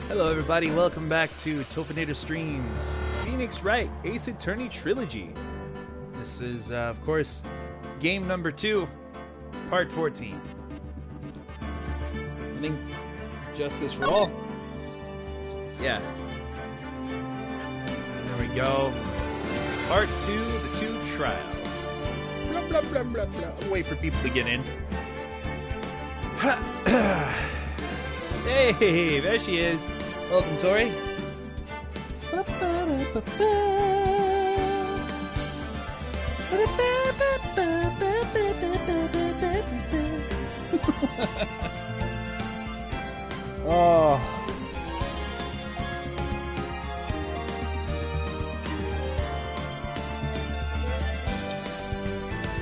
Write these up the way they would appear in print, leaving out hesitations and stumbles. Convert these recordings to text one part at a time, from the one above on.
Hello everybody, welcome back to Tophinator Streams, Phoenix Wright, Ace Attorney Trilogy. This is, of course, game number 2, part 14. I think justice for all. Yeah. There we go. Part 2, the 2 trial. Blah, blah, blah, blah, blah. Wait for people to get in. Hey, there she is. Welcome, Tori. Oh.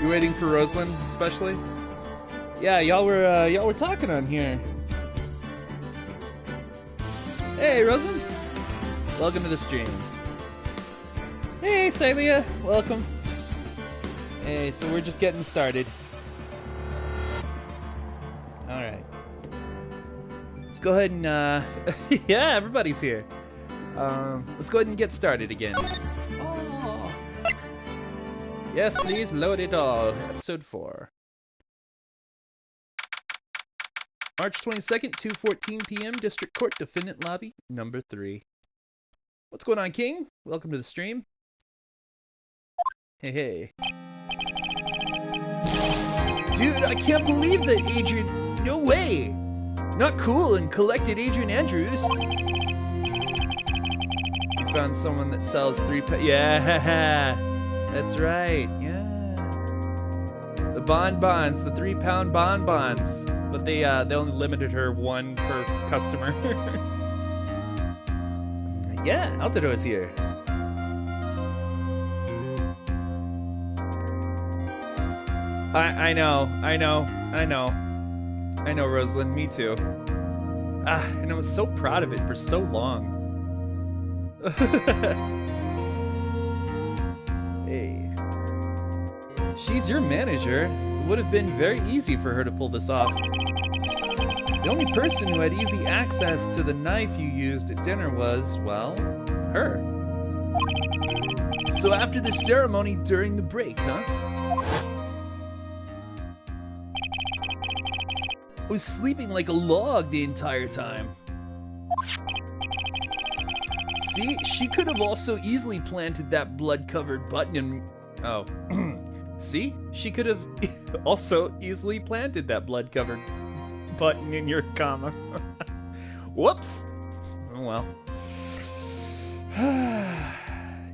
You waiting for Rosalind, especially? Yeah, y'all were talking on here. Hey, Rosalind. Welcome to the stream. Hey, Celia. Welcome. Hey, so we're just getting started. Alright. Let's go ahead and, yeah, everybody's here. Let's go ahead and get started again. Oh. Yes, please, load it all. Episode 4. March 22nd, 2:14 p.m. District Court Defendant Lobby, number 3. What's going on, King? Welcome to the stream. Hey, hey. Dude, I can't believe that Adrian... No way! Not cool and collected Adrian Andrews. You found someone that sells 3 Yeah! That's right, yeah. The bonbons, the 3-pound bonbons. But they only limited her 1 per customer. Yeah, Altado's here. I know, Rosalind, me too. And I was so proud of it for so long. Hey. She's your manager. It would have been very easy for her to pull this off. The only person who had easy access to the knife you used at dinner was, well, her. So after the ceremony during the break, huh? I was sleeping like a log the entire time. See, she could have also easily planted that blood-covered button in... Oh. See? She could have also easily planted that blood-covered button in your comma. Whoops! Oh well.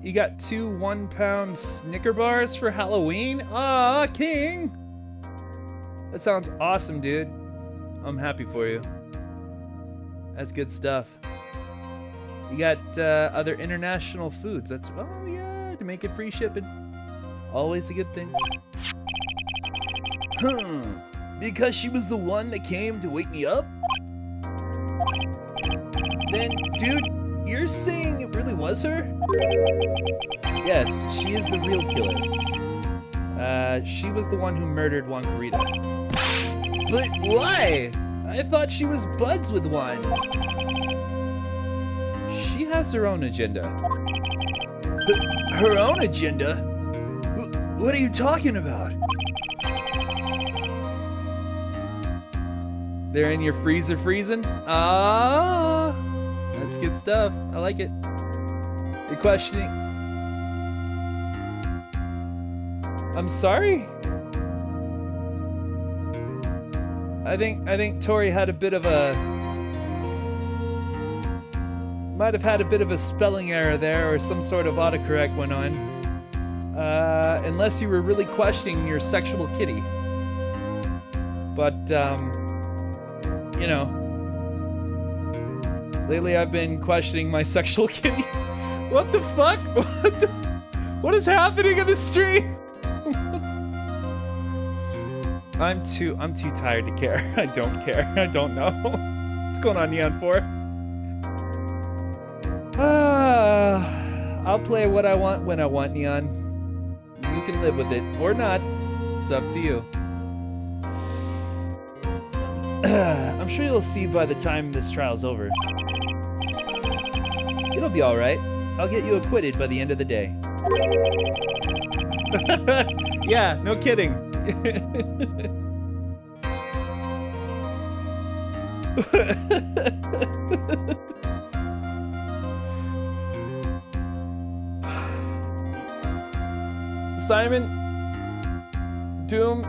You got 2 1-pound Snicker bars for Halloween? Ah, King! That sounds awesome, dude. I'm happy for you. That's good stuff. You got other international foods. That's... Oh yeah, to make it free shipping. Always a good thing. Because she was the one that came to wake me up? Then, dude, you're saying it really was her? Yes, she is the real killer. She was the one who murdered Juancarita. But why? I thought she was buds with Juan. She has her own agenda. Her own agenda? What are you talking about? They're in your freezer freezing? Ah, that's good stuff. I like it. You're questioning. I'm sorry? I think Tori had a bit of a... Might have had a bit of a spelling error there, or some sort of autocorrect went on. Unless you were really questioning your sexual kitty. But, you know, lately I've been questioning my sexual kitty. What the fuck? What is happening in the stream? I'm too tired to care. I don't care. I don't know. What's going on, Neon 4? I'll play what I want when I want, Neon. You can live with it, or not. It's up to you. I'm sure you'll see by the time this trial's over. It'll be alright. I'll get you acquitted by the end of the day. Yeah, no kidding. Simon, Doom,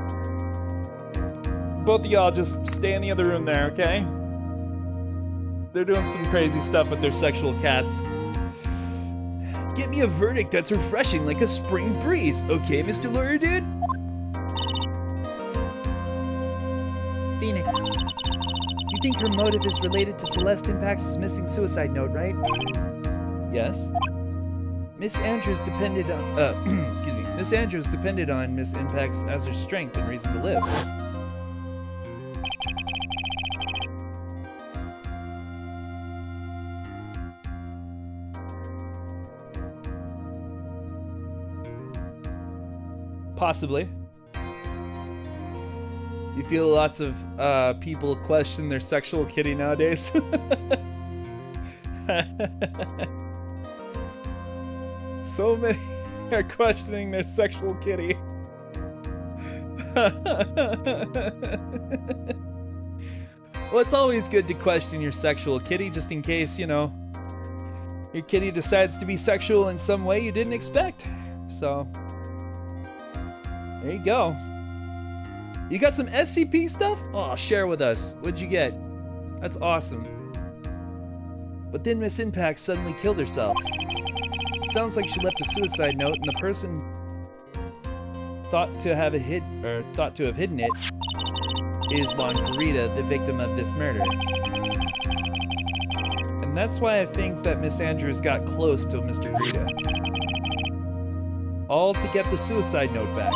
both of y'all just stay in the other room there, okay? They're doing some crazy stuff with their sexual cats. Get me a verdict that's refreshing like a spring breeze, okay, Mr. Lawyer Dude? Phoenix, you think her motive is related to Celeste Impact's missing suicide note, right? Yes. Miss Andrews depended on, excuse me, Miss Andrews depended on Miss Impact's as her strength and reason to live. Possibly. You feel lots of people question their sexual kitty nowadays? So many are questioning their sexual kitty. Well, it's always good to question your sexual kitty, just in case, you know, your kitty decides to be sexual in some way you didn't expect. So, there you go. You got some SCP stuff? Oh, share with us. What'd you get? That's awesome. But then Miss Impact suddenly killed herself. Sounds like she left a suicide note, and the person thought to have hidden it is Margarita, the victim of this murder. And that's why I think that Miss Andrews got close to Mr. Greta. All to get the suicide note back.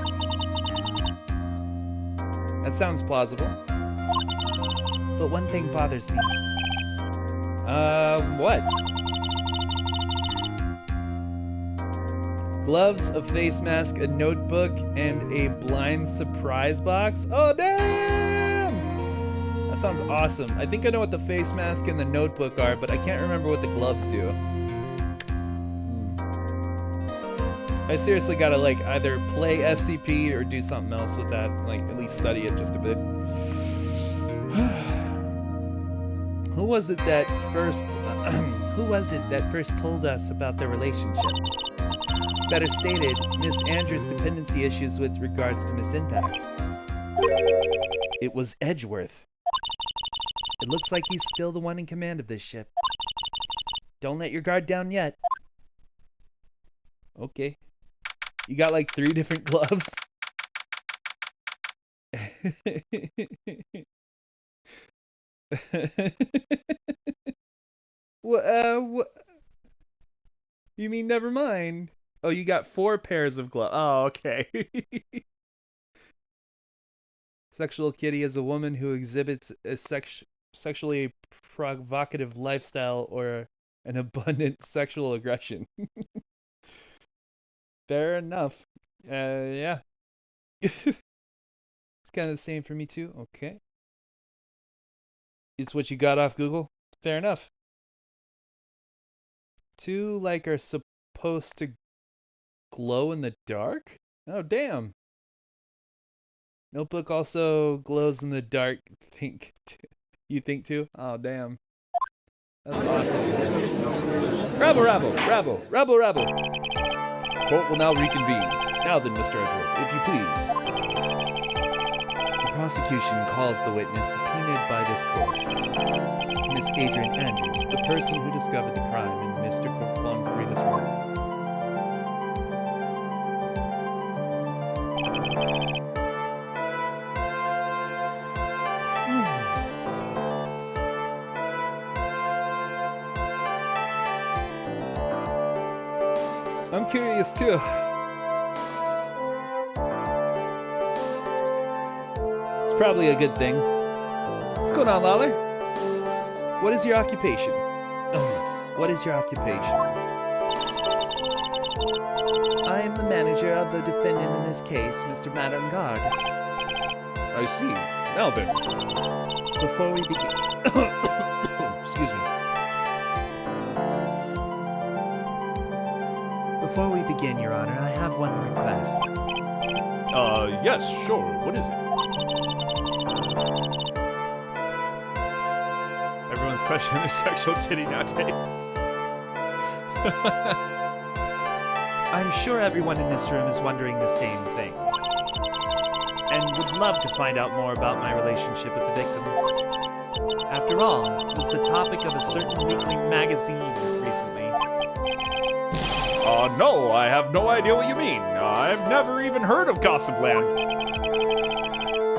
That sounds plausible. But one thing bothers me. What? Gloves, a face mask, a notebook, and a blind surprise box? Oh, damn! That sounds awesome. I think I know what the face mask and the notebook are, but I can't remember what the gloves do. I seriously gotta, like, either play SCP or do something else with that. Like, at least study it just a bit. Who was it that first told us about their relationship? Better stated, Miss Andrews' dependency issues with regards to Miss Impact's. It was Edgeworth. It looks like he's still the one in command of this ship. Don't let your guard down yet. Okay. You got like 3 different gloves? What? You mean never mind? Oh, you got 4 pairs of gloves. Oh, okay. Sexual kitty is a woman who exhibits a sexually provocative lifestyle or an abundant sexual aggression. Fair enough. Yeah. It's kind of the same for me too. Okay. It's what you got off Google? Fair enough. 2 like are supposed to glow in the dark? Oh, damn. Notebook also glows in the dark. You think too? Oh, damn. That's awesome. Rabble, rabble, rabble, rabble, rabble. Court will now reconvene. Now then, Mr. Edgeworth, if you please. The prosecution calls the witness subpoenaed by this court. Miss Adrian Andrews, the person who discovered the crime in Mr. Bongarita's room. I'm curious too. It's probably a good thing. What's going on, Lawler? What is your occupation? What is your occupation? I am the manager of the defendant in this case, Mr. Madame Guard. I see. Now then. Before we begin... Excuse me. Before we begin, Your Honor, I have one request. Yes, sure. What is it? Everyone's questioning their sexual kitty nowadays. I'm sure everyone in this room is wondering the same thing. And would love to find out more about my relationship with the victim. After all, it was the topic of a certain weekly magazine recently. No, I have no idea what you mean. I've never even heard of Gossipland.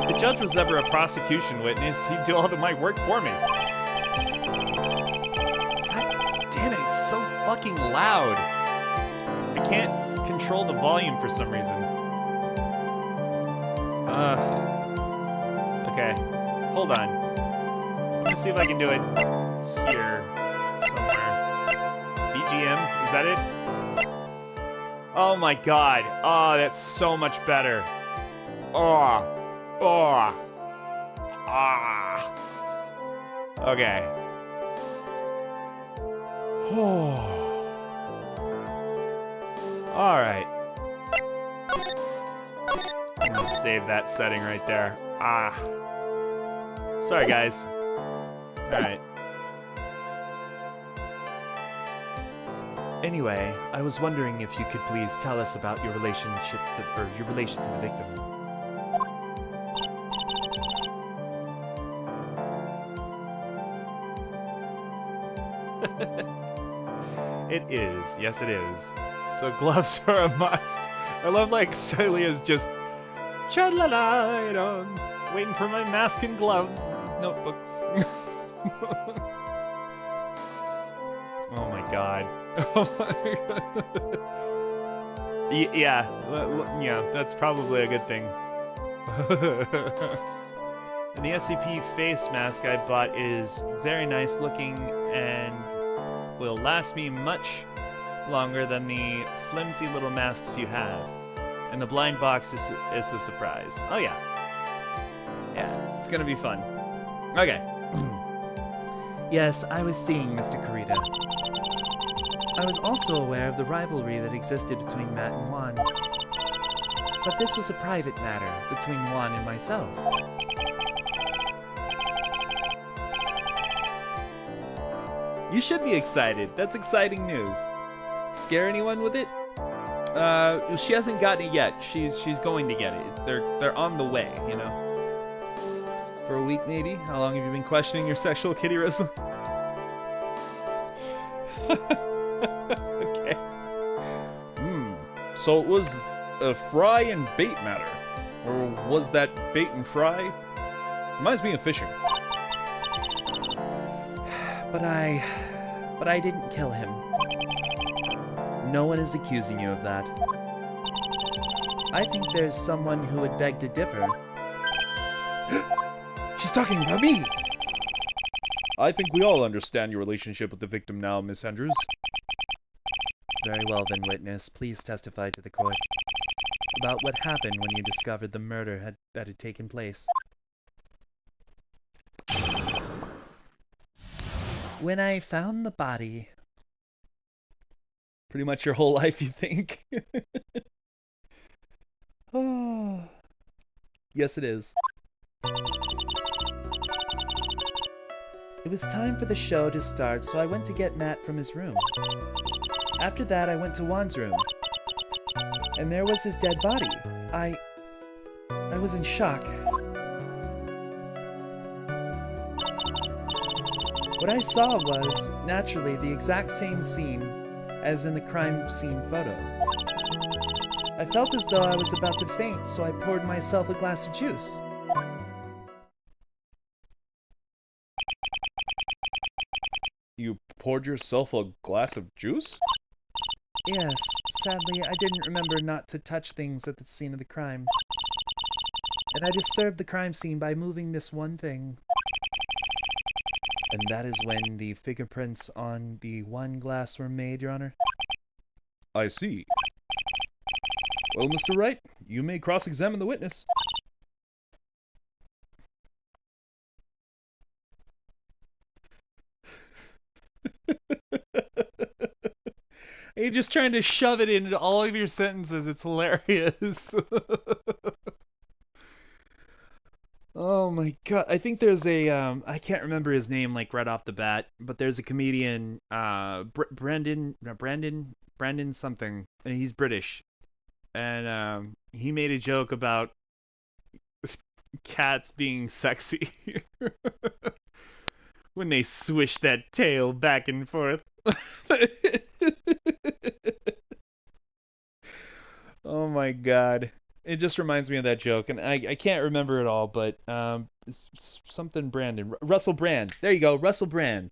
If the judge was ever a prosecution witness, he'd do all of my work for me. God damn it, it's so fucking loud. I can't control the volume for some reason. Okay. Hold on. I'm gonna see if I can do it here somewhere. BGM? Is that it? Oh my god. Oh, that's so much better. Oh. Oh. Ah. Okay. Oh. Alright. I'm gonna save that setting right there. Ah. Sorry, guys. Alright. Anyway, I was wondering if you could please tell us about your relationship to, or your relation to the victim. It is. Yes, it is. So gloves are a must. I love, like, Celia's just... Cha-la-la, you know, waiting for my mask and gloves. Notebooks. Oh my god. Yeah, that's probably a good thing. And the SCP face mask I bought is very nice looking and will last me much longer than the flimsy little masks you have. And the blind box is a surprise. Oh yeah. Yeah, it's gonna be fun. Okay. Yes, I was seeing Mr. Kurita. I was also aware of the rivalry that existed between Matt and Juan. But this was a private matter between Juan and myself. You should be excited. That's exciting news. Scare anyone with it? She hasn't gotten it yet. She's going to get it. They're on the way, you know. For a week, maybe? How long have you been questioning your sexual kitty, Rosa? Okay. So it was a fry and bait matter. Or was that bait and fry? Reminds me of fishing. But I didn't kill him. No one is accusing you of that. I think there's someone who would beg to differ. She's talking about me! I think we all understand your relationship with the victim now, Miss Andrews. Very well then, witness. Please testify to the court about what happened when you discovered the murder that had taken place. When I found the body... Pretty much your whole life, you think? Oh. Yes, it is. It was time for the show to start, so I went to get Matt from his room. After that, I went to Juan's room. And there was his dead body. I was in shock. What I saw was, naturally, the exact same scene as in the crime scene photo. I felt as though I was about to faint, so I poured myself a glass of juice. You poured yourself a glass of juice? Yes, sadly, I didn't remember not to touch things at the scene of the crime. And I disturbed the crime scene by moving this one thing. And that is when the fingerprints on the one glass were made, Your Honor. I see. Well, Mr. Wright, you may cross-examine the witness. You're just trying to shove it into all of your sentences. It's hilarious. Oh my god. I think there's a I can't remember his name like right off the bat, but there's a comedian Brandon something, and he's British. And he made a joke about cats being sexy when they swish that tail back and forth. Oh my god. It just reminds me of that joke, and I can't remember it all, but it's something Brandon. Russell Brand. There you go, Russell Brand.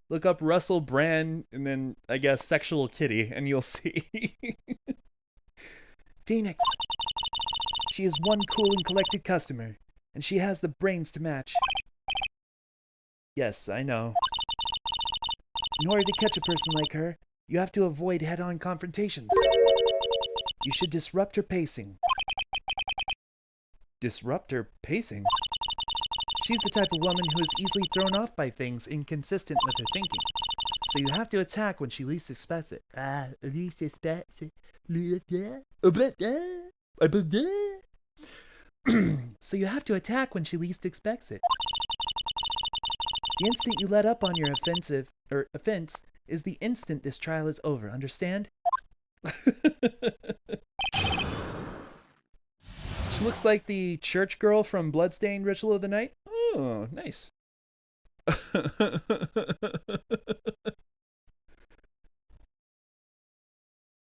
Look up Russell Brand, and then, I guess, sexual kitty, and you'll see. Phoenix. She is one cool and collected customer, and she has the brains to match. Yes, I know. In order to catch a person like her, you have to avoid head-on confrontations. You should disrupt her pacing. Disrupt her pacing? She's the type of woman who is easily thrown off by things inconsistent with her thinking. So you have to attack when she least expects it. Least expects it. So you have to attack when she least expects it. The instant you let up on your offense is the instant this trial is over. Understand? She looks like the church girl from Bloodstained Ritual of the Night. Oh, nice.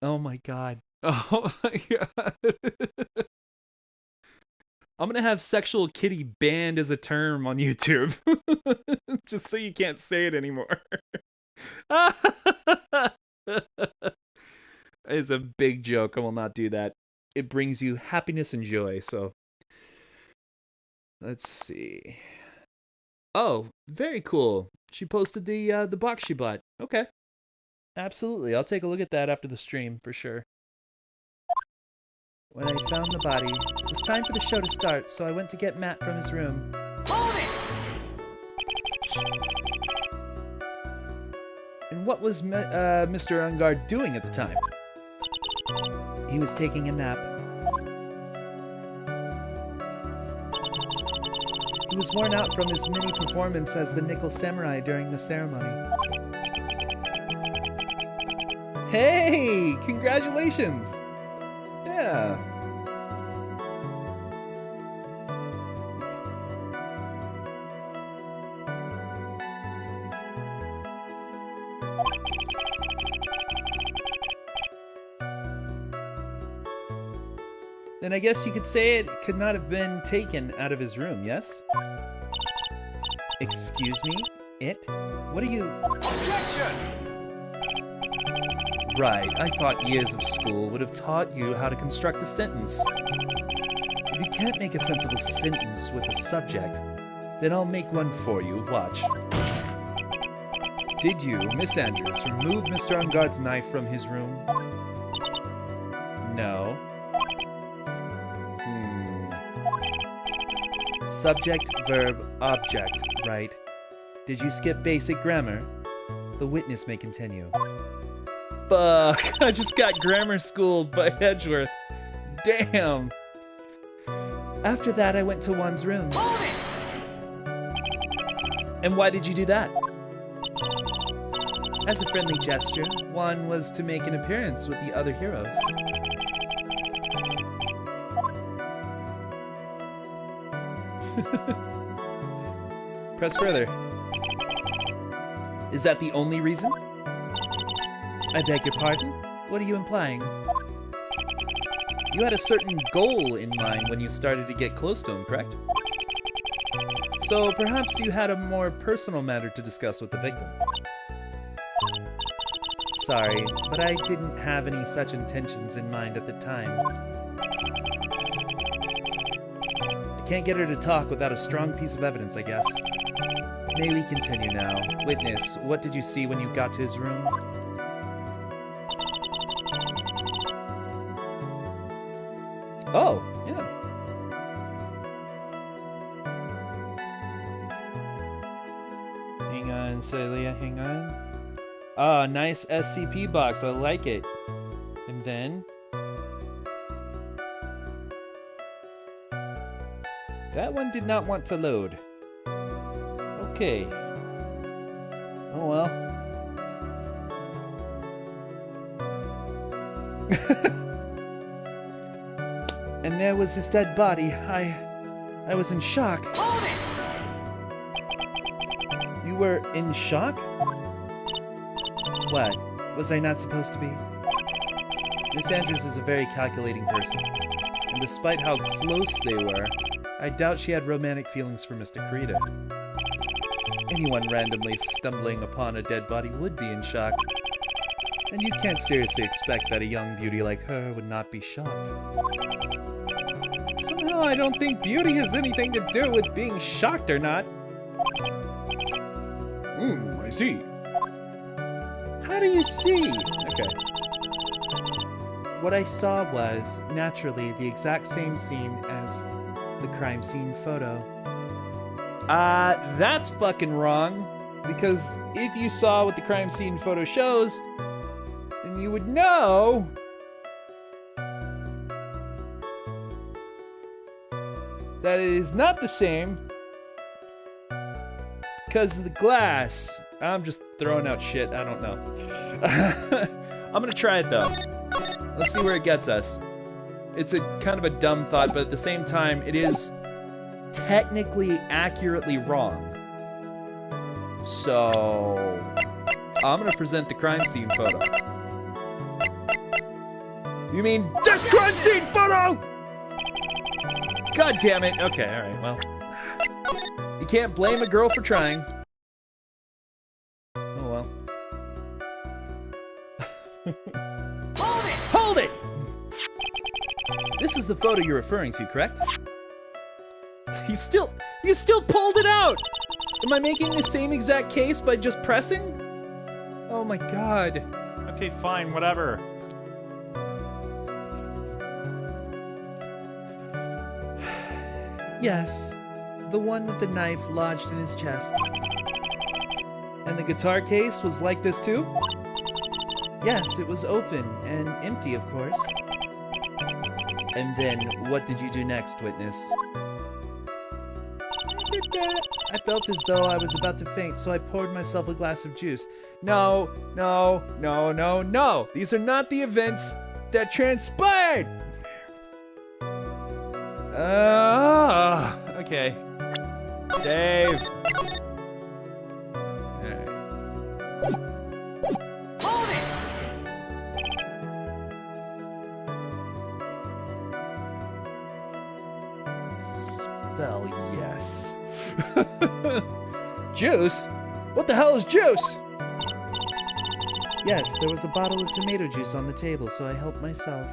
Oh my god. Oh my god. I'm gonna have sexual kitty banned as a term on YouTube. Just so you can't say it anymore. It's a big joke. I will not do that. It brings you happiness and joy, so. Let's see. Oh, very cool. She posted the box she bought. Okay. Absolutely. I'll take a look at that after the stream, for sure. When I found the body, it was time for the show to start, so I went to get Matt from his room. Hold it! And what was Mr. Ungard doing at the time? He was taking a nap. He was worn out from his mini performance as the Nickel Samurai during the ceremony. Hey! Congratulations! Yeah. Then I guess you could say it could not have been taken out of his room, yes? Excuse me? It? What are you... Objection! Right, I thought years of school would have taught you how to construct a sentence. If you can't make a sensible sentence with a subject, then I'll make one for you, watch. Did you, Miss Andrews, remove Mr. Ungard's knife from his room? No. Subject, verb, object, right? Did you skip basic grammar? The witness may continue. Fuck, I just got grammar schooled by Edgeworth. Damn. After that, I went to Juan's room. And why did you do that? As a friendly gesture, Juan was to make an appearance with the other heroes. Press further. Is that the only reason? I beg your pardon? What are you implying? You had a certain goal in mind when you started to get close to him, correct? So perhaps you had a more personal matter to discuss with the victim. Sorry, but I didn't have any such intentions in mind at the time. I can't get her to talk without a strong piece of evidence, I guess. May we continue now? Witness, what did you see when you got to his room? Oh, yeah. Hang on, Celia, hang on. Ah, nice SCP box, I like it. And then... that one did not want to load. Okay. Oh well. And there was his dead body. I was in shock. Hold it! You were in shock? What? Was I not supposed to be? Miss Andrews is a very calculating person, and despite how close they were, I doubt she had romantic feelings for Mr. Kurita. Anyone randomly stumbling upon a dead body would be in shock, and you can't seriously expect that a young beauty like her would not be shocked. Somehow I don't think beauty has anything to do with being shocked or not. I see. How do you see? Okay. What I saw was, naturally, the exact same scene as the crime scene photo. That's fucking wrong. Because if you saw what the crime scene photo shows, then you would know that it is not the same because of the glass. I'm just throwing out shit, I don't know. I'm gonna try it though. Let's see where it gets us. It's a kind of a dumb thought, but at the same time, it is technically accurately wrong. So, I'm gonna present the crime scene photo. You mean this crime scene photo?! God damn it. Okay, alright, well. You can't blame a girl for trying. Oh well. Hold it! Hold it! This is the photo you're referring to, correct? You still pulled it out! Am I making the same exact case by just pressing? Oh my god. Okay, fine, whatever. Yes, the one with the knife lodged in his chest. And the guitar case was like this too? Yes, it was open and empty, of course. And then, what did you do next, witness? I felt as though I was about to faint, so I poured myself a glass of juice. No, no, no, no, no! These are not the events that transpired! Okay. Save. Alright. Hold it! Spell yes. Juice? What the hell is juice? Yes, there was a bottle of tomato juice on the table, so I helped myself.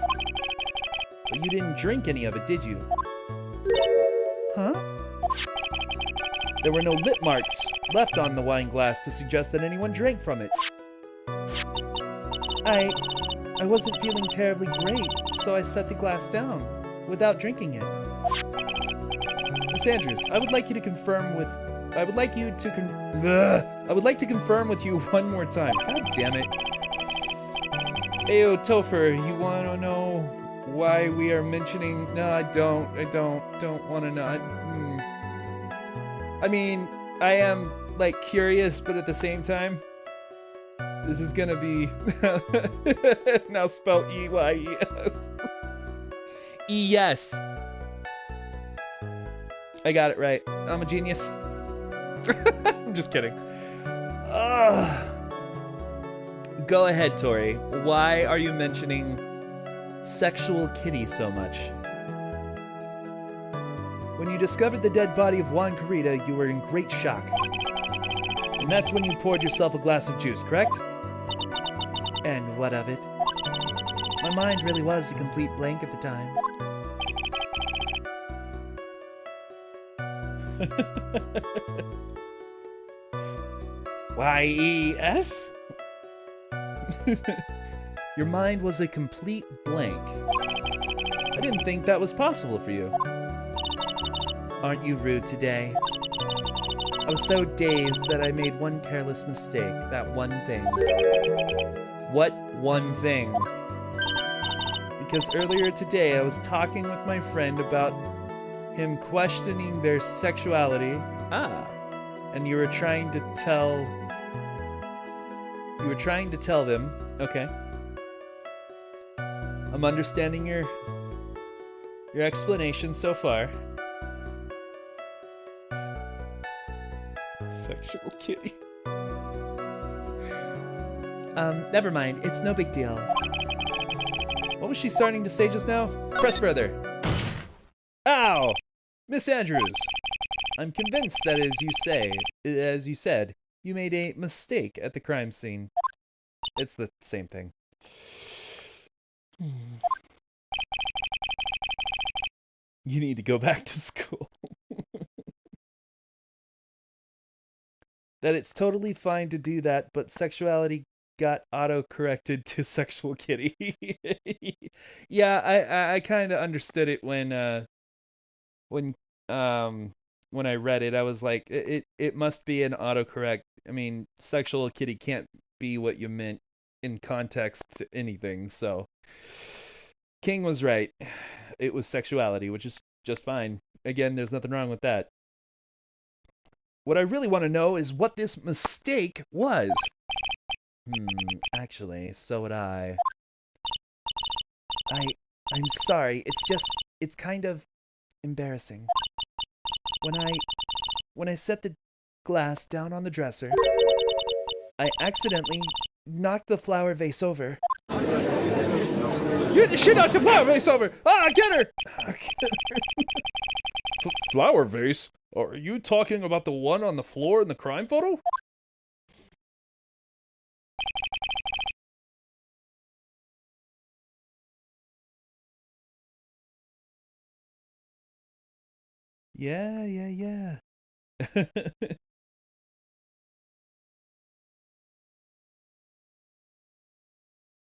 But you didn't drink any of it, did you? Huh? There were no lip marks left on the wine glass to suggest that anyone drank from it. I wasn't feeling terribly great, so I set the glass down without drinking it. Miss Andrews, I would like to confirm with you one more time. God damn it. Ayo, Topher, you wanna know why we are mentioning... No, I don't want to know. I mean, I am, like, curious, but at the same time, this is gonna be... now spell E-Y-E-S. E-yes. I got it right. I'm a genius. I'm just kidding. Go ahead, Tori. Why are you mentioning sexual kitty so much? When you discovered the dead body of Juan Kurita, you were in great shock. And that's when you poured yourself a glass of juice, correct? And what of it? My mind really was a complete blank at the time. Y-E-S? Your mind was a complete blank. I didn't think that was possible for you. Aren't you rude today? I was so dazed that I made one careless mistake. That one thing. What one thing? Because earlier today I was talking with my friend about him questioning their sexuality. Ah. And you were trying to tell them. Okay. I'm understanding your explanation so far. Sexual kitty. Never mind. It's no big deal. What was she starting to say just now? Press further. Ow! Miss Andrews, I'm convinced that as you said, you made a mistake at the crime scene. It's the same thing. You need to go back to school. That it's totally fine to do that, but sexuality got auto-corrected to sexual kitty. Yeah, I kind of understood it when I read it. I was like, it must be an autocorrect. I mean, sexual kitty can't be what you meant in context to anything. So King was right. It was sexuality, which is just fine. Again, there's nothing wrong with that. What I really want to know is what this mistake was. Actually, so would I. I'm sorry. It's kind of embarrassing. When I set the glass down on the dresser, I accidentally knocked the flower vase over. She knocked the flower vase over! Ah, get her! Flower vase? Are you talking about the one on the floor in the crime photo? Yeah.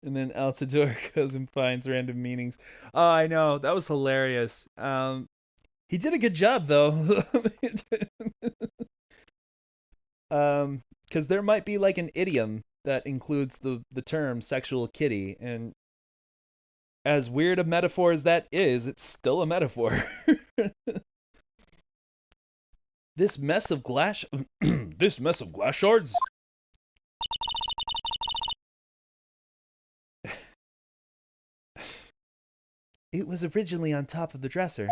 And then Altador goes and finds random meanings. Oh, I know. That was hilarious. He did a good job, though. Because there might be like an idiom that includes the term sexual kitty, and as weird a metaphor as that is, it's still a metaphor. This mess of glass shards? It was originally on top of the dresser.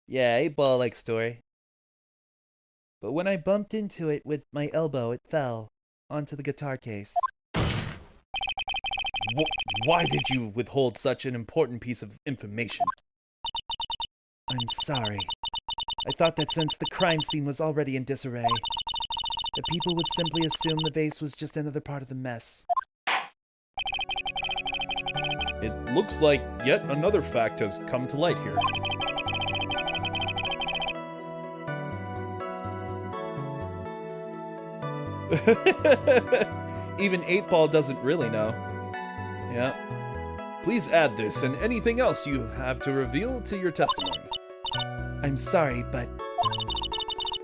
Yeah, 8-ball-like story. But when I bumped into it with my elbow, it fell onto the guitar case. Why did you withhold such an important piece of information? I'm sorry. I thought that since the crime scene was already in disarray, that people would simply assume the vase was just another part of the mess. It looks like yet another fact has come to light here. Even 8-ball doesn't really know. Yeah. Please add this and anything else you have to reveal to your testimony. I'm sorry, but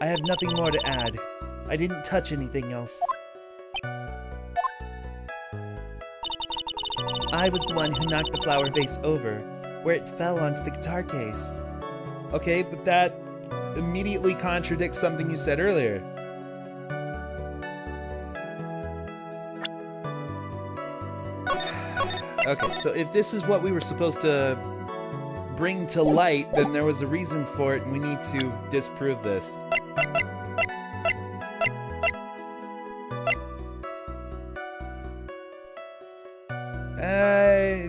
I have nothing more to add. I didn't touch anything else. I was the one who knocked the flower vase over, where it fell onto the guitar case. Okay, but that immediately contradicts something you said earlier. Okay, so if this is what we were supposed to bring to light, then there was a reason for it, and we need to disprove this.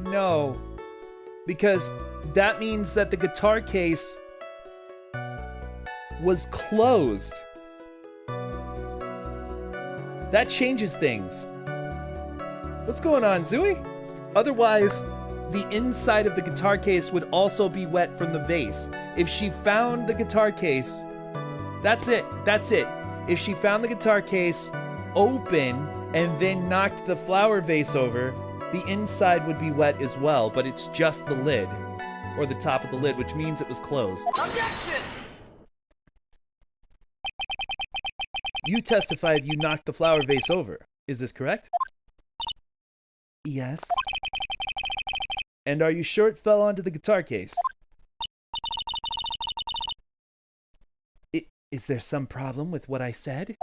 No. Because that means that the guitar case was closed. That changes things. What's going on, Zooey? Otherwise, the inside of the guitar case would also be wet from the vase. If she found the guitar case, that's it. If she found the guitar case open and then knocked the flower vase over, the inside would be wet as well, but it's just the lid. or the top of the lid, which means it was closed. Objection! You testified you knocked the flower vase over. Is this correct? Yes. And are you sure it fell onto the guitar case? Is there some problem with what I said?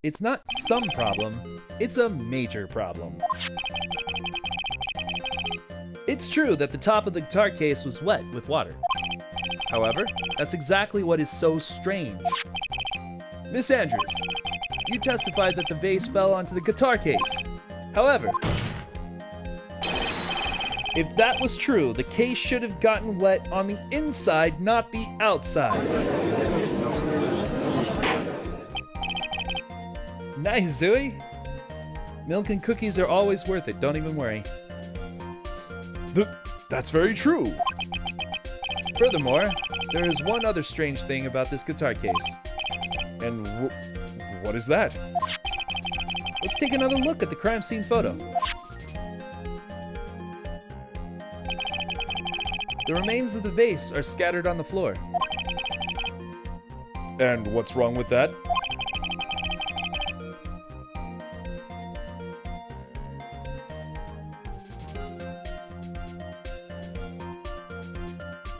It's not some problem, it's a major problem. It's true that the top of the guitar case was wet with water. However, that's exactly what is so strange. Miss Andrews, you testified that the vase fell onto the guitar case. However, if that was true, the case should have gotten wet on the inside, not the outside. Nice, Zooey. Milk and cookies are always worth it, don't even worry. That's very true. Furthermore, there is one other strange thing about this guitar case. And what is that? Let's take another look at the crime scene photo. The remains of the vase are scattered on the floor. And what's wrong with that?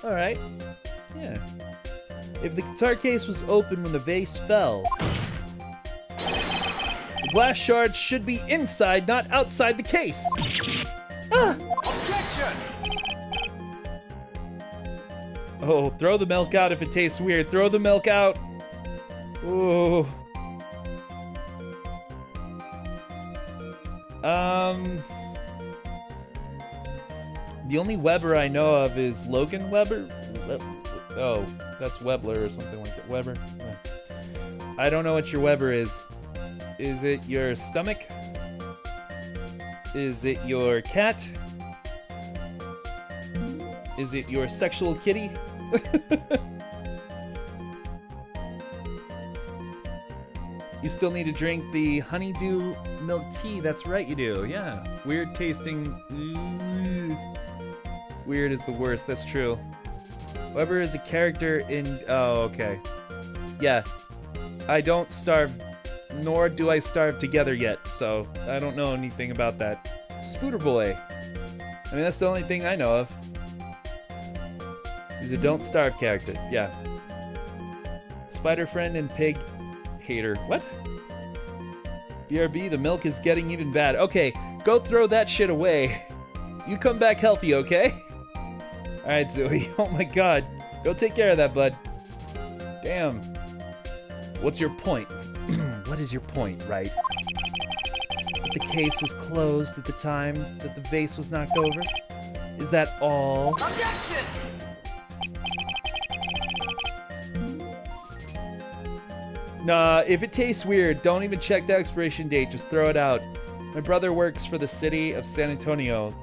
Alright. Yeah. If the guitar case was open when the vase fell, the glass shards should be inside, not outside the case. Ah! Objection! Oh, throw the milk out if it tastes weird. Throw the milk out. Ooh. The only Weber I know of is Logan Weber. Oh, that's Webler or something like that. Weber. Yeah. I don't know what your Weber is. Is it your stomach? Is it your cat? Is it your sexual kitty? You still need to drink the honeydew milk tea. That's right, you do. Yeah. Weird tasting. Weird is the worst. That's true. Weber is a character in... Oh, okay. Yeah. I don't starve, nor do I starve together yet, so I don't know anything about that. Scooter Boy. I mean, that's the only thing I know of. He's a don't starve character. Yeah. Spider Friend and Pig Hater. What? BRB, the milk is getting even bad. Okay, go throw that shit away. You come back healthy, okay? Alright, Zoe. Oh my god. Go take care of that, bud. Damn. What's your point? What is your point, Wright? That the case was closed at the time that the vase was knocked over? Is that all? Objection! Nah, if it tastes weird, don't even check the expiration date, just throw it out. My brother works for the city of San Antonio.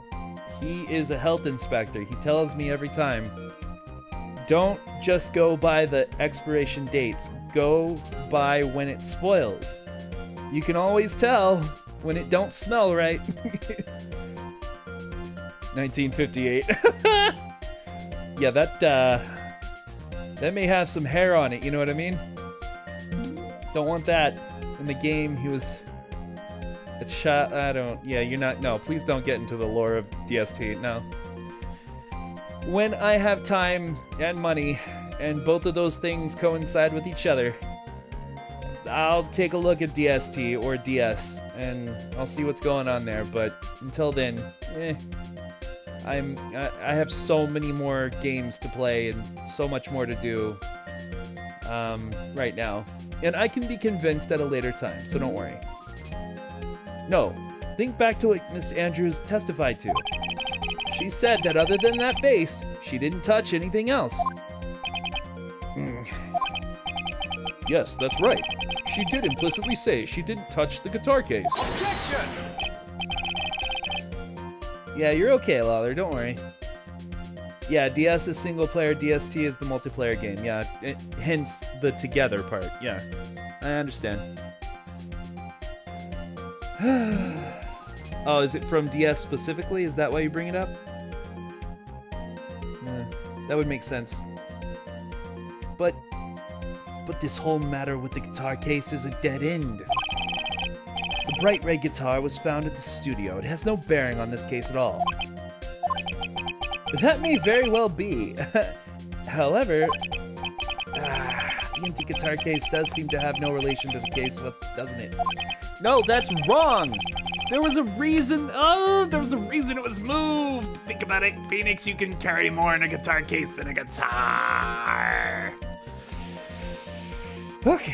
He is a health inspector. He tells me every time. Don't just go by the expiration dates. Go by when it spoils. You can always tell when it don't smell right. 1958. Yeah, that may have some hair on it, you know what I mean? Don't want that. In the game, he was a child. I don't. Yeah, you're not. No, please don't get into the lore of DST. No. When I have time and money, and both of those things coincide with each other, I'll take a look at DST or DS, and I'll see what's going on there. But until then, I have so many more games to play and so much more to do right now. And I can be convinced at a later time, so don't worry. No, think back to what Miss Andrews testified to. She said that other than that base, she didn't touch anything else. Yes, that's right. She did implicitly say she didn't touch the guitar case. Objection! Yeah, you're okay, Lawler, don't worry. Yeah, DS is single player, DST is the multiplayer game, yeah. Hence the together part, yeah. I understand. Oh, is it from DS specifically? Is that why you bring it up? That would make sense. But this whole matter with the guitar case is a dead end. The bright red guitar was found at the studio. It has no bearing on this case at all. That may very well be. However, the empty guitar case does seem to have no relation to the case, doesn't it? No, that's wrong! There was a reason. Oh, there was a reason it was moved. Think about it, Phoenix. You can carry more in a guitar case than a guitar. Okay.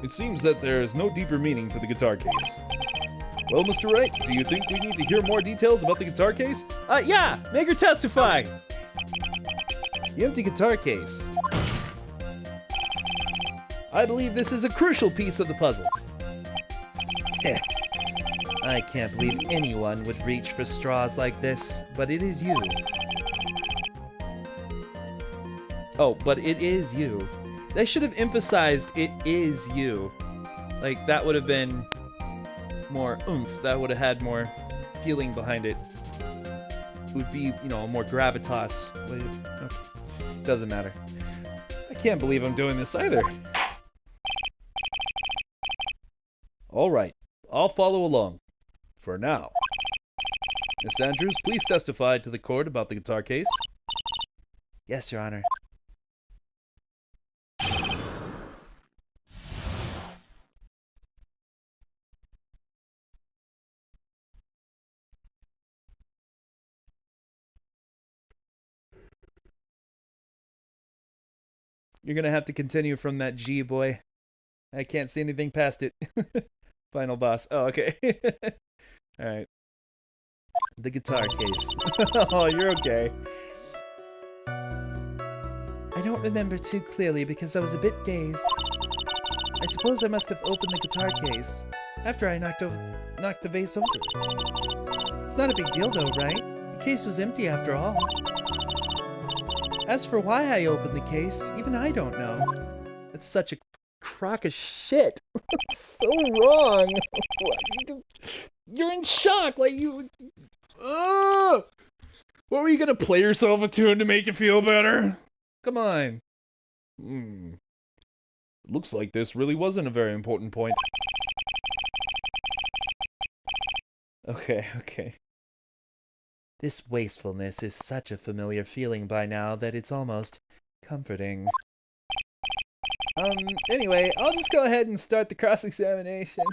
It seems that there's no deeper meaning to the guitar case. Well, Mr. Wright, do you think we need to hear more details about the guitar case? Yeah! Make her testify! The empty guitar case. I believe this is a crucial piece of the puzzle. I can't believe anyone would reach for straws like this, but it is you. Oh, but it is you. They should have emphasized it is you. Like, that would have been more oomph. That would have had more feeling behind it. It would be, you know, more gravitas. Doesn't matter. I can't believe I'm doing this either. Alright, I'll follow along. For now. Miss Andrews, please testify to the court about the guitar case. Yes, Your Honor. You're gonna have to continue from that G, boy. I can't see anything past it. Final boss. Oh, okay. Alright. The guitar case. Oh, you're okay. I don't remember too clearly because I was a bit dazed. I suppose I must have opened the guitar case after I knocked the vase over. It's not a big deal though, right? The case was empty after all. As for why I opened the case, even I don't know. That's such a crock of shit. So wrong. You're in shock. Like you. Ugh! What were you gonna play yourself a tune to make you feel better? Come on. Looks like this really wasn't a very important point. Okay. This wastefulness is such a familiar feeling by now that it's almost comforting. Anyway, I'll just go ahead and start the cross-examination.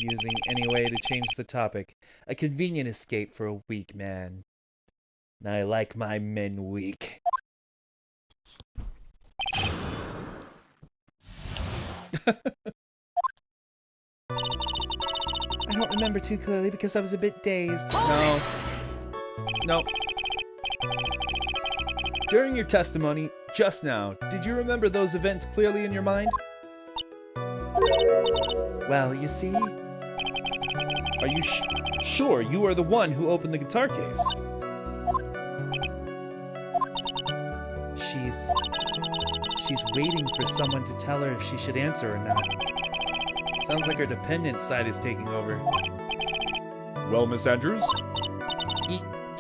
Using any way to change the topic. A convenient escape for a weak man. I like my men weak. I don't remember too clearly because I was a bit dazed. No. During your testimony, just now, did you remember those events clearly in your mind? Well, you see... Are you sure you are the one who opened the guitar case? She's waiting for someone to tell her if she should answer or not. Sounds like her dependent side is taking over. Well, Miss Andrews?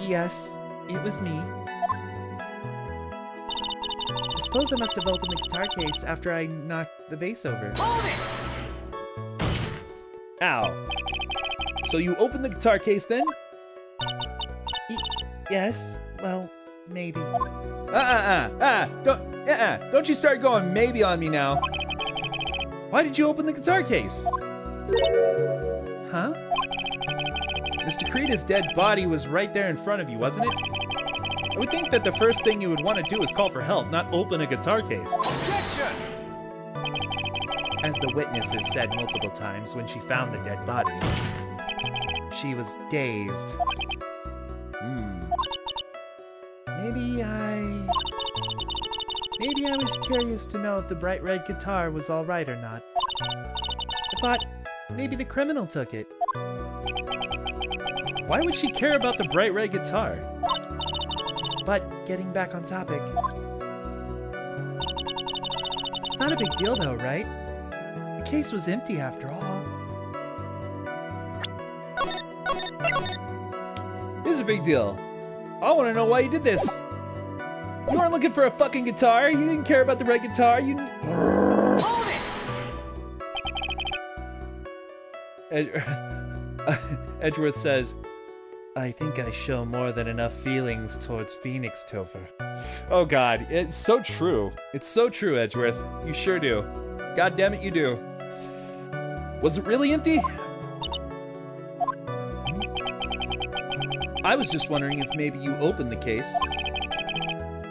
Yes, it was me. I suppose I must have opened the guitar case after I knocked the vase over. Ow. So you opened the guitar case then? Yes, well, maybe. Don't you start going maybe on me now. Why did you open the guitar case? Huh? Mr. Creed's dead body was right there in front of you, wasn't it? I would think that the first thing you would want to do is call for help, not open a guitar case. Objection! As the witnesses said multiple times when she found the dead body, she was dazed. Maybe I was curious to know if the bright red guitar was alright or not. I thought maybe the criminal took it. Why would she care about the bright red guitar? But getting back on topic. It's not a big deal though, right? The case was empty after all. the big deal? I want to know why you did this. You weren't looking for a fucking guitar. You didn't care about the right guitar. You... Hold it! Edgeworth says, I think I show more than enough feelings towards Phoenix, Topher. Oh god, it's so true. It's so true, Edgeworth. You sure do. God damn it, you do. Was it really empty? I was just wondering if maybe you opened the case.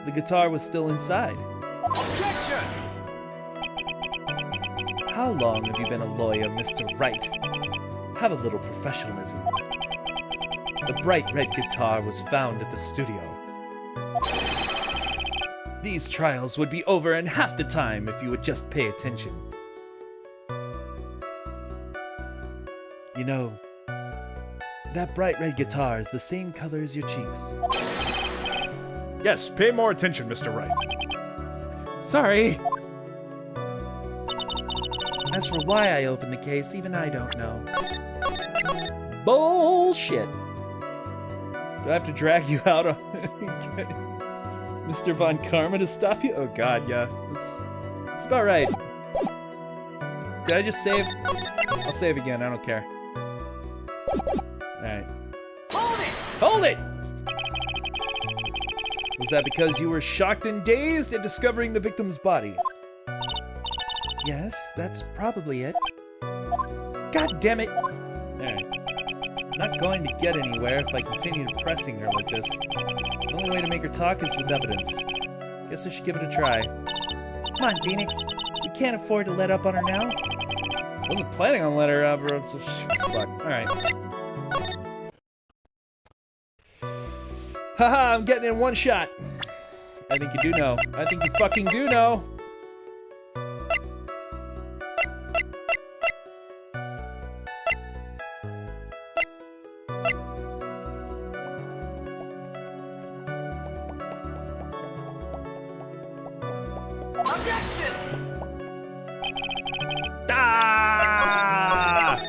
The guitar was still inside. Objection! How long have you been a lawyer, Mr. Wright? Have a little professionalism. The bright red guitar was found at the studio. These trials would be over in half the time if you would just pay attention. You know, that bright red guitar is the same color as your cheeks. Yes, pay more attention, Mr. Wright. Sorry. As for why I opened the case, even I don't know. Bullshit. Do I have to drag you out on Mr. Von Karma to stop you? Oh god, yeah. That's about right. Did I just save? I'll save again, I don't care. Alright. Hold it! Hold it! Was that because you were shocked and dazed at discovering the victim's body? Yes, that's probably it. God damn it! Alright. I'm not going to get anywhere if I continue pressing her like this. The only way to make her talk is with evidence. Guess I should give it a try. Come on, Phoenix. We can't afford to let up on her now. I wasn't planning on letting her up. Fuck. Alright. Haha, I'm getting in one shot. I think you do know. I think you fucking do know. Objection! Ah!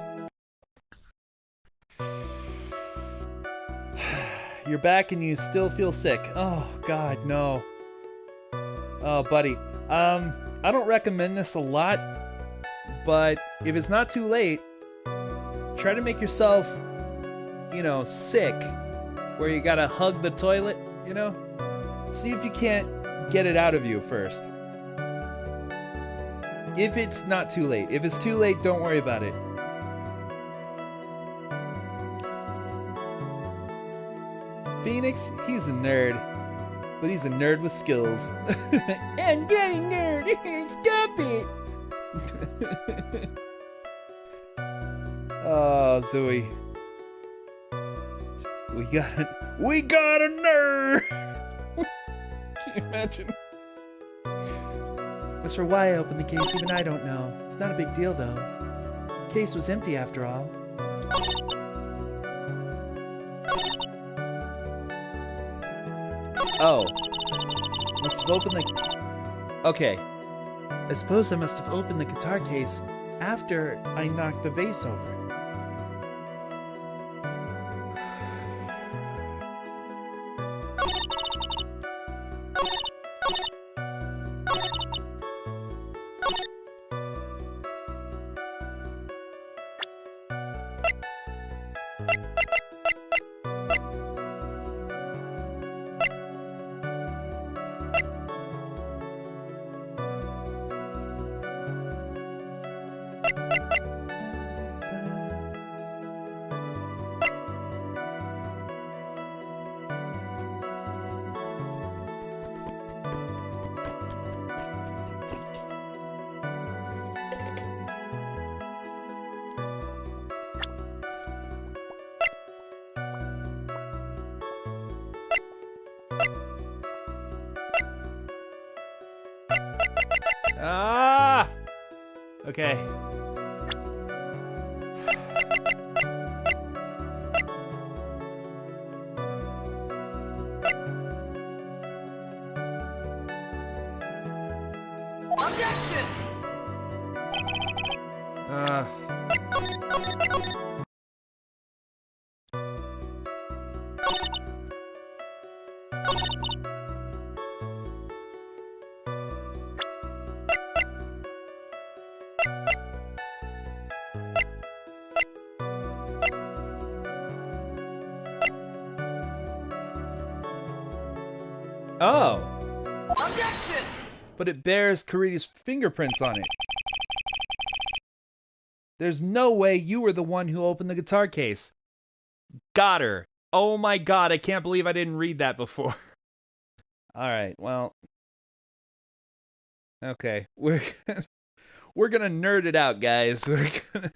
You're back and you still feel sick. Oh god, no. Oh buddy. I don't recommend this a lot, but if it's not too late, try to make yourself, you know, sick, where you gotta hug the toilet, you know? See if you can't get it out of you first. If it's not too late. If it's too late, don't worry about it. Phoenix, he's a nerd. But he's a nerd with skills. I'm getting nerd! Stop it! Oh, Zoe. We got a nerd! Can you imagine? As for why I opened the case, even I don't know. It's not a big deal, though. The case was empty after all. Oh. Must have opened the... Okay. I suppose I must have opened the guitar case after I knocked the vase over. Ah! Okay. Objection! Oh, Objection! but it bears Kurida's fingerprints on it. There's no way you were the one who opened the guitar case. Got her. Oh my god, I can't believe I didn't read that before. Alright, well. Okay, we're gonna nerd it out, guys. We're gonna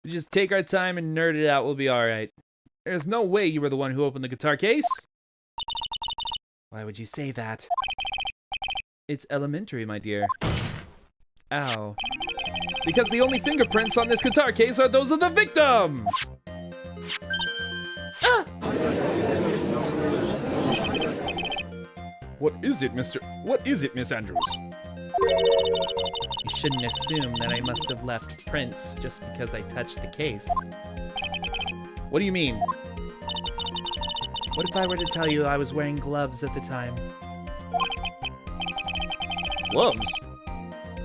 just take our time and nerd it out. We'll be alright. There's no way you were the one who opened the guitar case. Why would you say that? It's elementary, my dear. Ow. Because the only fingerprints on this guitar case are those of the victim! Ah! What is it, Miss Andrews? You shouldn't assume that I must have left prints just because I touched the case. What do you mean? What if I were to tell you I was wearing gloves at the time? Gloves?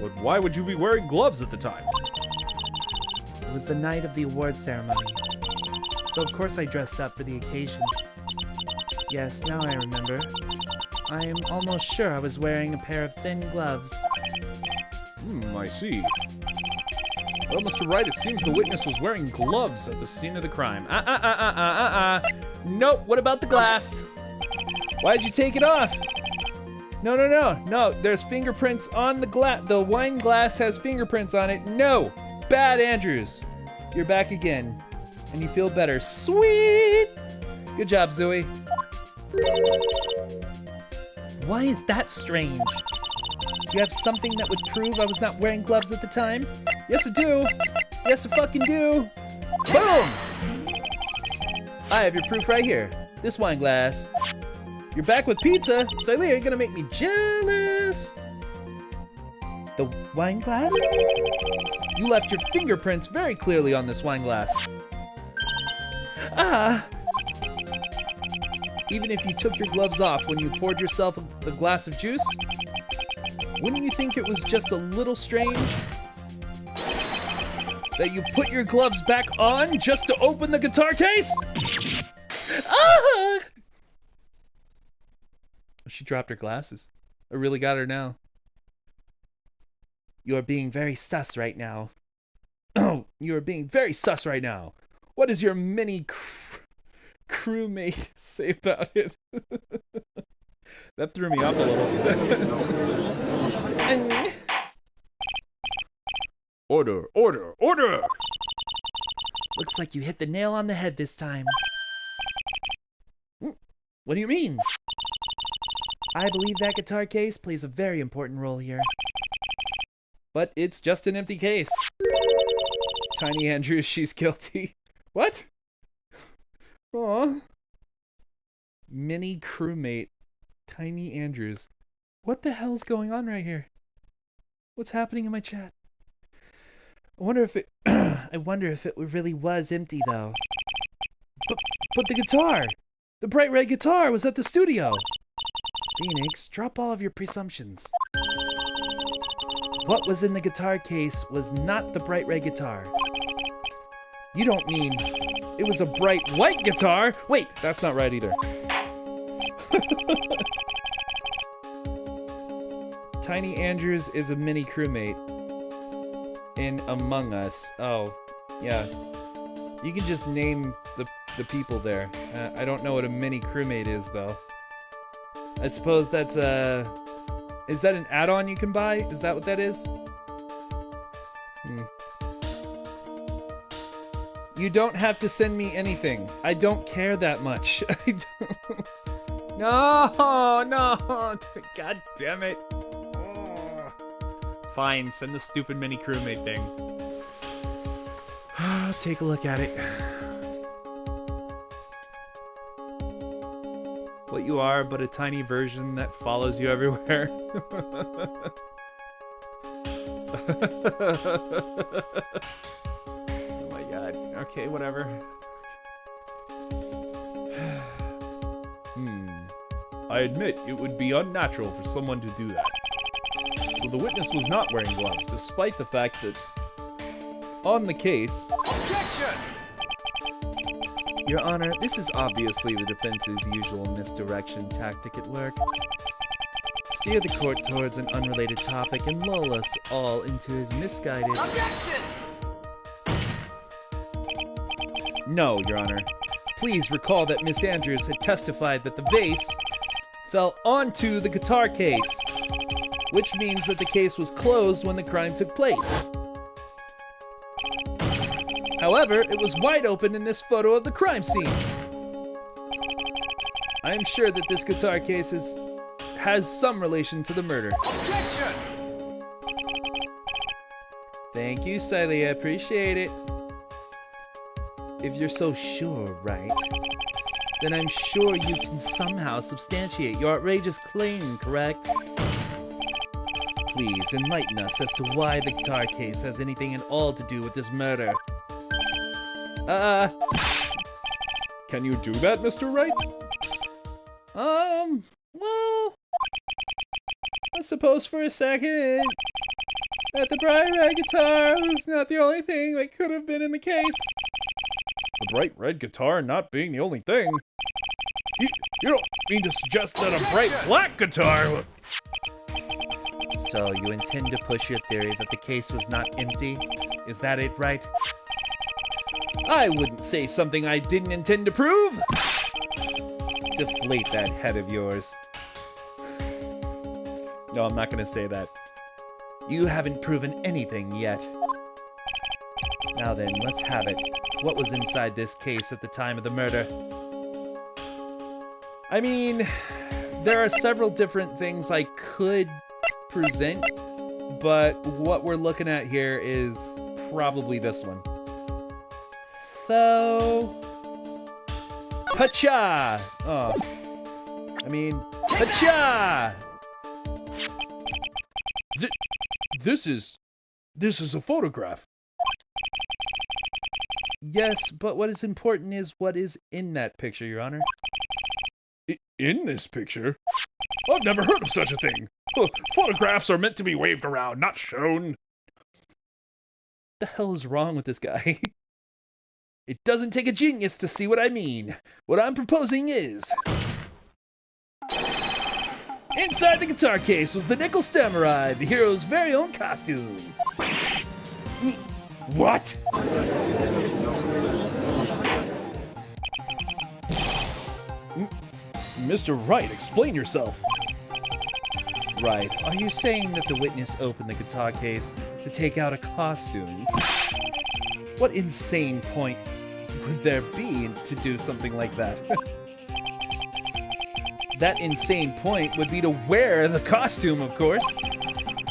But why would you be wearing gloves at the time? It was the night of the award ceremony, so of course I dressed up for the occasion. Yes, now I remember. I am almost sure I was wearing a pair of thin gloves. I see. Well, Mr. Wright, it seems the witness was wearing gloves at the scene of the crime. Nope, what about the glass? Why'd you take it off? No, there's fingerprints on the glass. The wine glass has fingerprints on it. No! Bad Andrews. You're back again. And you feel better. Sweet! Good job, Zoe. Why is that strange? You have something that would prove I was not wearing gloves at the time? Yes, I do. Yes, I fucking do. Boom! I have your proof right here. This wine glass. You're back with pizza? Siley, you're gonna make me jealous. The wine glass? You left your fingerprints very clearly on this wine glass. Ah! Even if you took your gloves off when you poured yourself a glass of juice, wouldn't you think it was just a little strange that you put your gloves back on just to open the guitar case? Ah! She dropped her glasses. I really got her now. You are being very sus right now. Oh, you are being very sus right now. What does your mini crewmate say about it? That threw me off a little. Order, order, order! Looks like you hit the nail on the head this time. What do you mean? I believe that guitar case plays a very important role here. But it's just an empty case. Tiny Andrews, she's guilty. What? Aw. Mini crewmate. Tiny Andrews. What the hell's going on right here? What's happening in my chat? I wonder if it really was empty though. But the guitar! The bright red guitar was at the studio! Phoenix, drop all of your presumptions. What was in the guitar case was not the bright red guitar. You don't mean it was a bright white guitar? Wait, that's not right either. Tiny Andrews is a mini crewmate in Among Us. Oh, yeah. You can just name the people there. I don't know what a mini crewmate is, though. I suppose that's is that an add-on you can buy? Is that what that is? You don't have to send me anything. I don't care that much. No! God damn it. Oh. Fine, send the stupid mini crewmate thing. I'll take a look at it. What you are but a tiny version that follows you everywhere. Oh my god. Okay, whatever. I admit it would be unnatural for someone to do that. So the witness was not wearing gloves, despite the fact that on the case... Objection! Your Honor, this is obviously the defense's usual misdirection tactic at work. steer the court towards an unrelated topic and lull us all into his misguided... Objection! No, Your Honor. Please recall that Miss Andrews had testified that the vase fell onto the guitar case, which means that the case was closed when the crime took place. However, it was wide open in this photo of the crime scene. I am sure that this guitar case has some relation to the murder. Objection! Thank you, Siley. I appreciate it. If you're so sure, Wright, then I'm sure you can somehow substantiate your outrageous claim, correct? Please enlighten us as to why the guitar case has anything at all to do with this murder. Can you do that, Mr. Wright? Well, I suppose for a second that the bright red guitar was not the only thing that could have been in the case. The bright red guitar not being the only thing? You don't mean to suggest that a bright black guitar... So you intend to push your theory that the case was not empty? Is that it, Wright? I wouldn't say something I didn't intend to prove! Deflate that head of yours. No, I'm not gonna say that. You haven't proven anything yet. Now then, let's have it. What was inside this case at the time of the murder? I mean, there are several different things I could present, but what we're looking at here is probably this one. So... Hacha! Oh. I mean, hacha! This is a photograph. Yes, but what is important is what is in that picture, Your Honor. In this picture? I've never heard of such a thing. Photographs are meant to be waved around, not shown. What the hell is wrong with this guy? It doesn't take a genius to see what I mean. What I'm proposing is... Inside the guitar case was the Nickel Samurai, the hero's very own costume. What? Mr. Wright, explain yourself. Right, are you saying that the witness opened the guitar case to take out a costume? What insane point would there be to do something like that? That insane point would be to wear the costume, of course.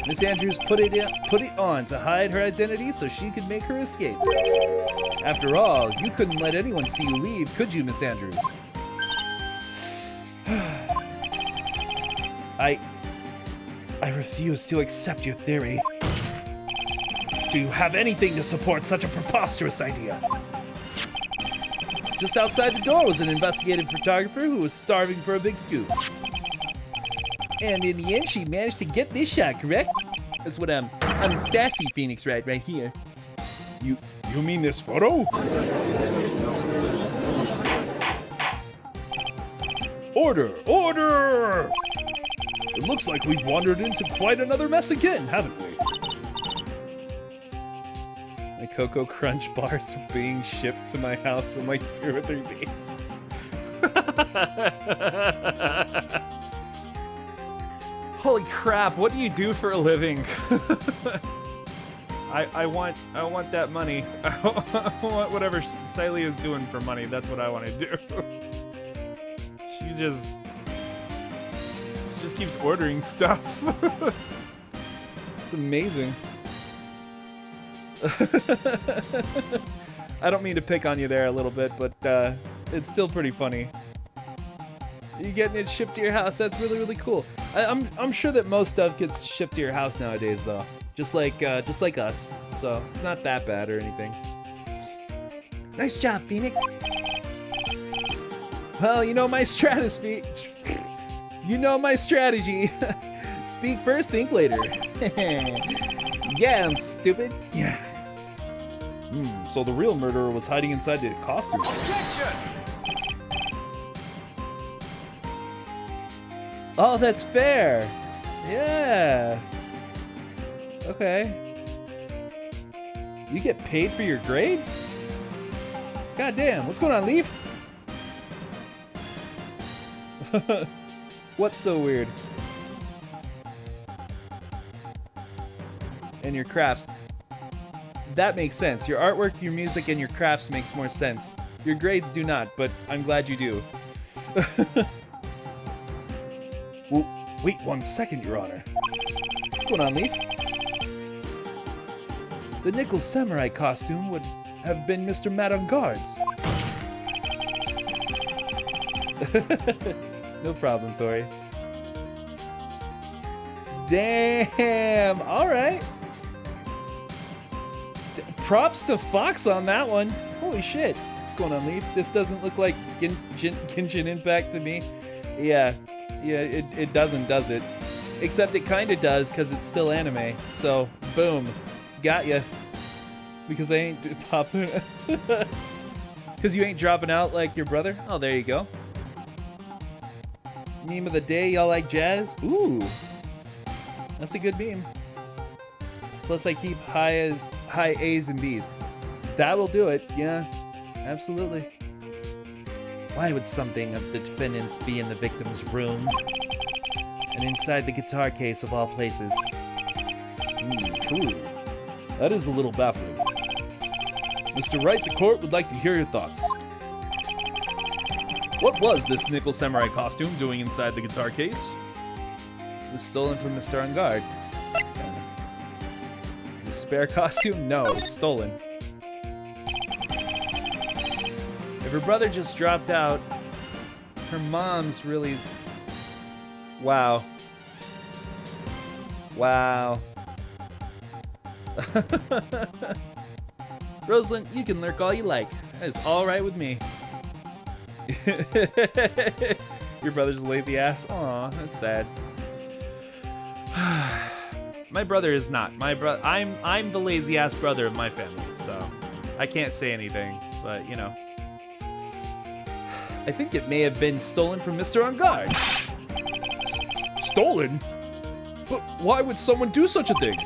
Miss Andrews put it on to hide her identity so she could make her escape. After all, you couldn't let anyone see you leave, could you, Miss Andrews? I refuse to accept your theory. Do you have anything to support such a preposterous idea? Just outside the door was an investigative photographer who was starving for a big scoop. And in the end, she managed to get this shot, correct? That's what I'm sassy Phoenix right here. You mean this photo? Order! Order! It looks like we've wandered into quite another mess again, haven't we? My Cocoa Crunch bars are being shipped to my house in like 2 or 3 days. Holy crap, what do you do for a living? I want that money. I want whatever Siley is doing for money. That's what I want to do. She just keeps ordering stuff. It's amazing. I don't mean to pick on you there a little bit, but it's still pretty funny. You getting it shipped to your house? That's really, really cool. I'm sure that most stuff gets shipped to your house nowadays, though. Just like us. So it's not that bad or anything. Nice job, Phoenix. Well, you know my strategy. You know my strategy. Speak first, think later. Yeah, I'm stupid. Yeah. So the real murderer was hiding inside the costume. Objection! Oh, that's fair. Yeah. Okay. You get paid for your grades? God damn, what's going on, Leaf? What's so weird? And your crafts. That makes sense. Your artwork, your music, and your crafts makes more sense. Your grades do not, but I'm glad you do. Well, wait 1 second, Your Honor. What's going on, Leaf? The Nickel Samurai costume would have been Mr. Madame Guard's. No problem, Tori. Damn! Alright! Props to Fox on that one. Holy shit. What's going on, Leaf? This doesn't look like Genshin Impact to me. Yeah, it doesn't, does it? Except it kind of does, because it's still anime. So, boom. Got ya. Because I ain't popping. Because you ain't dropping out like your brother? Oh, there you go. Meme of the day, y'all like jazz? Ooh. That's a good meme. Plus I keep high A's and B's. That will do it, yeah. Absolutely. Why would something of the defendants be in the victim's room? And inside the guitar case of all places? True. That is a little baffling. Mr. Wright, the court would like to hear your thoughts. What was this Nickel Samurai costume doing inside the guitar case? It was stolen from Mr. On Guard. The spare costume? No, it was stolen. If her brother just dropped out, her mom's really... Wow. Wow. Rosalind, you can lurk all you like. That is alright with me. Your brother's a lazy ass? Aw, that's sad. My brother is not. I'm the lazy ass brother of my family, so I can't say anything, but you know. I think it may have been stolen from Mr. On Guard. Stolen? But why would someone do such a thing?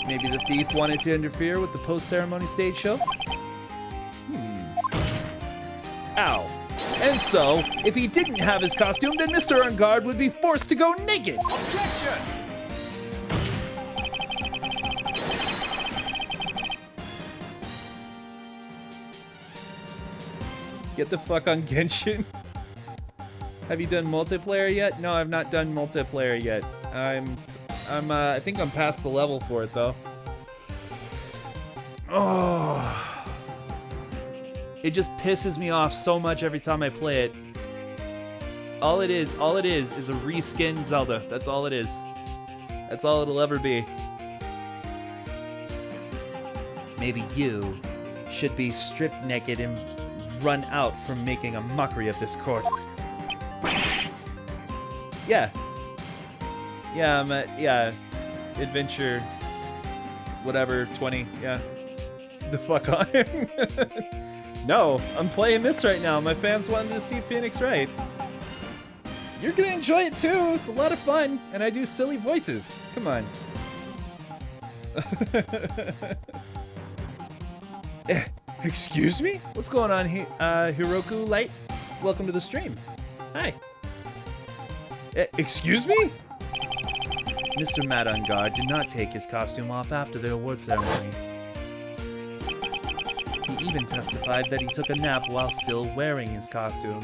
Maybe the thief wanted to interfere with the post-ceremony stage show? Ow. And so, if he didn't have his costume, then Mr. On Guard would be forced to go naked! Objection! Get the fuck on Genshin. Have you done multiplayer yet? No, I've not done multiplayer yet. I think I'm past the level for it though. Oh. It just pisses me off so much every time I play it. All it is a reskin Zelda. That's all it is. That's all it'll ever be. Maybe you should be stripped naked and run out from making a mockery of this court. Yeah. Yeah, I'm at, yeah. Adventure, whatever, 20, yeah. The fuck on. No, I'm playing this right now. My fans wanted to see Phoenix Wright. You're gonna enjoy it too. It's a lot of fun, and I do silly voices. Come on. Excuse me? What's going on here? Hiroku Light? Welcome to the stream. Hi. Excuse me? Mr. Mad on Guard did not take his costume off after the award ceremony. He even testified that he took a nap while still wearing his costume.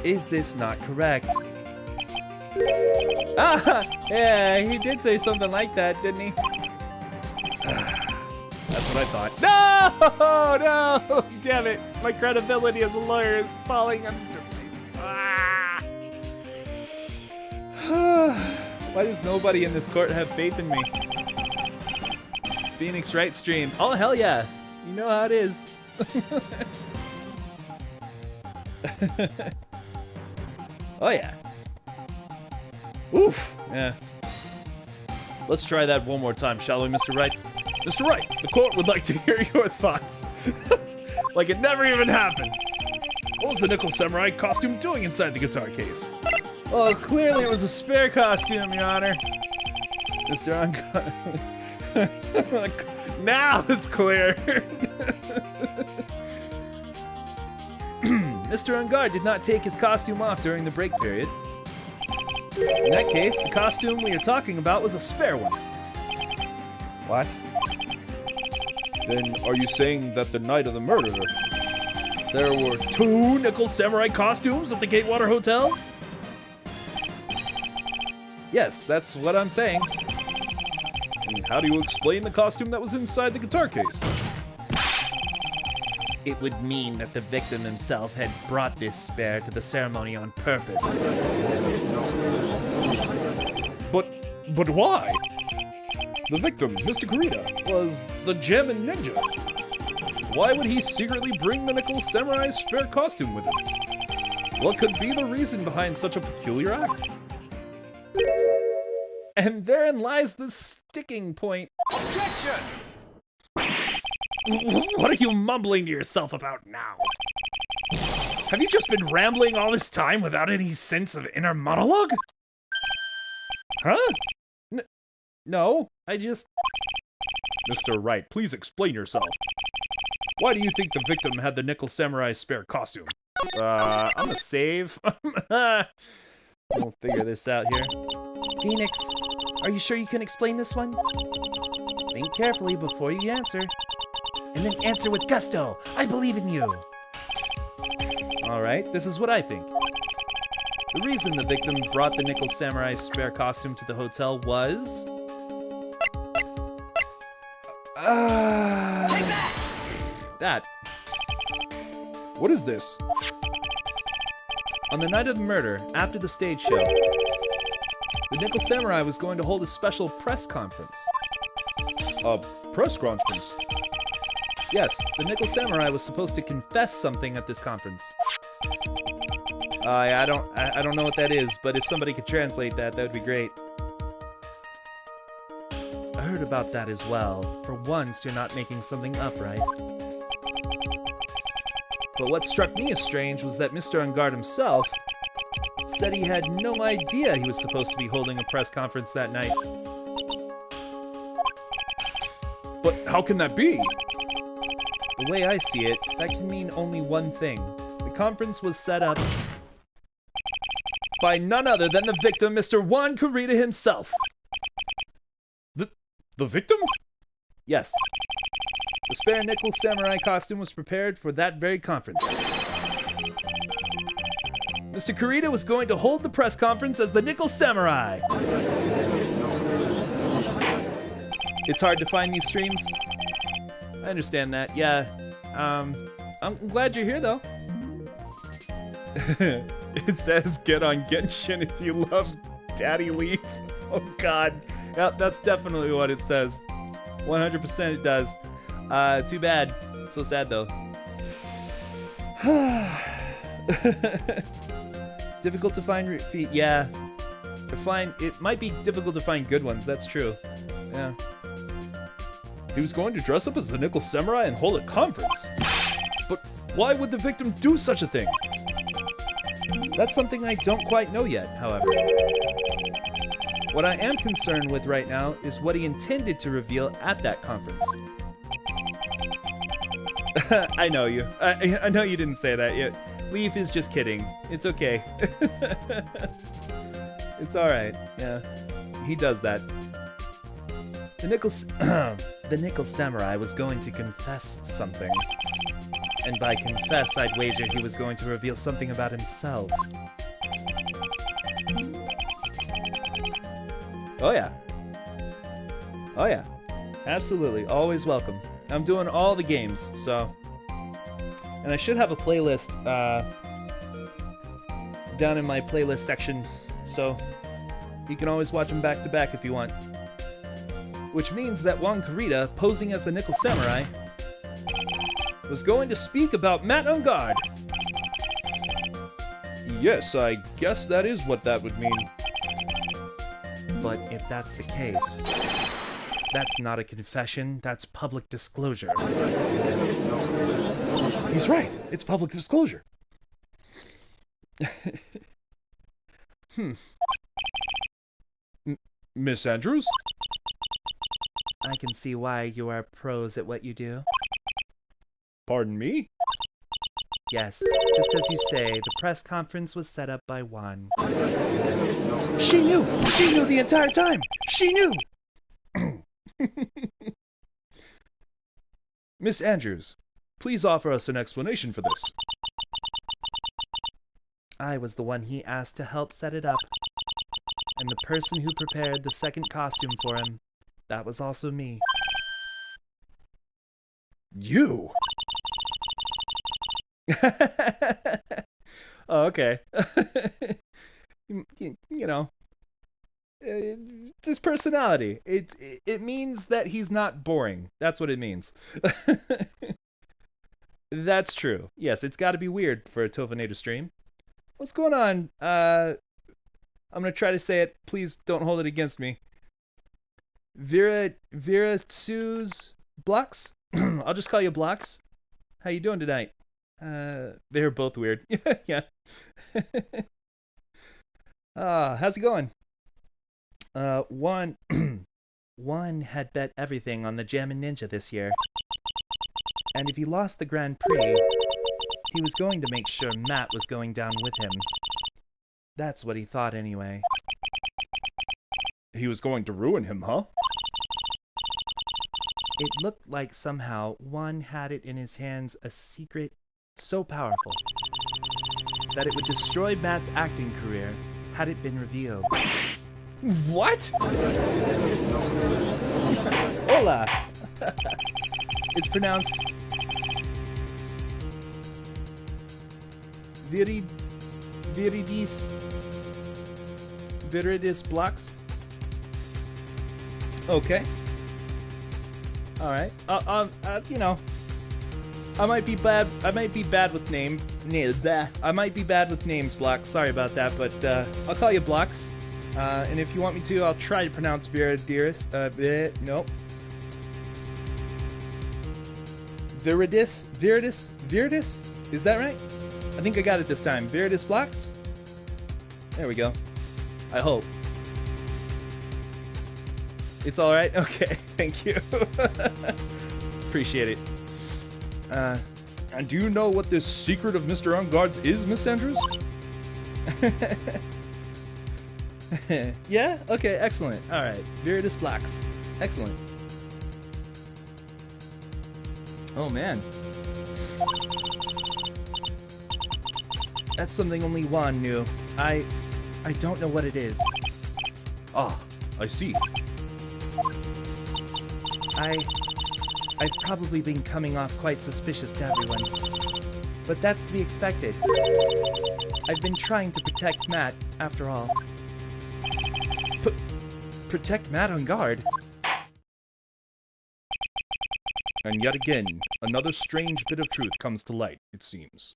Is this not correct? Ah! Yeah, he did say something like that, didn't he? That's what I thought. No! No! Damn it! My credibility as a lawyer is falling under my... Ah! Why does nobody in this court have faith in me? Phoenix Wright stream. Oh, hell yeah! You know how it is. Oh, yeah. Oof! Yeah. Let's try that one more time, shall we, Mr. Wright? Mr. Wright, the court would like to hear your thoughts. Like it never even happened. What was the Nickel Samurai costume doing inside the guitar case? Well, clearly it was a spare costume, Your Honor. Mr. Ungard. Now it's clear. Mr. Ungard did not take his costume off during the break period. In that case, the costume we are talking about was a spare one. What? Then are you saying that the night of the murder, there were 2 nickel samurai costumes at the Gatewater Hotel? Yes, that's what I'm saying. And how do you explain the costume that was inside the guitar case? It would mean that the victim himself had brought this spare to the ceremony on purpose. But why? The victim, Mr. Kurita, was the Gemin Ninja. Why would he secretly bring the nickel samurai spare costume with him? What could be the reason behind such a peculiar act? And therein lies the sticking point. Objection! What are you mumbling to yourself about now? Have you just been rambling all this time without any sense of inner monologue? Huh? No, I just... Mr. Wright, please explain yourself. Why do you think the victim had the nickel samurai spare costume? I'm gonna save. We'll figure this out here. Phoenix, are you sure you can explain this one? Think carefully before you answer. And then answer with gusto. I believe in you. Alright, this is what I think. The reason the victim brought the nickel samurai spare costume to the hotel was... that. What is this? On the night of the murder, after the stage show, the Nickel Samurai was going to hold a special press conference. A press conference? Yes, the Nickel Samurai was supposed to confess something at this conference. I don't know what that is, but if somebody could translate that, that would be great. I heard about that as well. For once, you're not making something up, right? But what struck me as strange was that Mr. Ungard himself said he had no idea he was supposed to be holding a press conference that night. But how can that be? The way I see it, that can mean only one thing. The conference was set up by none other than the victim, Mr. Juan Kurita himself. The victim? Yes. The spare nickel samurai costume was prepared for that very conference. Mr. Kurita was going to hold the press conference as the Nickel Samurai. It's hard to find these streams. I understand that, yeah. I'm glad you're here, though. It says get on Genshin if you love Daddy Leaves. Oh god. Yep, that's definitely what it says. 100% it does. Too bad. So sad, though. Difficult to find repeat. Yeah. It might be difficult to find good ones, that's true. Yeah. He was going to dress up as the Nickel Samurai and hold a conference. But why would the victim do such a thing? That's something I don't quite know yet, however. What I am concerned with right now is what he intended to reveal at that conference. I know you. I know you didn't say that yet. Leaf is just kidding. It's okay. It's alright. Yeah. He does that. The Nickel Samurai was going to confess something. And by confess, I'd wager he was going to reveal something about himself. Oh yeah. Oh yeah. Absolutely. Always welcome. I'm doing all the games, so... And I should have a playlist, down in my playlist section, so you can always watch them back to back if you want. Which means that Juan Kurita, posing as the Nickel Samurai, was going to speak about Matt Ungard. Yes, I guess that is what that would mean. But if that's the case, that's not a confession, that's public disclosure. He's right, it's public disclosure. Hmm. Miss Andrews? I can see why you are pros at what you do. Pardon me? Yes, just as you say, the press conference was set up by Juan. She knew! She knew the entire time! She knew! Miss Andrews, please offer us an explanation for this. I was the one he asked to help set it up. And the person who prepared the second costume for him, that was also me. You? Oh, okay. you know, his personality. It means that he's not boring. That's what it means. That's true. Yes, it's got to be weird for a Tophinator stream. What's going on? I'm gonna try to say it. Please don't hold it against me. Vera Sue's Blocks. I'll just call you Blocks. How you doing tonight? They're both weird. Yeah. How's it going? One had bet everything on the Jammin' Ninja this year. And if he lost the Grand Prix, he was going to make sure Matt was going down with him. That's what he thought anyway. He was going to ruin him, huh? It looked like somehow Juan had it in his hands a secret so powerful that it would destroy Matt's acting career had it been revealed. What? Hola. It's pronounced Viridis Blocks. Okay. All right. You know, I might be bad. I might be bad with names. I might be bad with names, Blocks. Sorry about that, but I'll call you Blocks. And if you want me to, I'll try to pronounce Viridis. Nope. Viridis? Is that right? I think I got it this time. Viridis Blocks? There we go. I hope. It's alright? Okay, thank you. Appreciate it. And do you know what this secret of Mr. Unguard's is, Miss Andrews? Yeah? Okay, excellent. Alright. Viridis Blocks. Excellent. Oh, man. That's something only Juan knew. I don't know what it is. Ah, I see. I've probably been coming off quite suspicious to everyone. But that's to be expected. I've been trying to protect Matt, after all. Protect Matt on guard? And yet again, another strange bit of truth comes to light, it seems.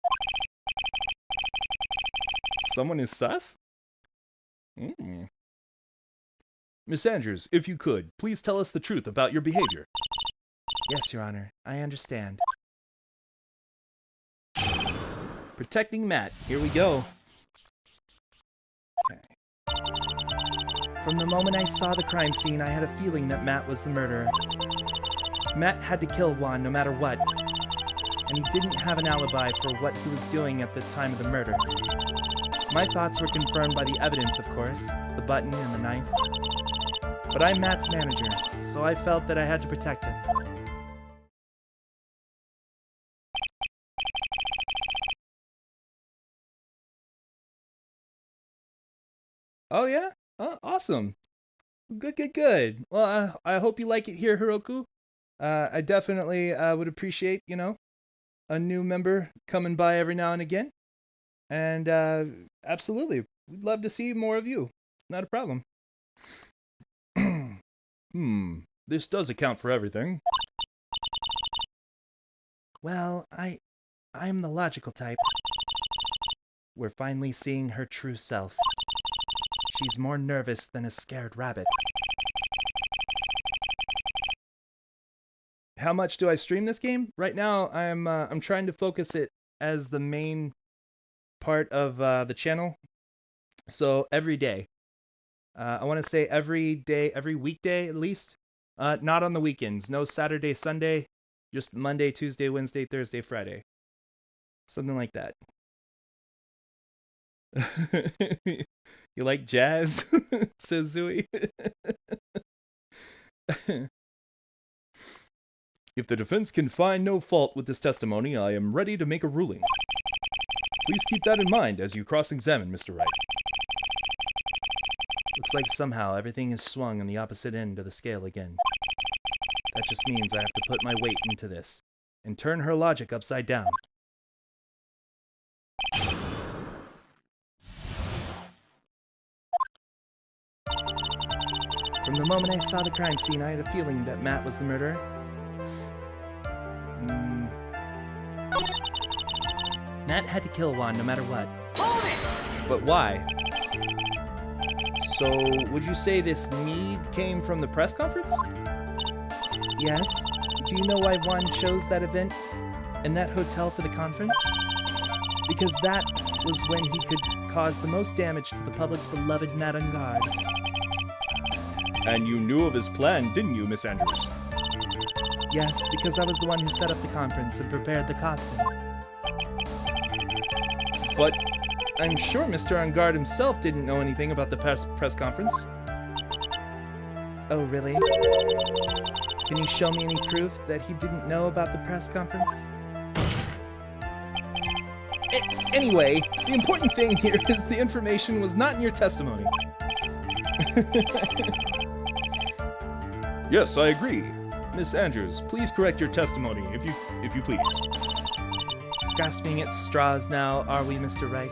Someone is sus? Miss Andrews, if you could, please tell us the truth about your behavior. Yes, Your Honor, I understand. Protecting Matt. Here we go. Okay. From the moment I saw the crime scene, I had a feeling that Matt was the murderer. Matt had to kill Juan no matter what. And he didn't have an alibi for what he was doing at the time of the murder. My thoughts were confirmed by the evidence, of course, the button and the knife. But I'm Matt's manager, so I felt that I had to protect him. Oh, yeah? Oh, awesome. Good. Well, I hope you like it here, Hiroku. I definitely would appreciate, a new member coming by every now and again. And absolutely, we'd love to see more of you. Not a problem. This does account for everything. Well, I'm the logical type. We're finally seeing her true self. She's more nervous than a scared rabbit. How much do I stream this game? Right now, I'm trying to focus it as the main part of the channel. So every day. I want to say every day, every weekday at least. Not on the weekends. No Saturday, Sunday. Just Monday, Tuesday, Wednesday, Thursday, Friday. Something like that. You like jazz? Says Zooey. If the defense can find no fault with this testimony, I am ready to make a ruling. Please keep that in mind as you cross-examine Mr. Wright. Looks like somehow everything is swung on the opposite end of the scale again. That just means I have to put my weight into this, and turn her logic upside down. From the moment I saw the crime scene, I had a feeling that Matt was the murderer. Matt had to kill Juan no matter what. But why? So, would you say this need came from the press conference? Yes. Do you know why Juan chose that event and that hotel for the conference? Because that was when he could cause the most damage to the public's beloved Matt on guard. And you knew of his plan, didn't you, Miss Andrews? Yes, because I was the one who set up the conference and prepared the costume. But I'm sure Mr. On Guard himself didn't know anything about the press conference. Oh, really? Can you show me any proof that he didn't know about the press conference? Anyway, the important thing here is the information was not in your testimony. Yes, I agree. Miss Andrews, please correct your testimony, if you please. Grasping at straws now, are we, Mr. Wright?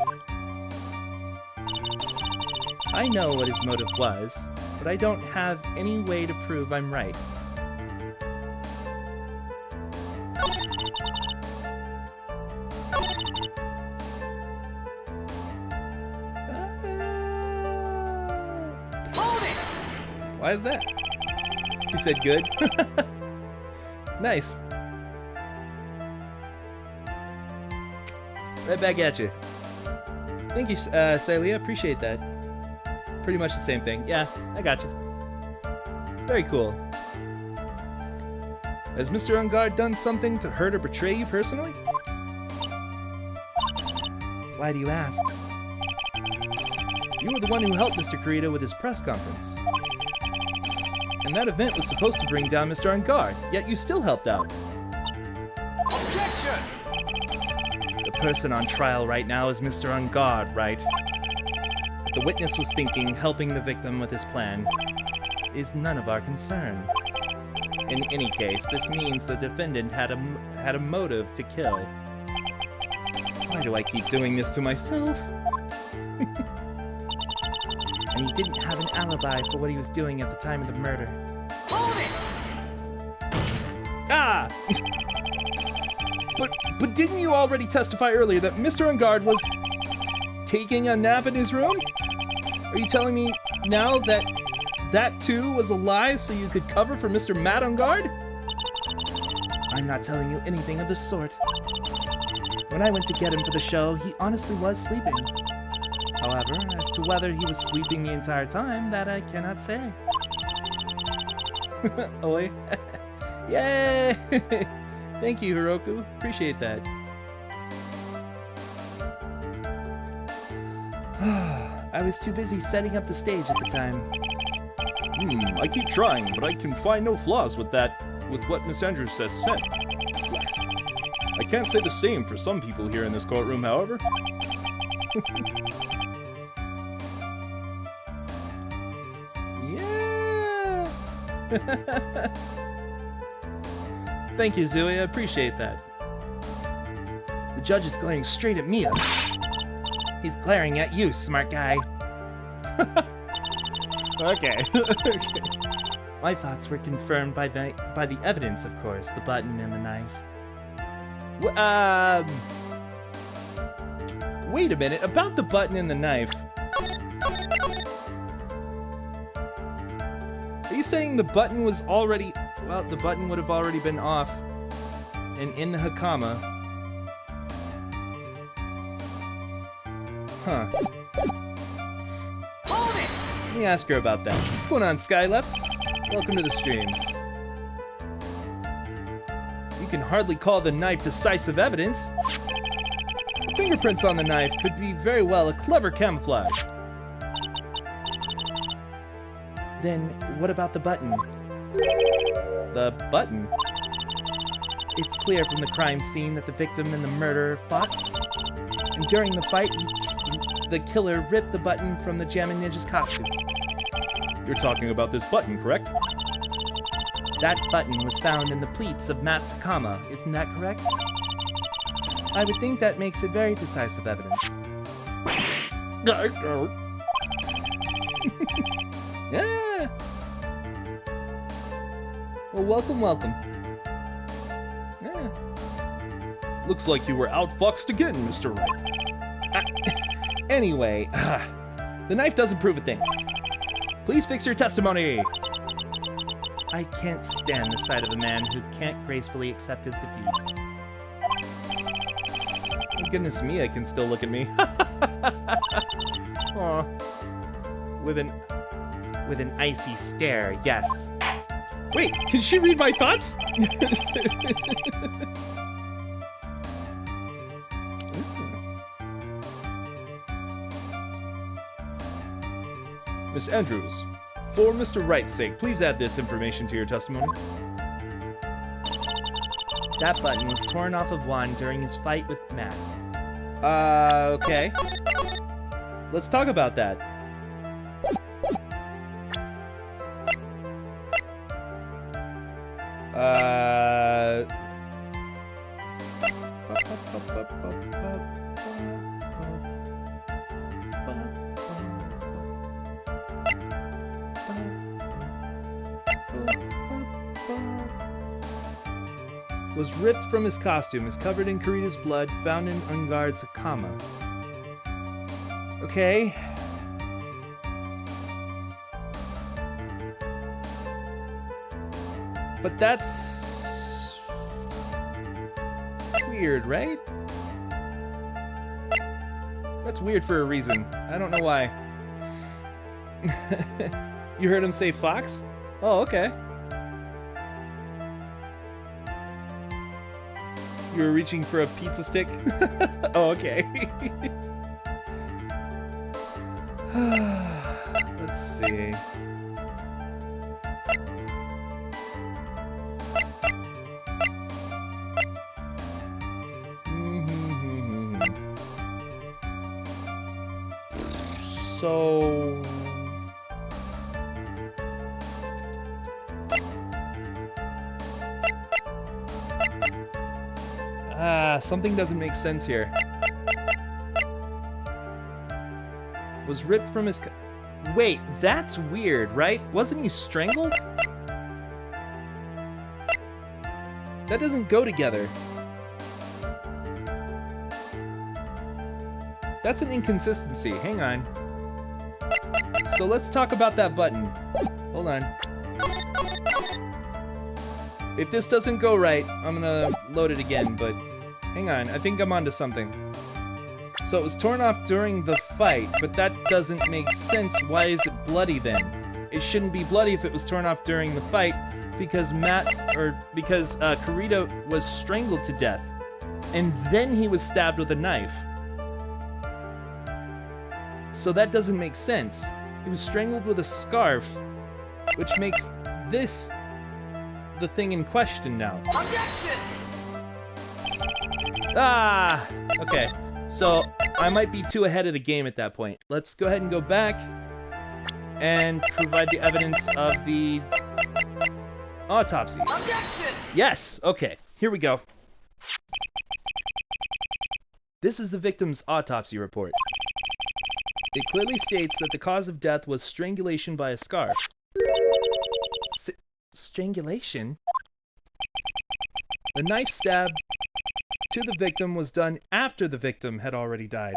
I know what his motive was, but I don't have any way to prove I'm right. Why is that? He said good. Nice. Right back at you. Thank you, Celia. Appreciate that. Pretty much the same thing. Yeah, I got you. Very cool. Has Mr. On Guard done something to hurt or betray you personally? Why do you ask? You were the one who helped Mr. Kurita with his press conference. And that event was supposed to bring down Mr. On Guard, yet you still helped out. Objection! The person on trial right now is Mr. On Guard, right? The witness was thinking helping the victim with his plan is none of our concern. In any case, this means the defendant had a motive to kill. Why do I keep doing this to myself? And he didn't have an alibi for what he was doing at the time of the murder. Hold it! Ah! But didn't you already testify earlier that Mr. On Guard was taking a nap in his room? Are you telling me now that that too was a lie so you could cover for Mr. Matt On Guard? I'm not telling you anything of the sort. When I went to get him for the show, he honestly was sleeping. However, as to whether he was sleeping the entire time, that I cannot say. Oi. Yay! Thank you, Hiroku. Appreciate that. I was too busy setting up the stage at the time. I keep trying, but I can find no flaws with what Miss Andrews has said. I can't say the same for some people here in this courtroom, however. Yeah! Thank you, Zooey. I appreciate that. The judge is glaring straight at me. He's glaring at you, smart guy. Okay. My thoughts were confirmed by the evidence, of course, the button and the knife. Wait a minute, about the button and the knife. Are you saying the button was already... Well, the button would have already been off and in the Hakama. Huh. Let me ask her about that. What's going on, Skyleps? Welcome to the stream. You can hardly call the knife decisive evidence. The fingerprints on the knife could be very well a clever camouflage. Then, what about the button? The button? It's clear from the crime scene that the victim and the murderer fought. And during the fight, the killer ripped the button from the Jammin' Ninja's costume. You're talking about this button, correct? That button was found in the pleats of Matt Sakama, isn't that correct? I would think that makes it very decisive evidence. Yeah! Well, welcome, welcome. Yeah. Looks like you were outfoxed again, Mr. Wright. Anyway, the knife doesn't prove a thing. Please fix your testimony! I can't stand the sight of a man who can't gracefully accept his defeat. Oh, goodness me, I can still look at me. Aw. With an icy stare, yes. Wait, can she read my thoughts? Miss Andrews, for Mr. Wright's sake, please add this information to your testimony. That button was torn off of Juan during his fight with Matt. Okay. Let's talk about that. Was ripped from his costume, is covered in Kurita's blood, found in Ungard's Sakama. Okay. But that's weird, right? That's weird for a reason. I don't know why. You heard him say fox? Oh, okay. You were reaching for a pizza stick? Oh, okay. Let's see. So... something doesn't make sense here. Was ripped from his... Wait, that's weird, right? Wasn't he strangled? That doesn't go together. That's an inconsistency. Hang on. So let's talk about that button. Hold on. If this doesn't go right, I'm gonna load it again, but hang on, I think I'm onto something. So it was torn off during the fight, but that doesn't make sense. Why is it bloody then? It shouldn't be bloody if it was torn off during the fight, because Kurita was strangled to death, and then he was stabbed with a knife. So that doesn't make sense. He was strangled with a scarf, which makes this the thing in question now. Objection! Ah! Okay, so I might be too ahead of the game at that point. Let's go ahead and go back and provide the evidence of the autopsy. Objection! Yes! Okay, here we go. This is the victim's autopsy report. It clearly states that the cause of death was strangulation by a scarf. Strangulation? The knife stab to the victim was done after the victim had already died.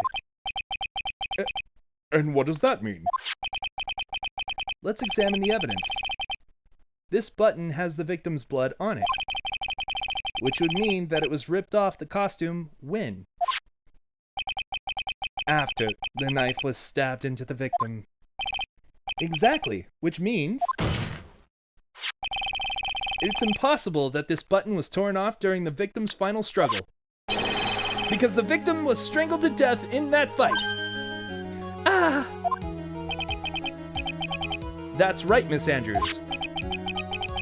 And what does that mean? Let's examine the evidence. This button has the victim's blood on it, which would mean that it was ripped off the costume when? After the knife was stabbed into the victim. Exactly, which means it's impossible that this button was torn off during the victim's final struggle. Because the victim was strangled to death in that fight. Ah! That's right, Miss Andrews.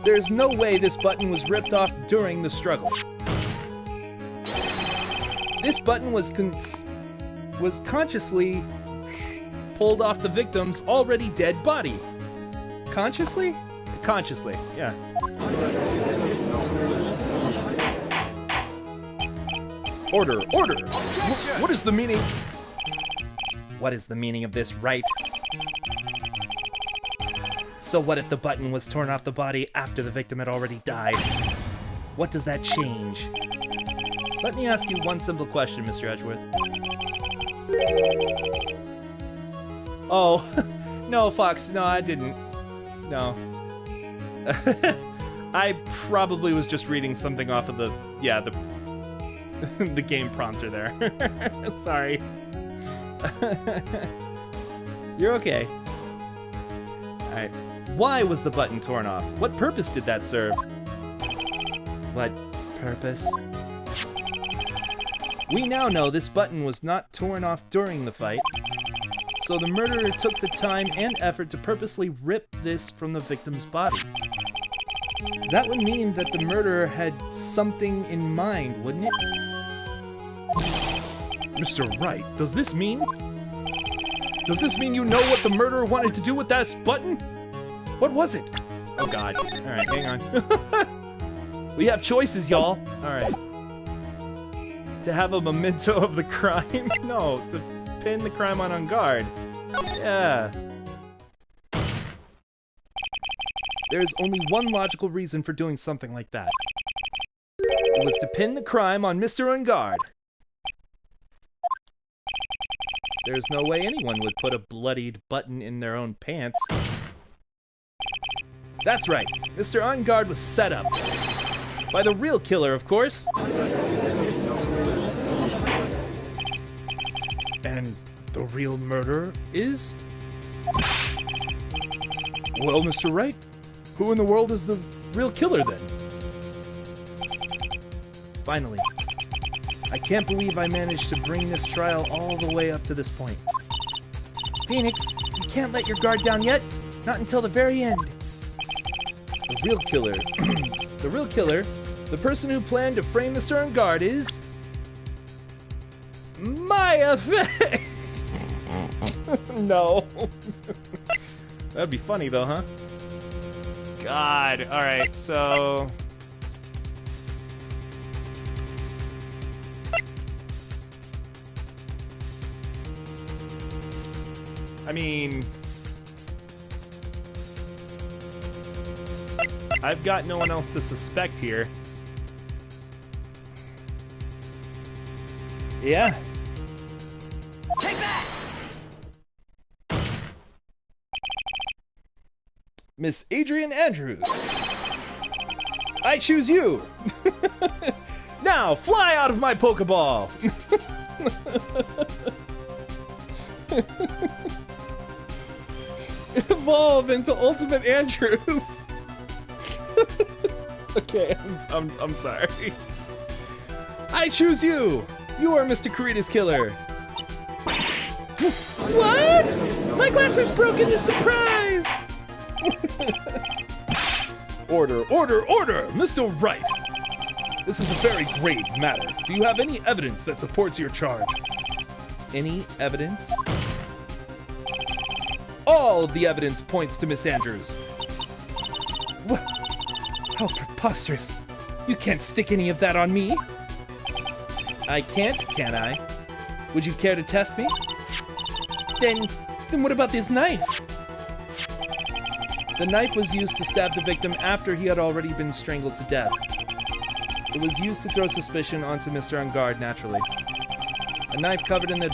There's no way this button was ripped off during the struggle. This button was consciously pulled off the victim's already dead body. Consciously? Consciously, yeah. Order, order! What is the meaning? What is the meaning of this, Wright? So what if the button was torn off the body after the victim had already died? What does that change? Let me ask you one simple question, Mr. Edgeworth. Oh, no, Fox, no, I didn't. No. I probably was just reading something off of the game prompter there. Sorry. You're okay. Alright. Why was the button torn off? What purpose did that serve? What purpose? We now know this button was not torn off during the fight, so the murderer took the time and effort to purposely rip this from the victim's body. That would mean that the murderer had something in mind, wouldn't it? Mr. Wright, does this mean you know what the murderer wanted to do with that button? What was it? Oh god. Alright, hang on. We have choices, y'all. Alright. To have a memento of the crime? No, to pin the crime on guard. Yeah. There's only one logical reason for doing something like that. It was to pin the crime on Mr. Ungard. There's no way anyone would put a bloodied button in their own pants. That's right, Mr. Ungard was set up. By the real killer, of course. And the real murderer is? Well, Mr. Wright, who in the world is the real killer then? Finally. I can't believe I managed to bring this trial all the way up to this point. Phoenix, you can't let your guard down yet. Not until the very end. The real killer. The real killer, the person who planned to frame Mr. Ungard is... Maya Fey! No. That'd be funny though, huh? God, alright, so... I mean... I've got no one else to suspect here. Yeah. Take that! Miss Adrian Andrews. I choose you! Now, fly out of my Pokeball! Evolve into Ultimate Andrews! Okay, I'm sorry. I choose you! You are Mr. Kurita's killer! What? My glass is broken to surprise! Order, order, order! Mr. Wright! This is a very grave matter. Do you have any evidence that supports your charge? Any evidence? All of the evidence points to Miss Andrews. What? How preposterous! You can't stick any of that on me! I can't, can I? Would you care to test me? Then what about this knife? The knife was used to stab the victim after he had already been strangled to death. It was used to throw suspicion onto Mr. Ungard naturally. A knife covered in the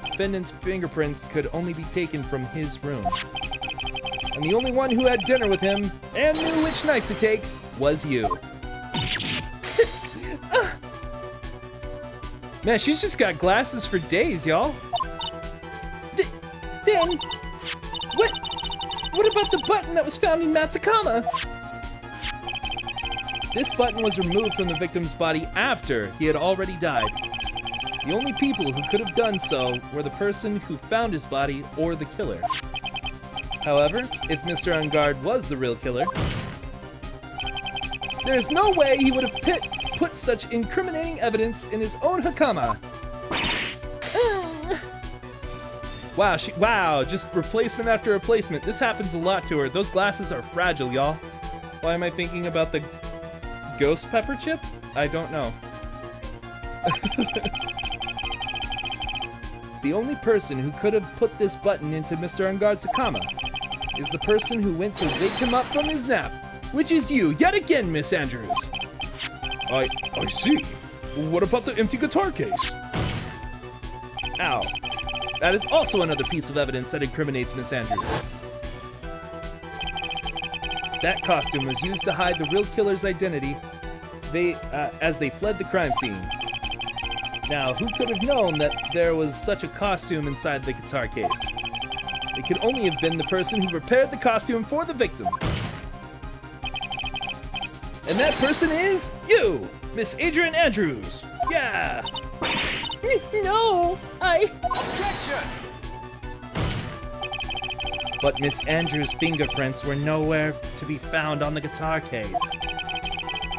defendant's fingerprints could only be taken from his room. And the only one who had dinner with him and knew which knife to take was you. Man, she's just got glasses for days, y'all. Then, what? What about the button that was found in Matsukama? This button was removed from the victim's body after he had already died. The only people who could have done so were the person who found his body or the killer. However, if Mr. Ungard was the real killer, there's no way he would have put such incriminating evidence in his own hakama. Wow, just replacement after replacement. This happens a lot to her. Those glasses are fragile, y'all. Why am I thinking about the ghost pepper chip? I don't know. The only person who could have put this button into Mr. Ungard's hakama is the person who went to wake him up from his nap, which is you, yet again, Miss Andrews. I see. What about the empty guitar case? Ow. That is also another piece of evidence that incriminates Miss Andrews. That costume was used to hide the real killer's identity as they fled the crime scene. Now, who could have known that there was such a costume inside the guitar case? It could only have been the person who prepared the costume for the victim. And that person is you, Miss Adrian Andrews. Yeah! No, Objection! But Miss Andrews' fingerprints were nowhere to be found on the guitar case.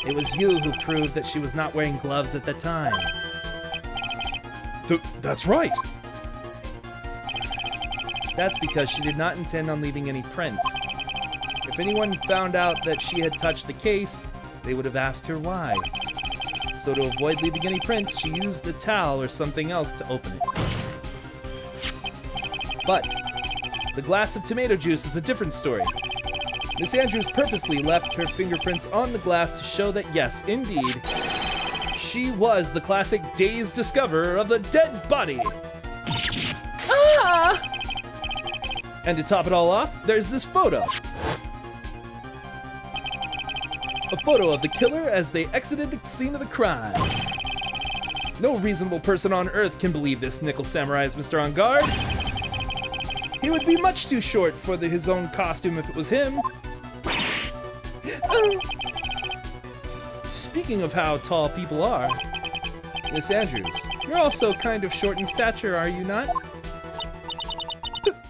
It was you who proved that she was not wearing gloves at the time. That's right. That's because she did not intend on leaving any prints. If anyone found out that she had touched the case, they would have asked her why. So to avoid leaving any prints, she used a towel or something else to open it. But the glass of tomato juice is a different story. Miss Andrews purposely left her fingerprints on the glass to show that yes, indeed, she was the classic dazed discoverer of the dead body. ah! And to top it all off, there's this photo. A photo of the killer as they exited the scene of the crime. No reasonable person on Earth can believe this nickel samurai is Mr. Ungard. He would be much too short for his own costume if it was him. Speaking of how tall people are, Miss Andrews, you're also kind of short in stature, are you not?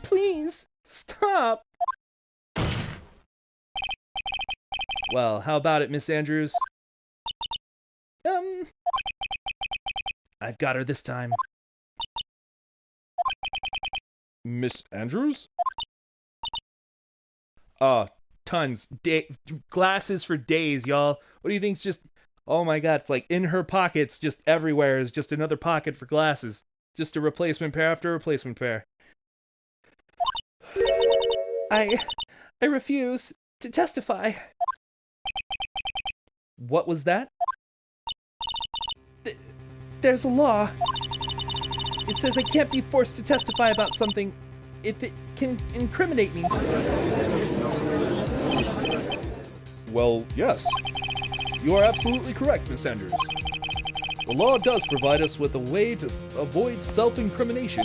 Please, stop. Well, how about it, Miss Andrews? I've got her this time. Miss Andrews? Tons. Glasses for days, y'all. What do you think's just... Oh my god, it's like in her pockets, just everywhere is just another pocket for glasses. Just a replacement pair after replacement pair. I refuse to testify. What was that? There's a law. It says I can't be forced to testify about something if it can incriminate me. Well, yes. You are absolutely correct, Miss Andrews. The law does provide us with a way to avoid self-incrimination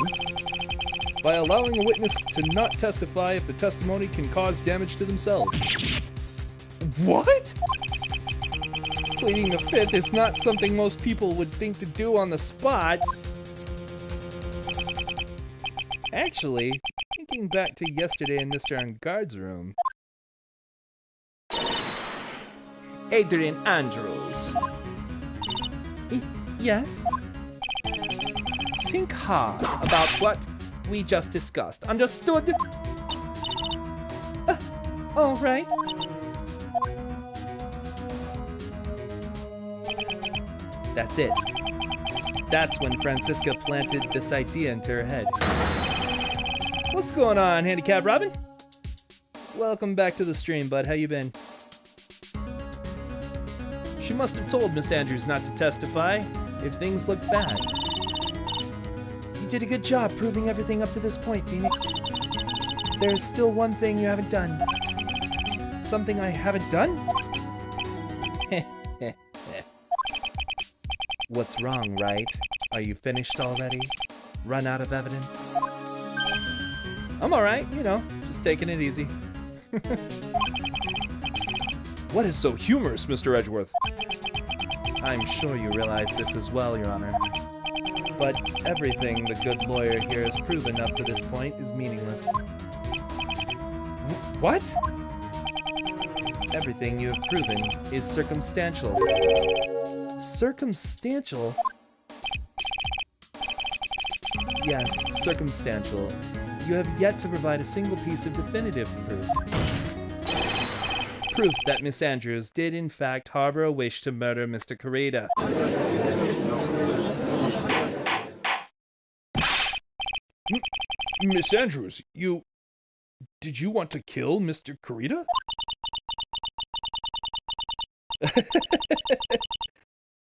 by allowing a witness to not testify if the testimony can cause damage to themselves. What? Pleading the fifth is not something most people would think to do on the spot. Actually, thinking back to yesterday in Mr. Ungard's room... Adrian Andrews. Yes? Think hard about what we just discussed. Understood? All right. That's it. That's when Francisca planted this idea into her head. What's going on, Handicap Robin? Welcome back to the stream, bud. How you been? She must have told Miss Andrews not to testify if things looked bad. You did a good job proving everything up to this point, Phoenix. There's still one thing you haven't done. Something I haven't done? What's wrong, Wright? Are you finished already? Run out of evidence? I'm alright, you know, just taking it easy. What is so humorous, Mr. Edgeworth? I'm sure you realize this as well, Your Honor. But everything the good lawyer here has proven up to this point is meaningless. What? Everything you have proven is circumstantial. Circumstantial? Yes, circumstantial. You have yet to provide a single piece of definitive proof. Proof that Miss Andrews did in fact harbor a wish to murder Mr. Corrida. Miss Andrews, did you want to kill Mr. Corrida?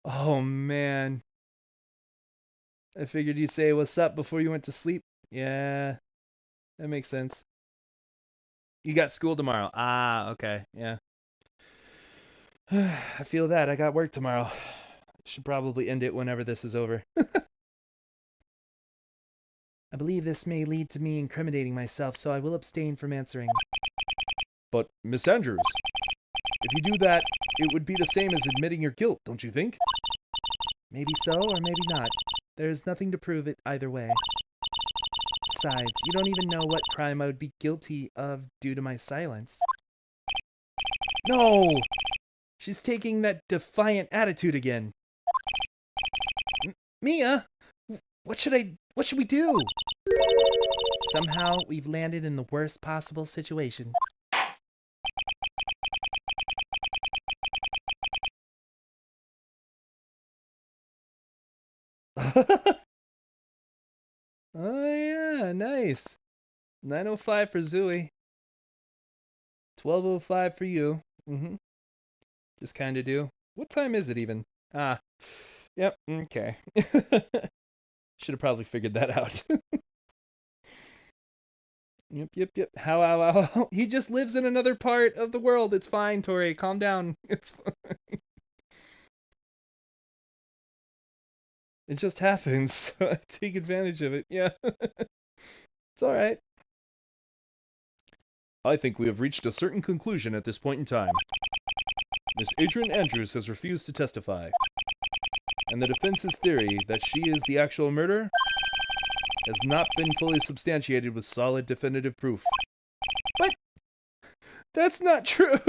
Oh man. I figured you'd say what's up before you went to sleep. Yeah, that makes sense. You got school tomorrow. Ah, okay, yeah. I feel that. I got work tomorrow. Should probably end it whenever this is over. I believe this may lead to me incriminating myself, so I will abstain from answering. But, Miss Andrews, if you do that, it would be the same as admitting your guilt, don't you think? Maybe so, or maybe not. There's nothing to prove it either way. Besides, you don't even know what crime I would be guilty of due to my silence. No! She's taking that defiant attitude again. Mia! What should we do? Somehow, we've landed in the worst possible situation. Oh yeah, nice. 9:05 for Zooey. 12:05 for you. Just kind of do. What time is it even? Ah, yep. Okay. Should have probably figured that out. Yep. How. He just lives in another part of the world. It's fine, Tori. Calm down. It's fine. It just happens, so I take advantage of it. Yeah. It's alright. I think we have reached a certain conclusion at this point in time. Miss Adrian Andrews has refused to testify, and the defense's theory that she is the actual murderer has not been fully substantiated with solid definitive proof. But that's not true!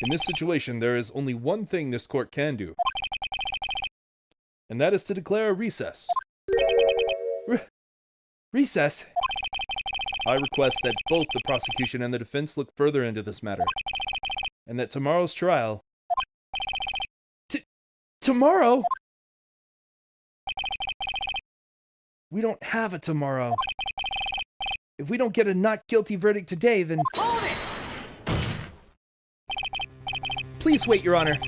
In this situation, there is only one thing this court can do, and that is to declare a recess. Recess? I request that both the prosecution and the defense look further into this matter, and that tomorrow's trial... Tomorrow? We don't have a tomorrow. If we don't get a not guilty verdict today, then... Hold it! Please wait, Your Honor.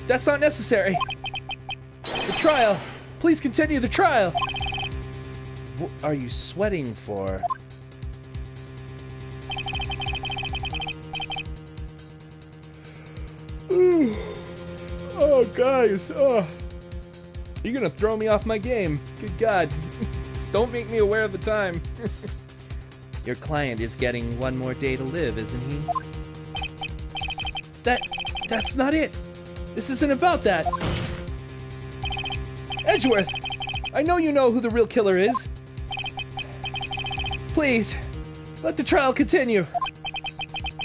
That's not necessary. The trial. Please continue the trial. What are you sweating for? Oh, guys. Oh. You're gonna throw me off my game. Good God. Don't make me aware of the time. Your client is getting one more day to live, isn't he? That's not it. This isn't about that. Edgeworth, I know you know who the real killer is. Please, let the trial continue.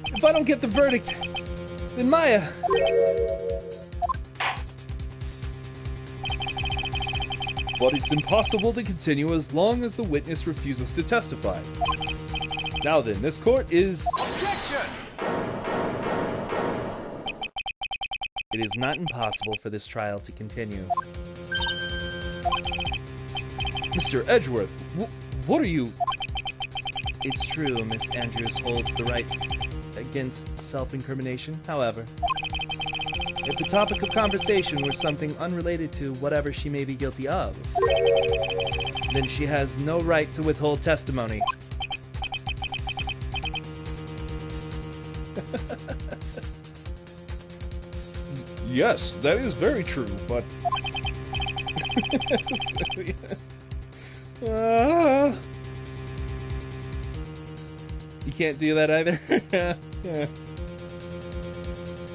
If I don't get the verdict, then Maya... But it's impossible to continue as long as the witness refuses to testify. Now then, this court is... Objection! It is not impossible for this trial to continue. Mr. Edgeworth, what are you... It's true, Miss Andrews holds the right against self-incrimination. However, if the topic of conversation were something unrelated to whatever she may be guilty of, then she has no right to withhold testimony. Yes, that is very true, but... You can't do that either? Yeah.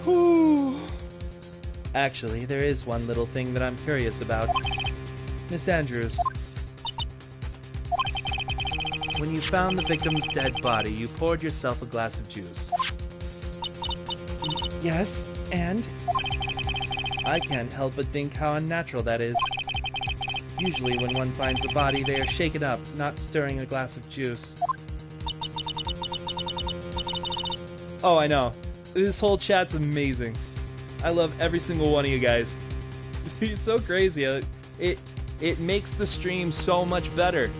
Whew. Actually, there is one little thing that I'm curious about. Miss Andrews. When you found the victim's dead body, you poured yourself a glass of juice. Yes, and? I can't help but think how unnatural that is. Usually when one finds a body, they are shaken up, not stirring a glass of juice. Oh, I know. This whole chat's amazing. I love every single one of you guys. You're so crazy. It makes the stream so much better.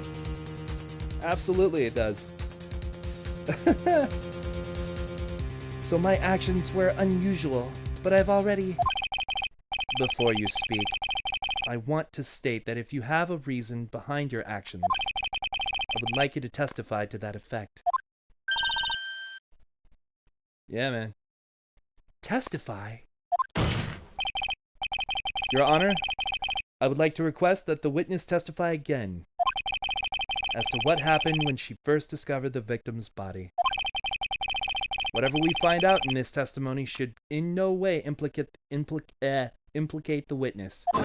Absolutely it does. So my actions were unusual, but I've already... Before you speak, I want to state that if you have a reason behind your actions, I would like you to testify to that effect. Yeah, man. Testify? Your Honor, I would like to request that the witness testify again as to what happened when she first discovered the victim's body. Whatever we find out in this testimony should in no way implicate the witness. I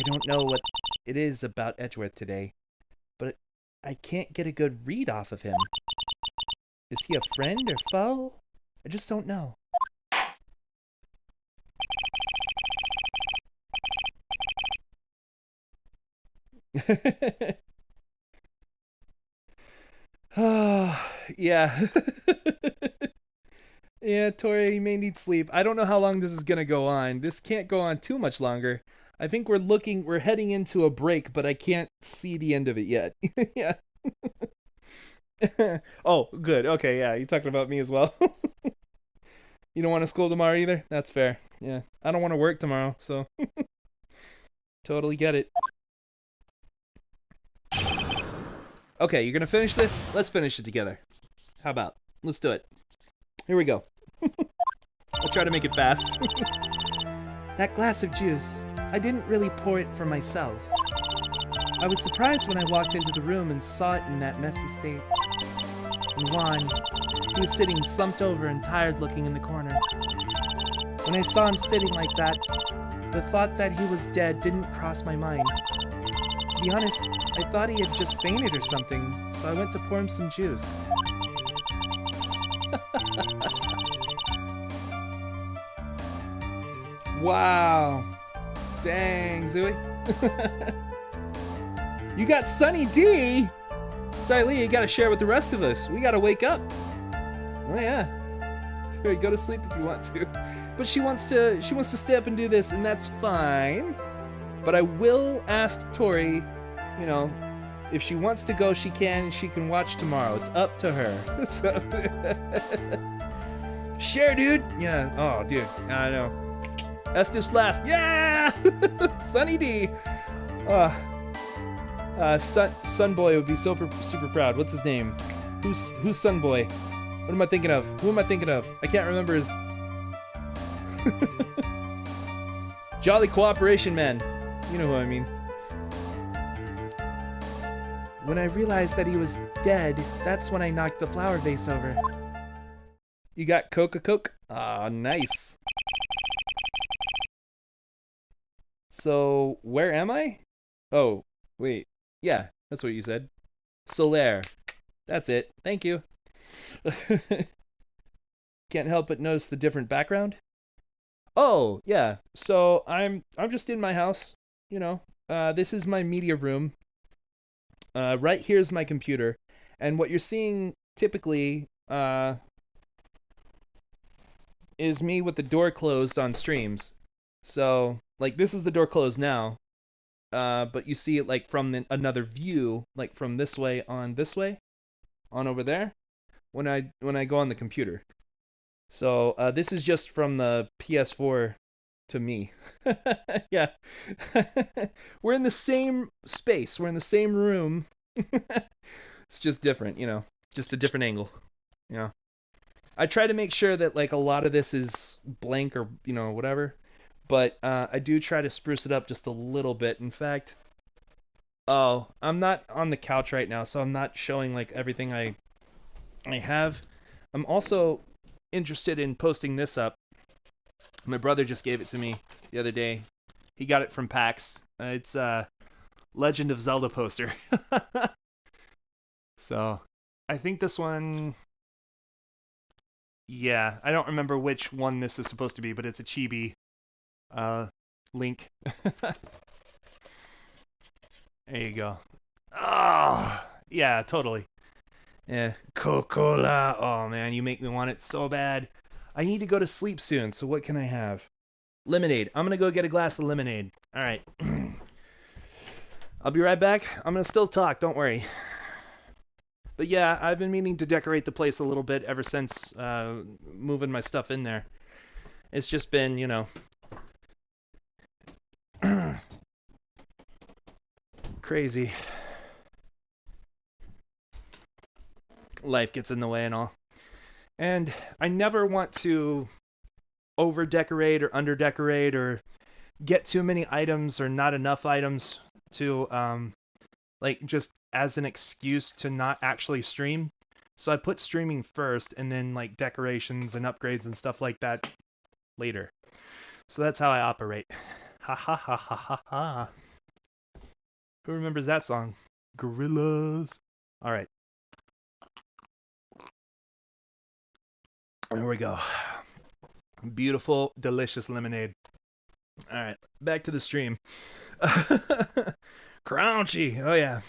don't know what it is about Edgeworth today, but I can't get a good read off of him. Is he a friend or foe? I just don't know. yeah. Yeah, Tori, you may need sleep. I don't know how long this is gonna go on. This can't go on too much longer. I think we're heading into a break, but I can't see the end of it yet. Yeah. Oh, good. Okay, yeah, you're talking about me as well. You don't want to school tomorrow either? That's fair. Yeah. I don't want to work tomorrow, so totally get it. Okay, you're gonna finish this? Let's finish it together. How about? Let's do it. Here we go. I'll try to make it fast. That glass of juice, I didn't really pour it for myself. I was surprised when I walked into the room and saw it in that messy state. And Juan, he was sitting slumped over and tired looking in the corner. When I saw him sitting like that, the thought that he was dead didn't cross my mind. To be honest, I thought he had just fainted or something, so I went to pour him some juice. Wow. Dang, Zooey. You got Sunny D! Siley, you gotta share with the rest of us. We gotta wake up. Oh yeah. Go to sleep if you want to. But she wants to stay up and do this, and that's fine. But I will ask Tori, you know, if she wants to go, she can, and she can watch tomorrow. It's up to her. Share, dude! Yeah, oh, dude, I know. Estes Flask, yeah! Sunny D! Sunboy would be super proud. What's his name? Who's Sunboy? What am I thinking of? Who am I thinking of? I can't remember his... Jolly Cooperation Man. You know who I mean. When I realized that he was dead, that's when I knocked the flower vase over. You got Coke? Ah, nice. So, where am I? Oh, wait. Yeah, that's what you said. Solaire. That's it. Thank you. Can't help but notice the different background. Oh, yeah. So, I'm just in my house, you know. This is my media room. Right here's my computer. And what you're seeing typically is me with the door closed on streams. So, like, this is the door closed now. But you see it, like, from another view, like, from this way, on over there, when I go on the computer. So, this is just from the PS4 to me. Yeah. We're in the same space. We're in the same room. It's just different, you know. Just a different angle. You know. I try to make sure that, like, a lot of this is blank or, you know, whatever. But I do try to spruce it up just a little bit. In fact, Oh, I'm not on the couch right now, so I'm not showing like everything I have. I'm also interested in posting this up. My brother just gave it to me the other day. He got it from PAX. It's Legend of Zelda poster. So, I think this one... Yeah, I don't remember which one this is supposed to be, but it's a chibi Link. There you go. Oh, yeah, totally. Yeah, Coca-Cola. Oh, man, you make me want it so bad. I need to go to sleep soon, so what can I have? Lemonade. I'm going to go get a glass of lemonade. All right. I'll be right back. I'm going to still talk, don't worry. But yeah, I've been meaning to decorate the place a little bit ever since moving my stuff in there. It's just been, you know... crazy. Life gets in the way and all. And I never want to over-decorate or under-decorate or get too many items or not enough items to, like, just as an excuse to not actually stream. So I put streaming first and then, like, decorations and upgrades and stuff like that later. So that's how I operate. Ha ha ha ha ha ha. Who remembers that song? Gorillas. All right. There we go. Beautiful, delicious lemonade. All right, back to the stream. Crunchy. Oh yeah.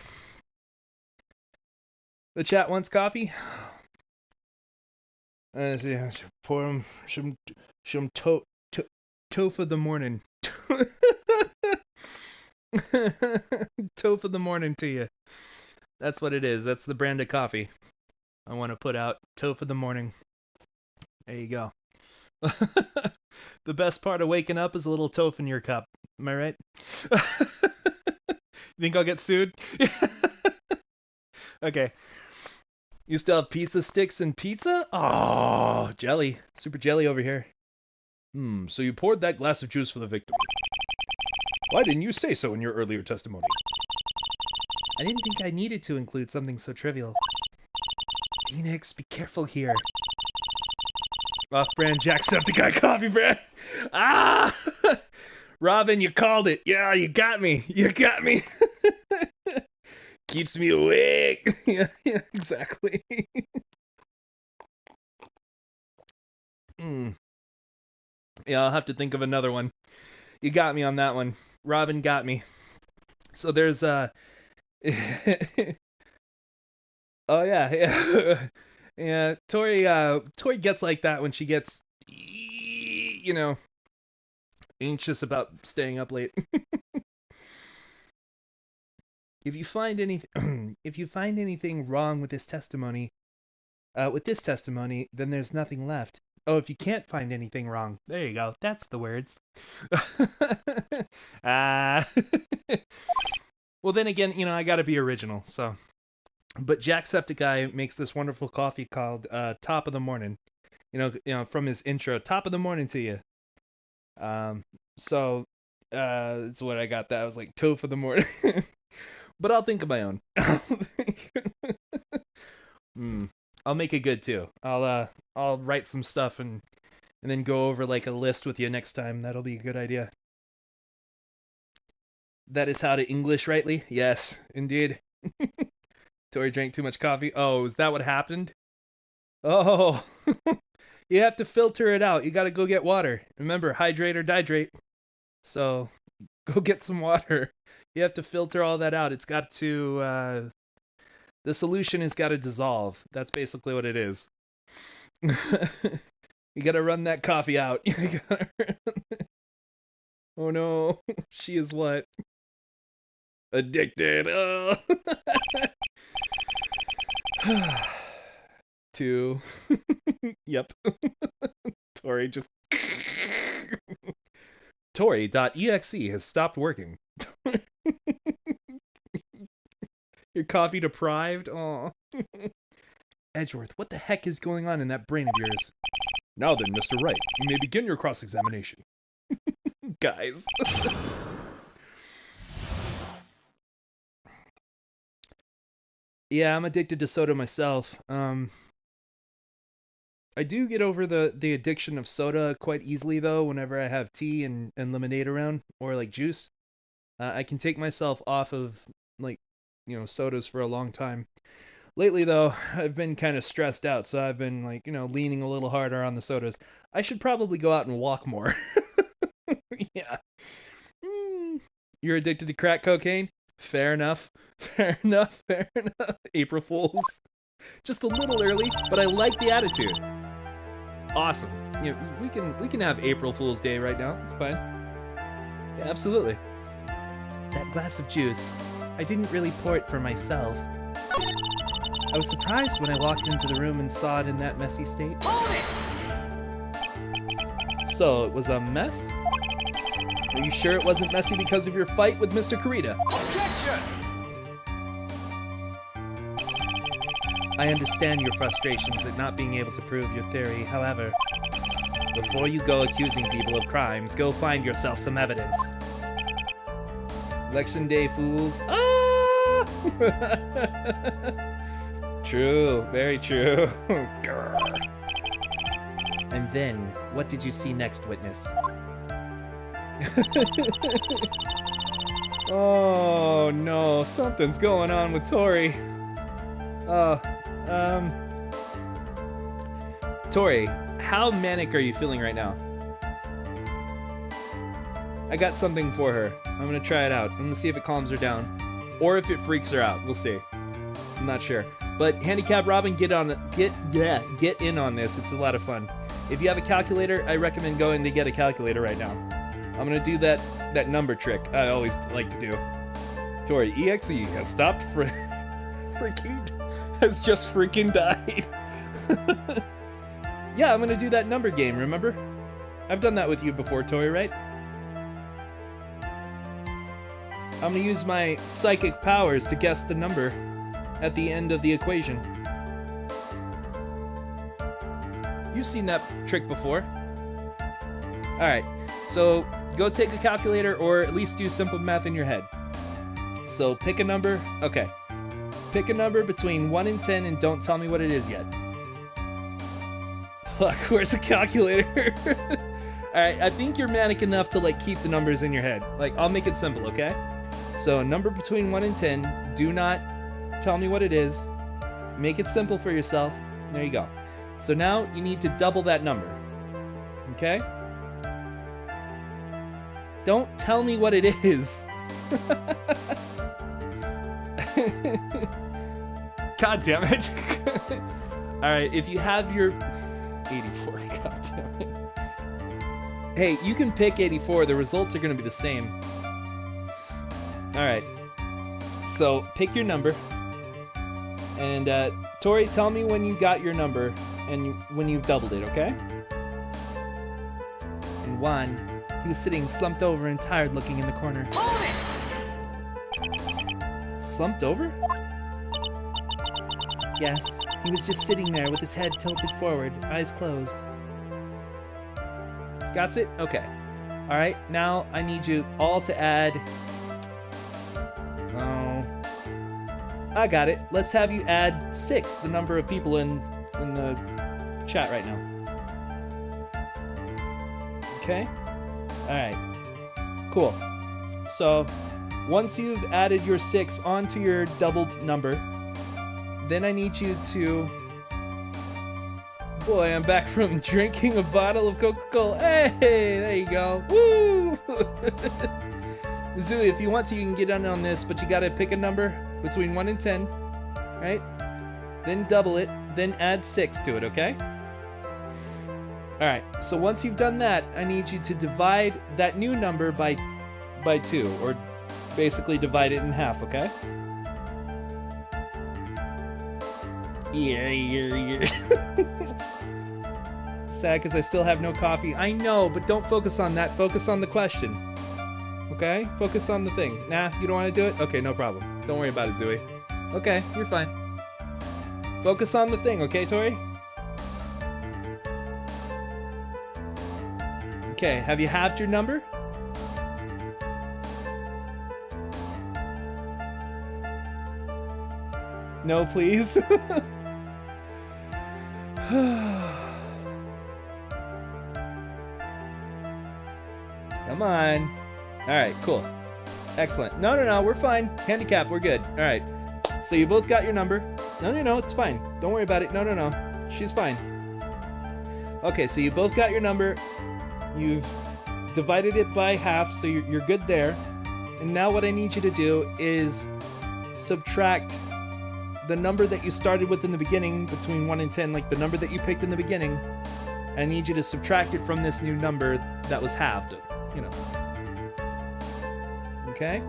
The chat wants coffee. Yeah, pour him some tofu the morning. Tofu the morning to you. That's what it is. That's the brand of coffee I want to put out. Tofu the morning. There you go. The best part of waking up is a little tofu in your cup. Am I right? You think I'll get sued? Okay. You still have pizza sticks and pizza? Oh, jelly. Super jelly over here. So you poured that glass of juice for the victim. Why didn't you say so in your earlier testimony? I didn't think I needed to include something so trivial. Phoenix, be careful here. Off-brand Jacksepticeye coffee brand. Ah! Robin, you called it. Yeah, you got me. You got me. Keeps me awake. Yeah, exactly. Yeah, I'll have to think of another one. You got me on that one. Robin got me. So there's oh yeah. Yeah, Tori gets like that when she gets, you know, anxious about staying up late. If you find anything wrong with this testimony, then there's nothing left. Oh, if you can't find anything wrong, there you go. That's the words. Well, then again, you know, I gotta be original, so. But Jacksepticeye makes this wonderful coffee called Top of the Morning. You know, from his intro, Top of the Morning to you. So that's what I got. That I was like tofu the morning. But I'll think of my own. I'll make it good too. I'll write some stuff and then go over like a list with you next time. That'll be a good idea. That is how to English rightly. Yes, indeed. Tori drank too much coffee. Oh, is that what happened? Oh, you have to filter it out. You got to go get water. Remember, hydrate or dihydrate. So go get some water. You have to filter all that out. It's got to, the solution has got to dissolve. That's basically what it is. You got to run that coffee out. Oh no, she is what? Addicted. Oh. To yep. Tori just Tori.exe has stopped working. Your coffee deprived? Aw. Edgeworth, what the heck is going on in that brain of yours? Now then, Mr. Wright, you may begin your cross-examination. Guys. Yeah, I'm addicted to soda myself. I do get over the addiction of soda quite easily though. Whenever I have tea and lemonade around, or like juice, I can take myself off of like sodas for a long time. Lately though, I've been kind of stressed out, so I've been like leaning a little harder on the sodas. I should probably go out and walk more. Yeah. You're addicted to crack cocaine? Fair enough. Fair enough. Fair enough. April Fools. Just a little early, but I like the attitude. Awesome. We can have April Fool's Day right now. It's fine. Yeah, absolutely. That glass of juice, I didn't really pour it for myself. I was surprised when I walked into the room and saw it in that messy state. So, it was a mess? Are you sure it wasn't messy because of your fight with Mr. Kurita? Objection! I understand your frustrations at not being able to prove your theory. However, before you go accusing people of crimes, go find yourself some evidence. Election day, fools. Ah! True, very true. And then, what did you see next, witness? Oh no, something's going on with Tori. Tori, how manic are you feeling right now? I got something for her. I'm gonna try it out. I'm gonna see if it calms her down. Or if it freaks her out. We'll see. I'm not sure. But Handicap Robin, get in on this. It's a lot of fun. If you have a calculator, I recommend going to get a calculator right now. I'm gonna do that number trick I always like to do. Tori, EXE has stopped has just freaking died. Yeah, I'm gonna do that number game, remember? I've done that with you before, Tori, right? I'm gonna use my psychic powers to guess the number at the end of the equation. You've seen that trick before. Alright, so go take a calculator or at least do simple math in your head. So pick a number. Okay. Pick a number between 1 and 10 and don't tell me what it is yet. Fuck, where's a calculator? Alright, I think you're manic enough to like keep the numbers in your head. Like, I'll make it simple, okay? So a number between 1 and 10. Do not tell me what it is. Make it simple for yourself. There you go. So now you need to double that number. Okay? Don't tell me what it is. God damn it. Alright, if you have your 84, god damn it. Hey, you can pick 84, the results are going to be the same. Alright, so pick your number. And Tori, tell me when you got your number and when you've doubled it, okay? And Juan, he was sitting slumped over and tired looking in the corner. Slumped over? Yes, he was just sitting there with his head tilted forward, eyes closed. Got it? Okay. Alright, now I need you all to add... Oh... I got it. Let's have you add 6, the number of people in the chat right now. Okay? Alright. Cool. So, once you've added your 6 onto your doubled number, then I need you to... Boy, I'm back from drinking a bottle of Coca-Cola. Hey, there you go. Woo! Zooey, if you want to, you can get in on this, but you gotta pick a number between 1 and 10, right? Then double it, then add 6 to it, okay? Alright, so once you've done that, I need you to divide that new number by 2, or basically divide it in half, okay? Yeah. Sad because I still have no coffee. I know, but don't focus on that. Focus on the question. Okay? Focus on the thing. Nah, you don't want to do it? Okay, no problem. Don't worry about it, Zooey. Okay, you're fine. Focus on the thing, okay, Tori? Okay, have you halved your number? No, please. Come on. Alright, cool. Excellent. No, we're fine. Handicap, we're good. Alright. So you both got your number. No, it's fine. Don't worry about it. No. She's fine. Okay, so you both got your number. You've divided it by half, so you're good there. And now what I need you to do is subtract the number that you started with in the beginning, between 1 and 10, like the number that you picked in the beginning. I need you to subtract it from this new number that was halved, you know. Okay?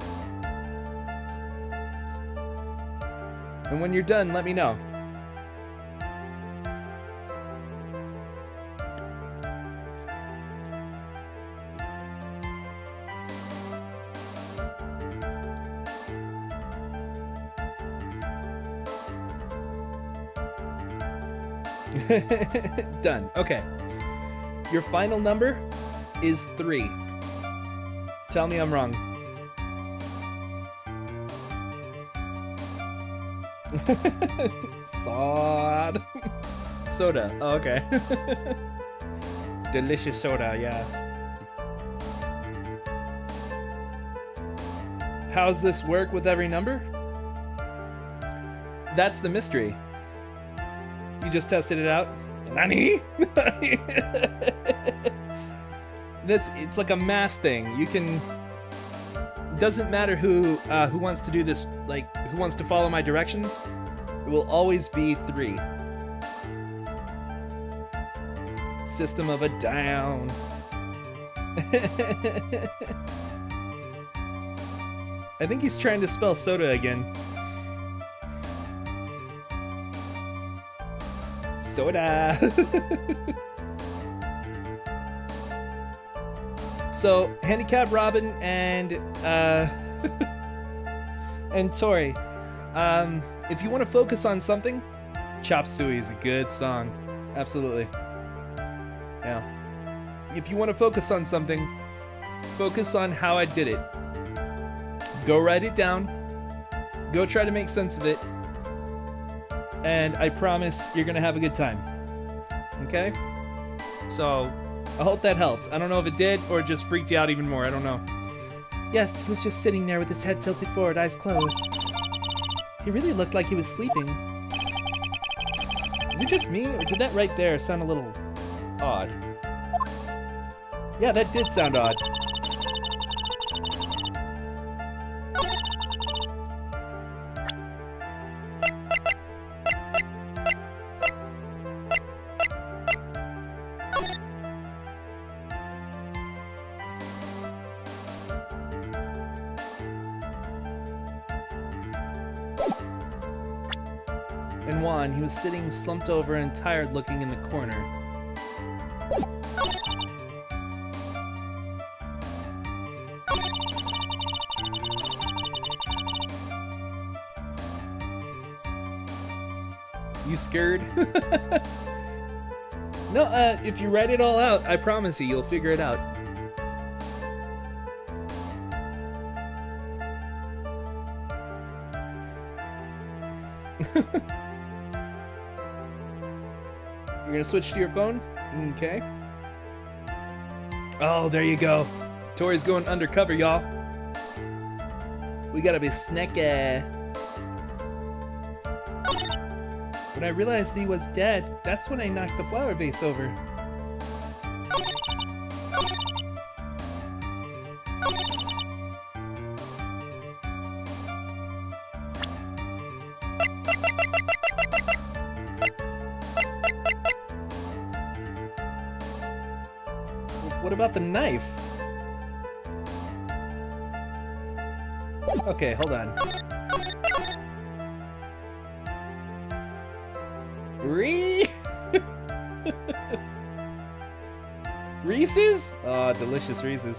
And when you're done, let me know. Done. Okay. Your final number is 3. Tell me I'm wrong. Sod. Soda. Oh, okay. Delicious soda, yeah. How's this work with every number? That's the mystery. You just tested it out? Nani? It's like a math thing. You can. It doesn't matter who wants to do this, like who wants to follow my directions. It will always be 3. System of a Down. I think he's trying to spell soda again. Soda. So, Handicap Robin and and Tori, if you want to focus on something, Chop Suey is a good song. Absolutely. Yeah. If you want to focus on something, focus on how I did it. Go write it down. Go try to make sense of it. And I promise you're gonna have a good time. Okay? So, I hope that helped. I don't know if it did or it just freaked you out even more. I don't know. Yes, he was just sitting there with his head tilted forward, eyes closed. He really looked like he was sleeping. Is it just me, or did that right there sound a little odd? Yeah, that did sound odd. And Juan, he was sitting slumped over and tired looking in the corner. You scared? No, if you write it all out, I promise you'll figure it out. You're gonna switch to your phone? Okay. Oh, there you go. Tori's going undercover, y'all. We gotta be sneaky. When I realized he was dead, that's when I knocked the flower vase over. What about the knife? Okay, hold on. Reese's? Oh, delicious Reese's.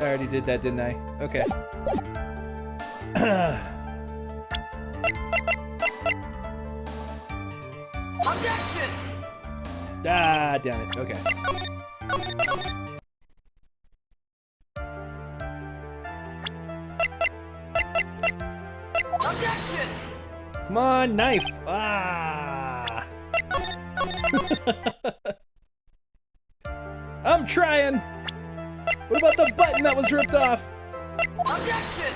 I already did that, didn't I? Okay. Objection! Ah, damn it. Okay. Objection! Come on, knife! Ah! I'm trying! What about the button that was ripped off? Objection!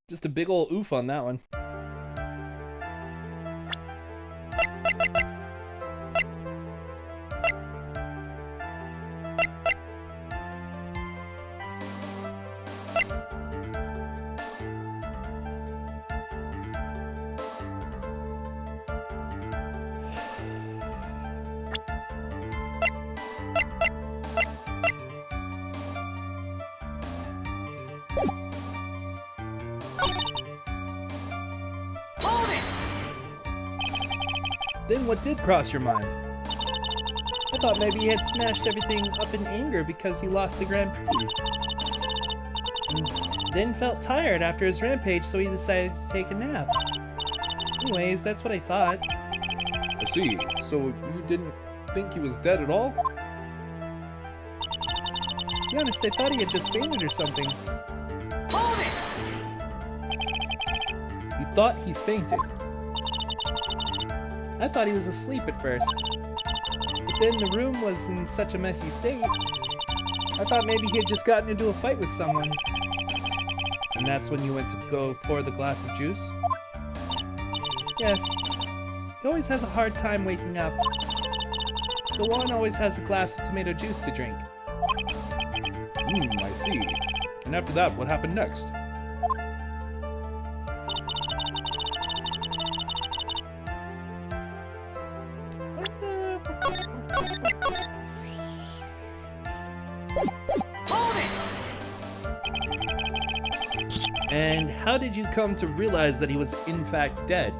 Just a big ol' oof on that one. Hold it! Then what did cross your mind? I thought maybe he had smashed everything up in anger because he lost the Grand Prix. And then felt tired after his rampage, so he decided to take a nap. Anyways, that's what I thought. I see. So you didn't think he was dead at all? To be honest, I thought he had just fainted or something. Hold it! You thought he fainted. I thought he was asleep at first. But then the room was in such a messy state. I thought maybe he had just gotten into a fight with someone. And that's when you went to go pour the glass of juice? Yes. He always has a hard time waking up. So Juan always has a glass of tomato juice to drink. I see. And after that, what happened next? Hold it! And how did you come to realize that he was in fact dead?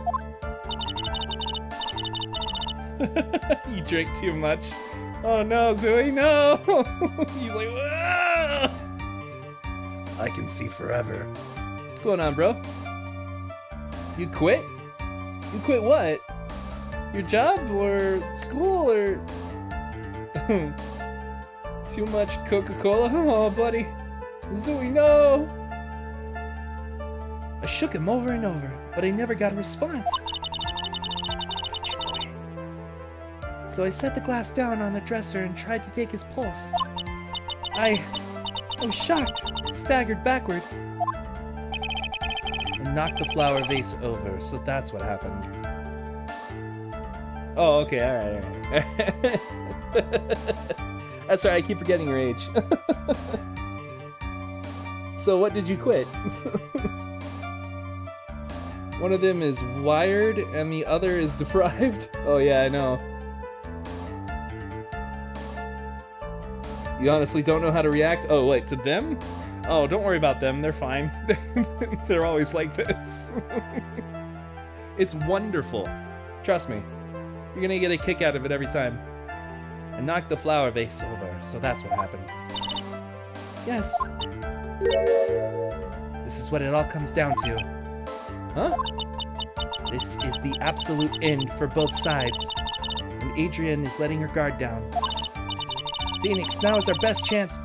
You drank too much. Oh no, Zoe, no! He's like, "Ah!" I can see forever. What's going on, bro? You quit? You quit what? Your job or school or too much Coca-Cola? Oh, buddy. Zoe, no! I shook him over and over, but I never got a response. So I set the glass down on the dresser and tried to take his pulse. I was shocked, staggered backward, and knocked the flower vase over, so that's what happened. Oh, okay, alright. That's right, I keep forgetting your age. So what did you quit? One of them is wired and the other is deprived? Oh yeah, I know. You honestly don't know how to react? Oh, wait, to them? Oh, don't worry about them. They're fine. They're always like this. It's wonderful. Trust me. You're gonna get a kick out of it every time. I knocked the flower vase over, so that's what happened. Yes. This is what it all comes down to. Huh? This is the absolute end for both sides. And Adrian is letting her guard down. Phoenix, now is our best chance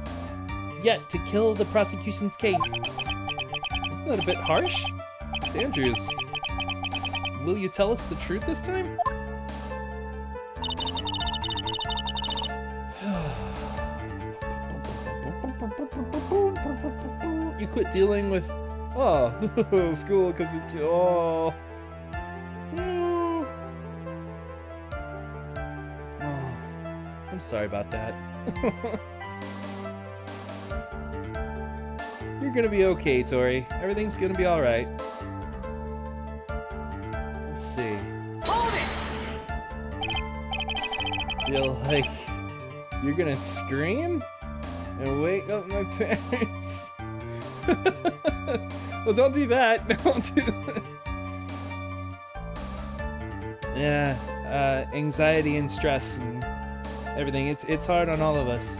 yet to kill the prosecution's case. Isn't that a bit harsh? It's Andrews. Will you tell us the truth this time? You quit dealing with... Oh, school because it... Oh... I'm sorry about that. You're gonna be okay, Tori. Everything's gonna be alright. Let's see. Hold it! Feel like you're gonna scream and wake up my parents. Well, don't do that. Don't do that. Yeah, anxiety and stress and everything. It's hard on all of us.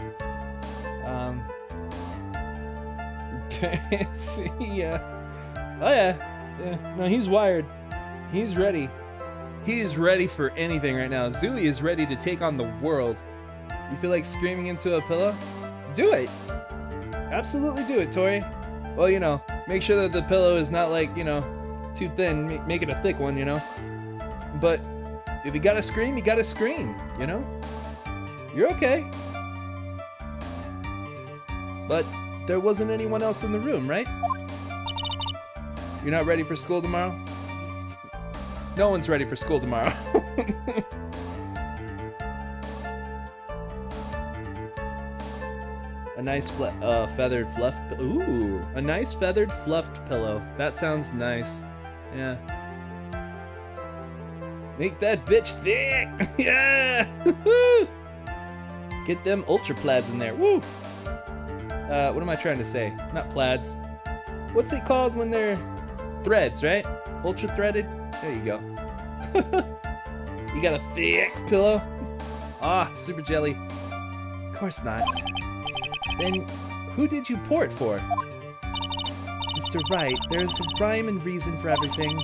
Yeah. Oh yeah. No, he's wired. He's ready. He's ready for anything right now. Zooey is ready to take on the world. You feel like screaming into a pillow? Do it. Absolutely do it, Tori. Well, you know, make sure that the pillow is not like, you know, too thin. Make it a thick one, you know. But if you gotta scream, you gotta scream, you know. You're okay. But there wasn't anyone else in the room, right? You're not ready for school tomorrow? No one's ready for school tomorrow. A nice feathered fluff. Ooh, a nice feathered fluffed pillow. That sounds nice. Yeah. Make that bitch thick. Yeah. Get them ultra plaids in there. Woo. What am I trying to say? Not plaids. What's it called when they're threads, right? Ultra threaded. There you go. You got a thick pillow. Ah, super jelly. Of course not. Then, who did you pour it for? Mr. Wright, there's a rhyme and reason for everything.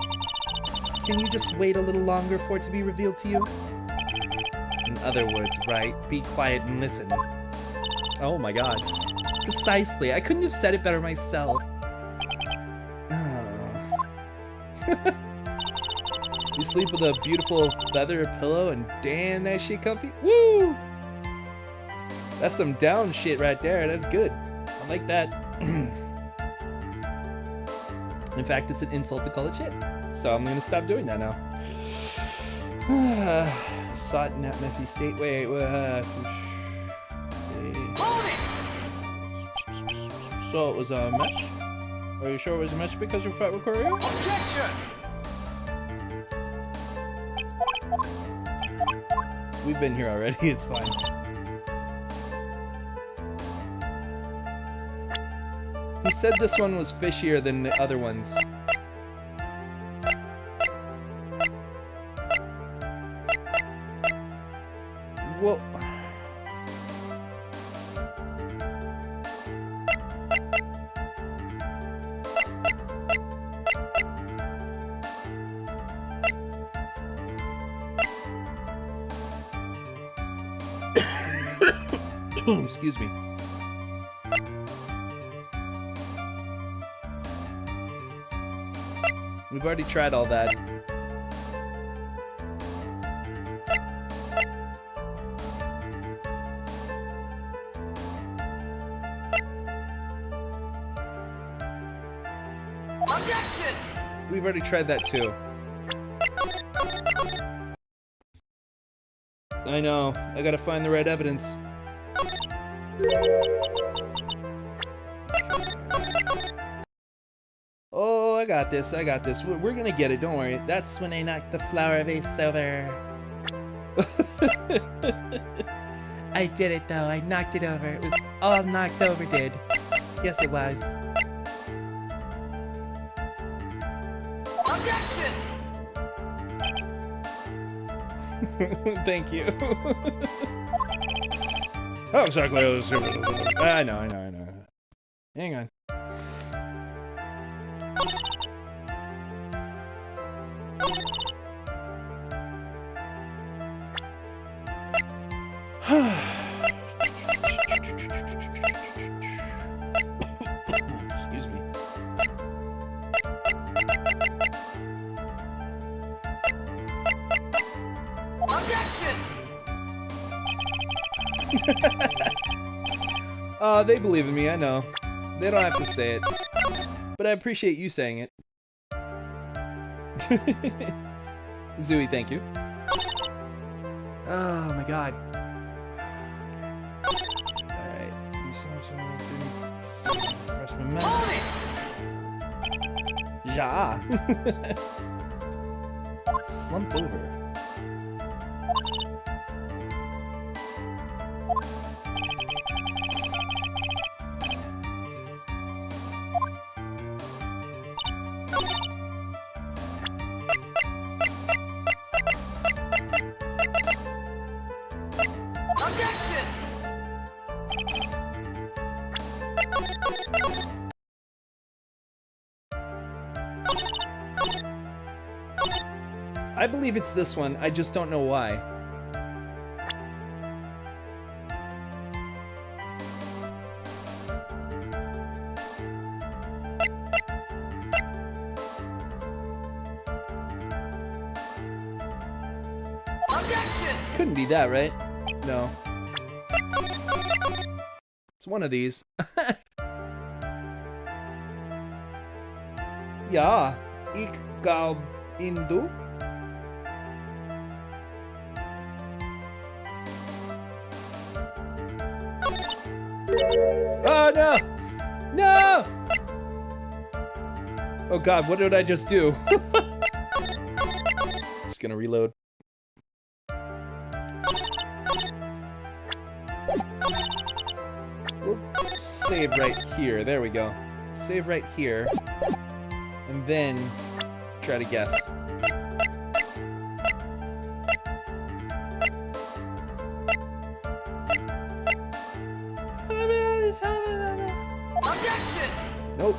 Can you just wait a little longer for it to be revealed to you? In other words, Wright, be quiet and listen. Oh my god. Precisely. I couldn't have said it better myself. You sleep with a beautiful feather pillow and damn that shit comfy? Woo! That's some down shit right there. That's good. I like that. In fact, it's an insult to call it shit. So I'm gonna stop doing that now. Saw it in that messy state. Wait, So it was a mesh? Are you sure it was a mesh because you're fat with Korea? Objection! We've been here already, it's fine. He said this one was fishier than the other ones. Well... Excuse me. We've already tried all that. Objection! We've already tried that too. I know. I gotta find the right evidence. Oh, I got this. I got this. We're gonna get it. Don't worry. That's when I knocked the flower vase over. I did it though. I knocked it over. It was all knocked over, dude. Yes, it was. Objection! Thank you. How exactly is it? I know. Hang on. Excuse me. Objection! They believe in me, I know. They don't have to say it. But I appreciate you saying it. Zooey, thank you. Oh my god. Alright. Press my mouse. Hold it! Ja. Slumped over. Objection! I believe it's this one, I just don't know why. Couldn't be that, right? No. It's one of these. Ja, ich glaub in du. Oh no! No! Oh god, what did I just do? Just gonna reload. We'll save right here. There we go. Save right here. And then try to guess. Objection! Nope.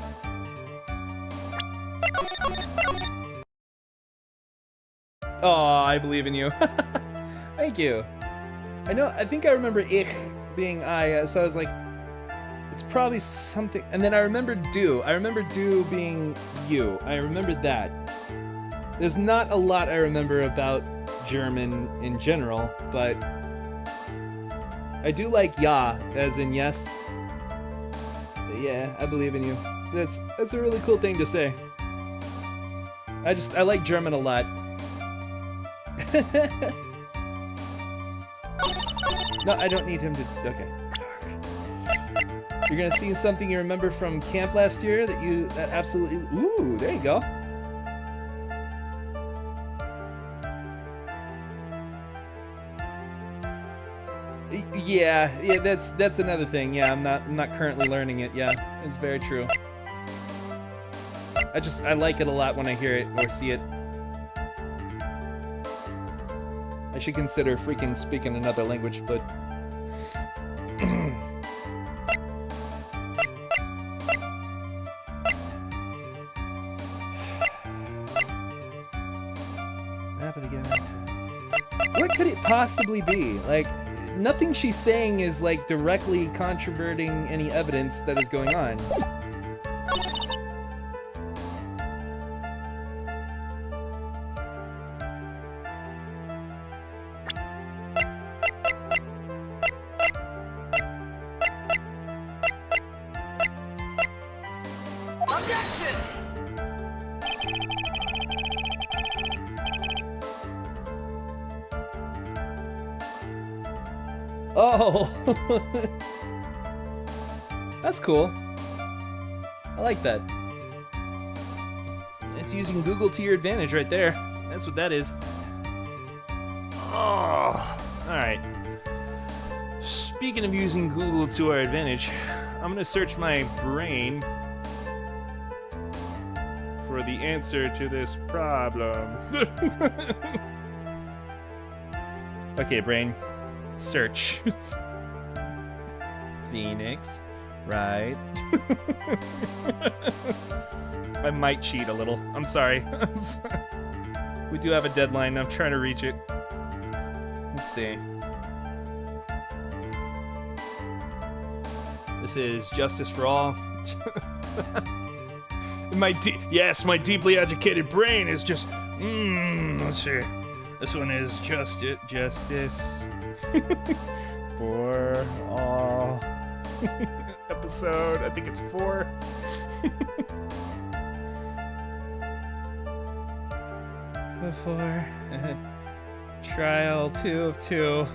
Oh, I believe in you. Thank you. I think I remember ich being I, so I was like, it's probably something. And then I remembered do. I remember do being you. I remembered that. There's not a lot I remember about German in general, but I do like ja, as in yes. Yeah, I believe in you. That's a really cool thing to say. I like German a lot. No, I don't need him to. Okay. You're gonna see something you remember from camp last year that absolutely. Ooh, there you go. Yeah, that's another thing. Yeah, I'm not currently learning it. Yeah, it's very true. I like it a lot when I hear it or see it. I should consider freaking speaking another language, but what could it possibly be? Like, nothing she's saying is like directly controverting any evidence that is going on. Objection! Oh, that's cool. I like that. It's using Google to your advantage right there. That's what that is. Oh, alright. Speaking of using Google to our advantage, I'm gonna search my brain for the answer to this problem. Okay, brain. Search. Phoenix. Right. I might cheat a little. I'm sorry. We do have a deadline. I'm trying to reach it. Let's see. This is Justice for All. My deeply educated brain is just. Let's see. This one is Justice for All. Episode, I think it's 4. Before trial 2 of 2.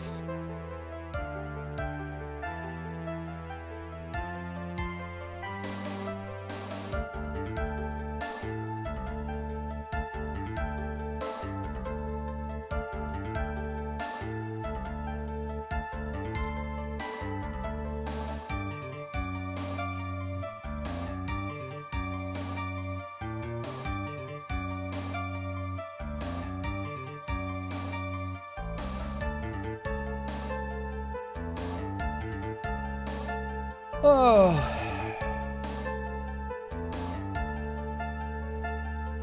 Oh.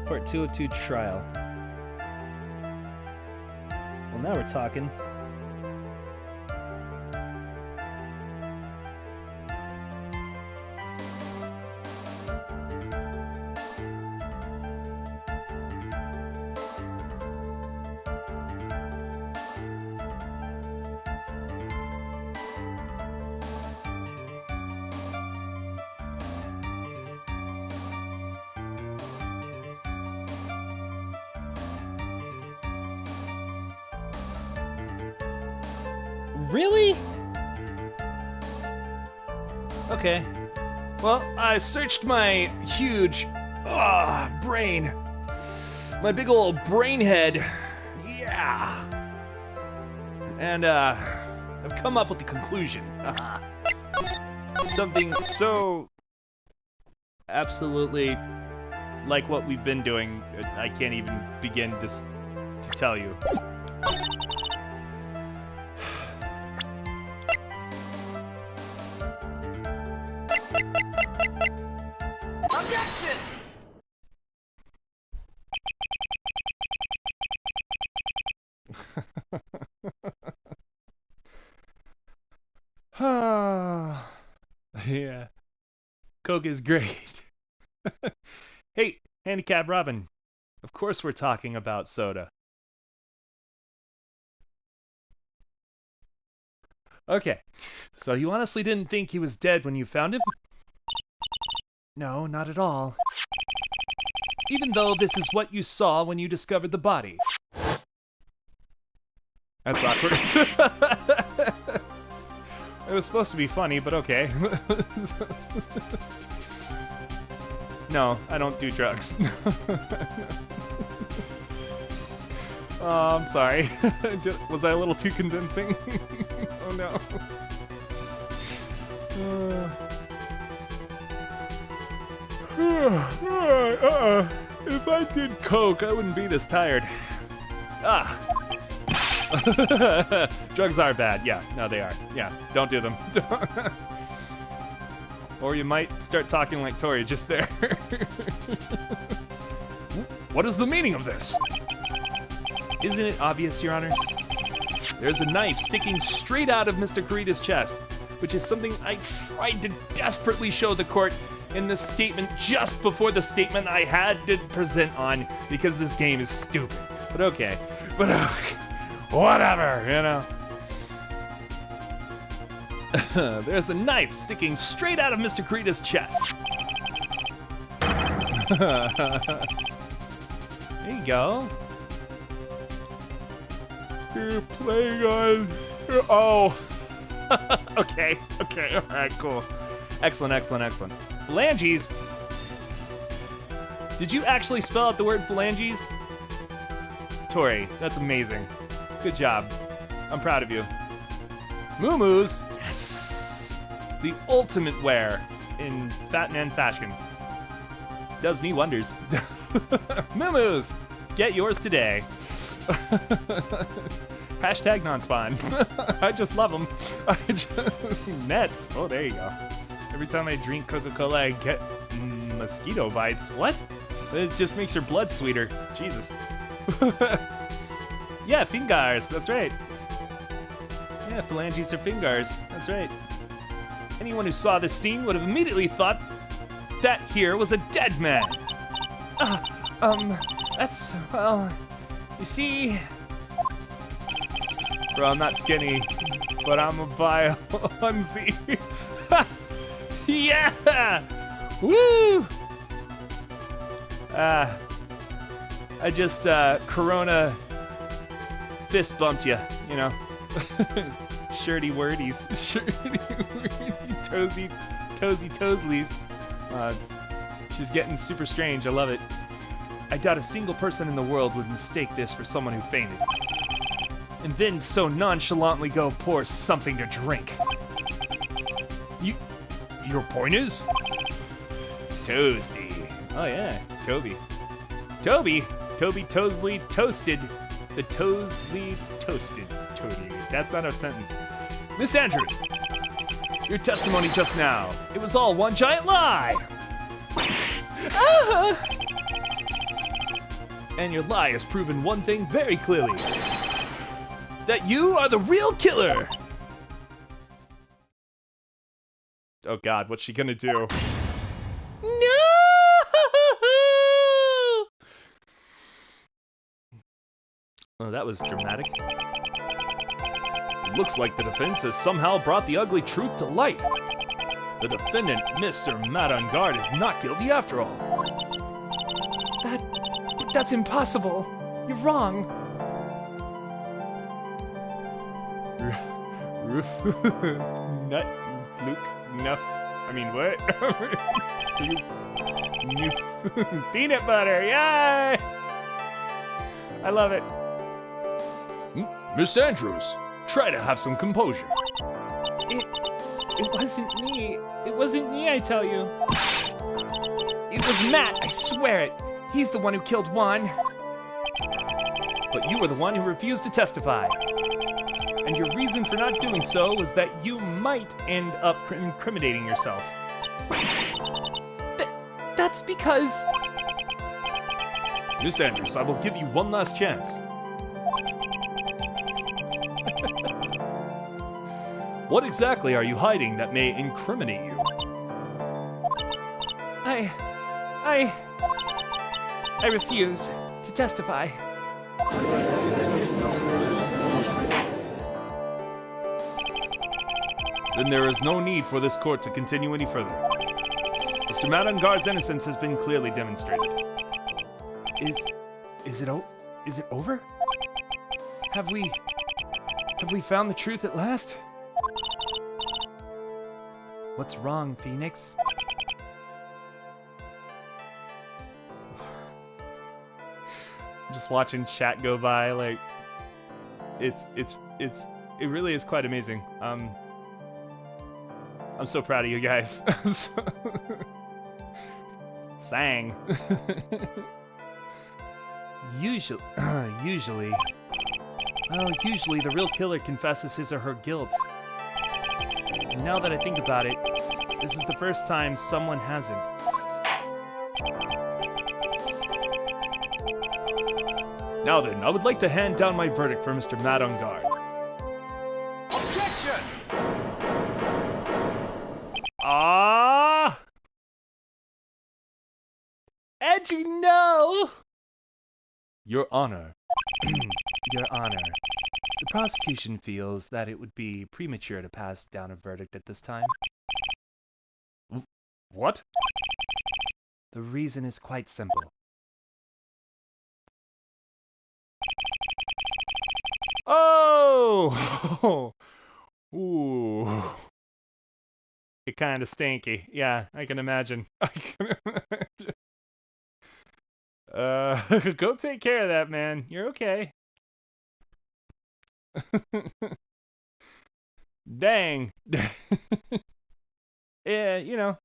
Part 2 of 2 trial. Well, now we're talking. Really? Okay. Well, I searched my huge brain. My big old brain head. Yeah. And I've come up with the conclusion. Something so absolutely like what we've been doing, I can't even begin to tell you. Objection! Yeah. Coke is great. Hey, Handicap Robin. Of course we're talking about soda. Okay, so you honestly didn't think he was dead when you found him? No, not at all. Even though this is what you saw when you discovered the body. That's awkward. It was supposed to be funny, but okay. No, I don't do drugs. Oh, I'm sorry. Was I a little too convincing? Oh no. If I did coke, I wouldn't be this tired. Drugs are bad. Yeah, no, they are. Yeah, don't do them. Or you might start talking like Tori just there. What is the meaning of this? Isn't it obvious, Your Honor? There's a knife sticking straight out of Mr. Kurita's chest, which is something I tried to desperately show the court in the statement just before the statement I had to present on, because this game is stupid. But okay. Whatever, you know. There's a knife sticking straight out of Mr. Kurita's chest. There you go. You're playing on... Oh. Okay, alright, cool. Excellent. Phalanges? Did you actually spell out the word phalanges? Tori, that's amazing. Good job. I'm proud of you. Moo-moos? Yes! The ultimate wear in Fat Man fashion. Does me wonders. Moo-moos! Get yours today. Hashtag non-spawn. I just love them. Nets. Oh, there you go. Every time I drink Coca-Cola, I get mosquito bites. What? It just makes your blood sweeter. Jesus. Yeah, fingers. That's right. Yeah, phalanges are fingers. That's right. Anyone who saw this scene would have immediately thought that here was a dead man. That's, well, you see... Bro, I'm not skinny, but I'm a bio onesie. Yeah! Woo! I just, Corona fist bumped you, you know. Shirty wordies. Shirty wordy toesy toeslies. She's getting super strange, I love it. I doubt a single person in the world would mistake this for someone who fainted. And then so nonchalantly go pour something to drink. Your point is? Toasty. Oh yeah, Toby. Toby Toesley toasted. The Toesley toasted Toby. That's not a sentence. Miss Andrews, your testimony just now, it was all one giant lie. And your lie has proven one thing very clearly. That you are the real killer! Oh god, what's she gonna do? No! Oh, that was dramatic. It looks like the defense has somehow brought the ugly truth to light. The defendant, Mr. Madangard, is not guilty after all. That's impossible. You're wrong. Nut, Luke, Nuff. I mean, what? Peanut butter, yay! I love it. Miss Andrews, try to have some composure. It wasn't me. It wasn't me, I tell you. It was Matt, I swear it. He's the one who killed Juan. But you were the one who refused to testify. And your reason for not doing so was that you might end up incriminating yourself. That's because... Miss Andrews, I will give you one last chance. What exactly are you hiding that may incriminate you? I refuse to testify. Then there is no need for this court to continue any further. Mr. Madangard's innocence has been clearly demonstrated. Is it over? Have we found the truth at last? What's wrong, Phoenix? I'm just watching chat go by, like it really is quite amazing. I'm so proud of you guys. I'm so Sang. Usually the real killer confesses his or her guilt. And now that I think about it, this is the first time someone hasn't. Now then, I would like to hand down my verdict for Mr. Madangard. Objection! Ah! Edgy, no! Your Honor. Your Honor, the prosecution feels that it would be premature to pass down a verdict at this time. What? The reason is quite simple. Oh! Ooh. It kind of stinky. Yeah, I can imagine. I can imagine. Go take care of that, man. You're okay. Dang. Yeah, you know.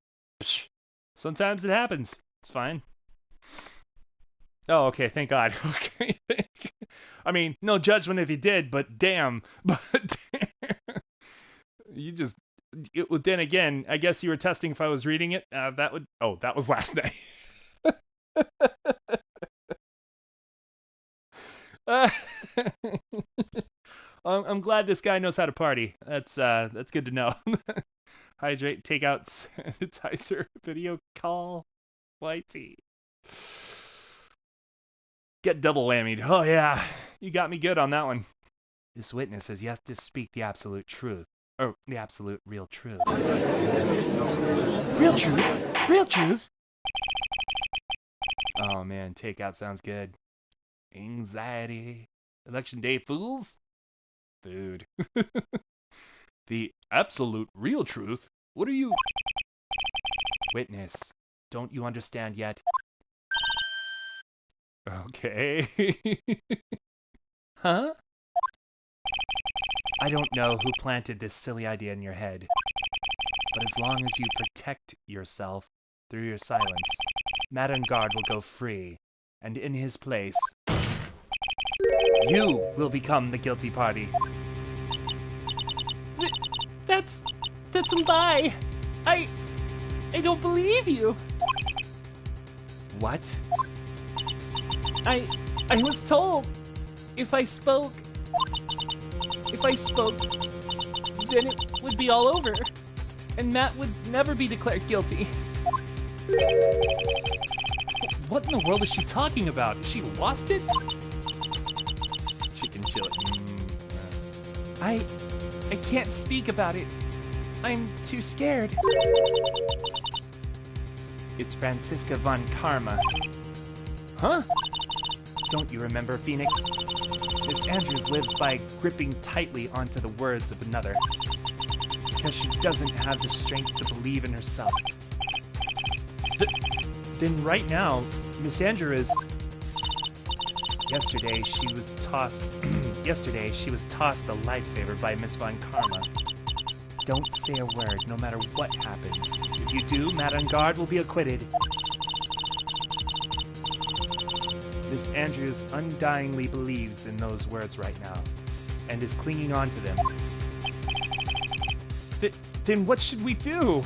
Sometimes it happens. It's fine. Oh, okay, thank God. Okay. I mean, no judgment if you did, but damn. But damn. You just... then again, I guess you were testing if I was reading it. That would... Oh, that was last night. I'm glad this guy knows how to party. That's good to know. Hydrate, take out sanitizer, video call, YT. Get double whammied. Oh yeah, you got me good on that one. This witness has yet to speak the absolute truth. Or the absolute real truth. Real truth? Real truth? Oh man, takeout sounds good. Anxiety. Election day fools? Dude. The absolute real truth? What are you... Witness, don't you understand yet? Okay. Huh? I don't know who planted this silly idea in your head, but as long as you protect yourself through your silence, Madangard will go free, and in his place, you will become the guilty party. That's a lie. I don't believe you. What? I was told if I spoke, then it would be all over, and Matt would never be declared guilty. What in the world is she talking about? She lost it? Chicken chili. I can't speak about it. I'm too scared. It's Franziska von Karma. Huh? Don't you remember, Phoenix? Miss Andrews lives by gripping tightly onto the words of another. because she doesn't have the strength to believe in herself. Then right now, Miss Andrew is... Yesterday, she was tossed a lifesaver by Miss Von Karma. Don't say a word, no matter what happens. If you do, Madame Guard will be acquitted. Miss Andrews undyingly believes in those words right now, and is clinging on to them. Then what should we do?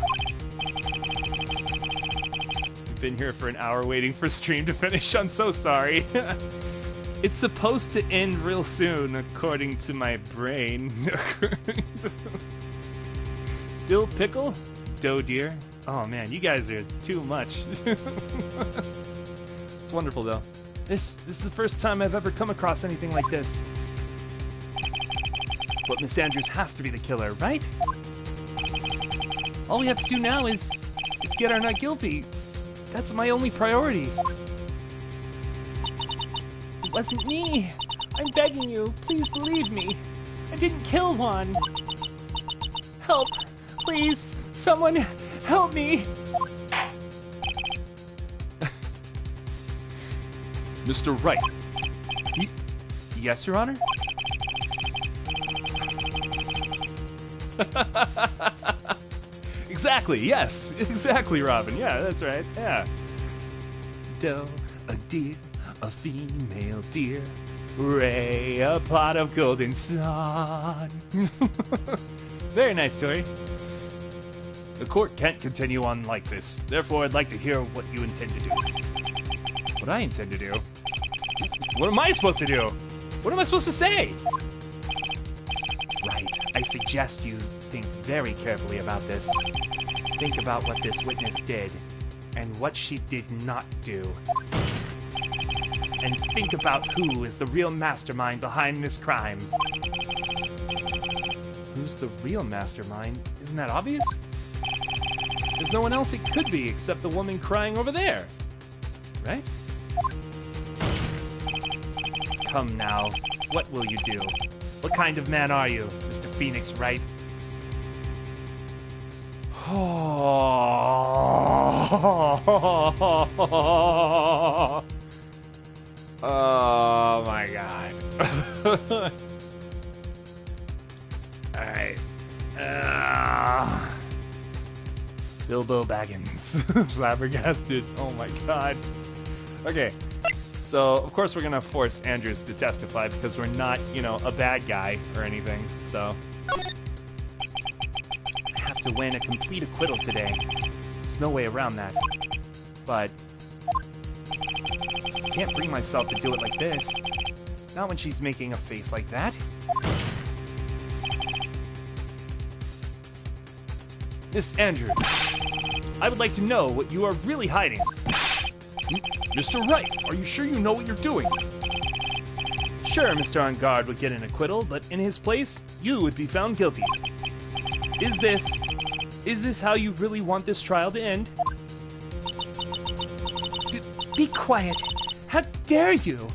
We've been here for an hour waiting for stream to finish. I'm so sorry. It's supposed to end real soon, according to my brain. Dill pickle? Dough dear? Oh man, you guys are too much. It's wonderful though. This is the first time I've ever come across anything like this. But Miss Andrews has to be the killer, right? All we have to do now is get our not guilty. That's my only priority. It wasn't me. I'm begging you, please believe me. I didn't kill Juan. Help, please, someone help me. Mr. Wright. Yes, Your Honor? Exactly, yes. Exactly, Robin. Yeah, that's right. Yeah. Doe, a deer, a female deer. Ray, a pot of golden sun. Very nice, Tori. The court can't continue on like this. Therefore, I'd like to hear what you intend to do. What I intend to do? What am I supposed to do? What am I supposed to say? Right. I suggest you think very carefully about this. Think about what this witness did, and what she did not do. And think about who is the real mastermind behind this crime. Who's the real mastermind? Isn't that obvious? There's no one else it could be except the woman crying over there. Right? Come now, what will you do? What kind of man are you, Mr. Phoenix Wright? Oh my god. Alright. Bilbo Baggins. Flabbergasted. Oh my god. Okay. So, of course, we're gonna force Andrews to testify because we're not, you know, a bad guy or anything, so. I have to win a complete acquittal today. There's no way around that. But I can't bring myself to do it like this. Not when she's making a face like that. Miss Andrews, I would like to know what you are really hiding. Mr. Wright, are you sure you know what you're doing? Sure, Mr. On Guard would get an acquittal, but in his place, you would be found guilty. Is this how you really want this trial to end? Be quiet. How dare you?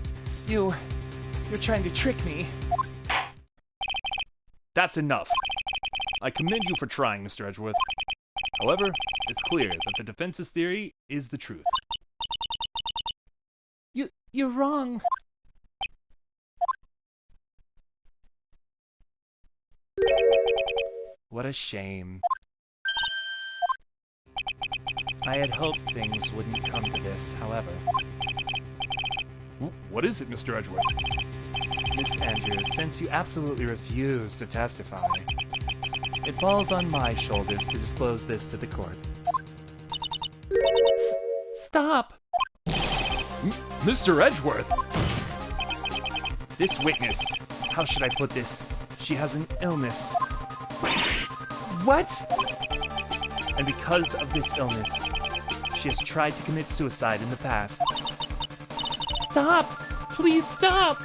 You're trying to trick me. That's enough. I commend you for trying, Mr. Edgeworth. However, it's clear that the defense's theory is the truth. You're wrong. What a shame. I had hoped things wouldn't come to this, however. What is it, Mr. Edgeworth? Miss Andrews, since you absolutely refuse to testify, it falls on my shoulders to disclose this to the court. Stop! Mr. Edgeworth! This witness, how should I put this? She has an illness. What? And because of this illness, she has tried to commit suicide in the past. Stop! Please stop!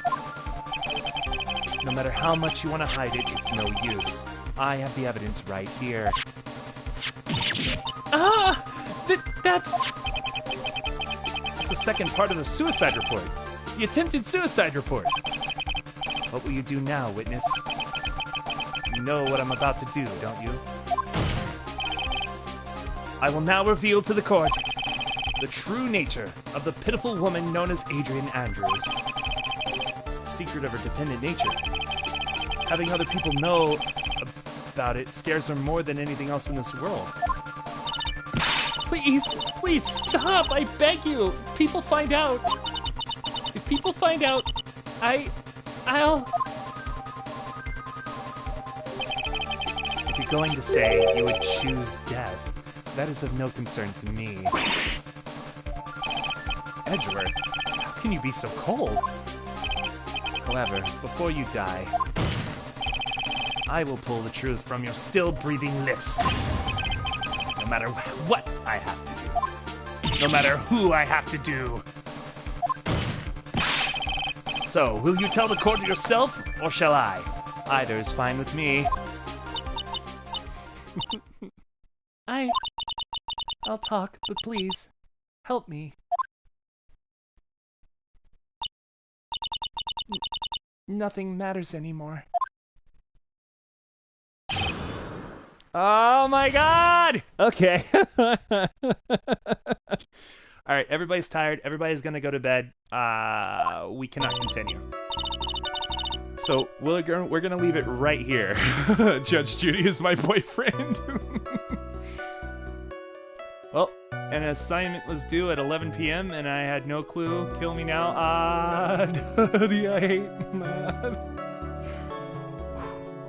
No matter how much you want to hide it, it's no use. I have the evidence right here. Ah! That's the second part of the suicide report. The attempted suicide report. What will you do now, witness? You know what I'm about to do, don't you? I will now reveal to the court the true nature of the pitiful woman known as Adrian Andrews. The secret of her dependent nature. Having other people know about it scares her more than anything else in this world. Please, please stop, I beg you. People find out. If people find out, I'll... If you're going to say you would choose death, that is of no concern to me. Edgeworth, how can you be so cold? However, before you die, I will pull the truth from your still-breathing lips. No matter what I have to do. No matter who I have to do. So, will you tell the court yourself, or shall I? Either is fine with me. I'll talk, but please, help me. Nothing matters anymore. Oh my god! Okay. Alright, everybody's tired. Everybody's gonna go to bed. We cannot continue. So, we're gonna leave it right here. Judge Judy is my boyfriend. Well, an assignment was due at 11 p.m. and I had no clue. Kill me now. Daddy, I hate math.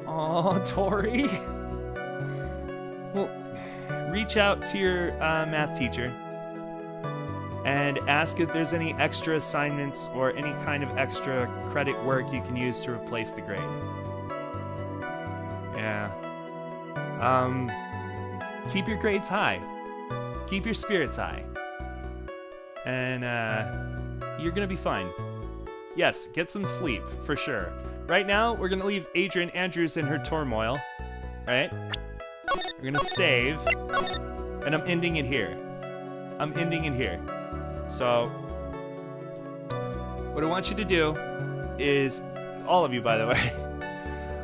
Aw, Tori. Well, reach out to your math teacher and ask if there's any extra assignments or any kind of extra credit work you can use to replace the grade. Yeah. Keep your grades high. Keep your spirits high. And, you're gonna be fine. Yes, get some sleep, for sure. Right now, we're gonna leave Adrian Andrews in her turmoil, right? We're gonna save, and I'm ending it here. I'm ending it here. So, what I want you to do is, all of you by the way,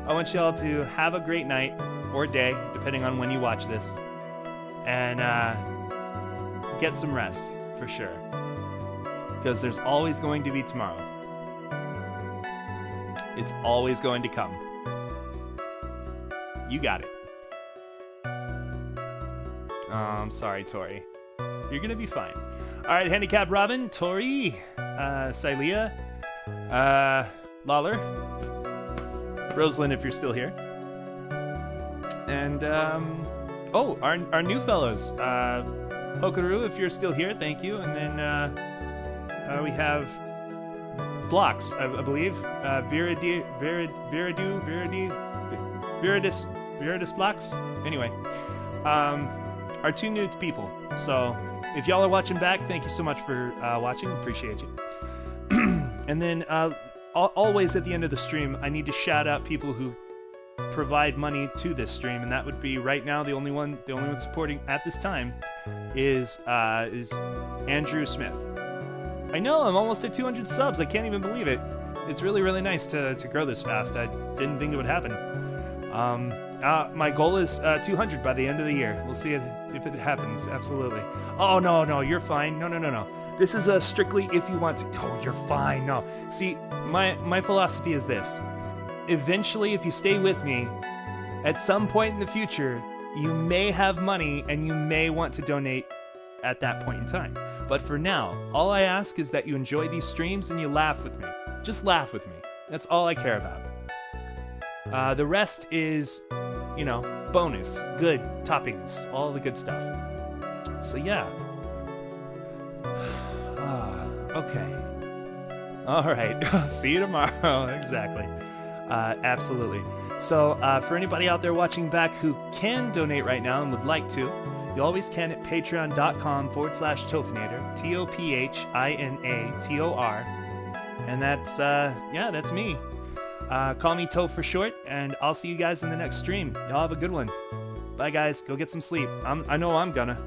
I want you all to have a great night, or day, depending on when you watch this, and get some rest, for sure. Because there's always going to be tomorrow. It's always going to come. You got it. I'm sorry, Tori. You're gonna be fine. Alright, Handicap Robin, Tori, Silea, Lawler, Rosalind if you're still here. And, oh, our new fellows. Hokaru, if you're still here, thank you. And then, we have Blocks, I believe. Viridis Blocks? Anyway. Our two new people. So, if y'all are watching back, thank you so much for watching. Appreciate you. And then, always at the end of the stream, I need to shout out people who provide money to this stream, and that would be right now the only one supporting at this time is Andrew Smith. I know I'm almost at 200 subs. I can't even believe it. It's really, really nice to grow this fast. I didn't think it would happen. My goal is 200 by the end of the year. We'll see if it happens. Absolutely. Oh, no, you're fine. No. This is strictly if you want to. Oh, you're fine. No. See, my philosophy is this. Eventually, if you stay with me, at some point in the future, you may have money and you may want to donate at that point in time. But for now, all I ask is that you enjoy these streams and you laugh with me. Just laugh with me. That's all I care about. The rest is, you know, bonus, good, toppings, all the good stuff. So yeah. Okay. Alright, see you tomorrow. Exactly. Absolutely. So, for anybody out there watching back who can donate right now and would like to, you always can at patreon.com/Tophinator, Tophinator. And that's, yeah, that's me. Call me Toph for short, and I'll see you guys in the next stream. Y'all have a good one. Bye, guys. Go get some sleep. I know I'm gonna.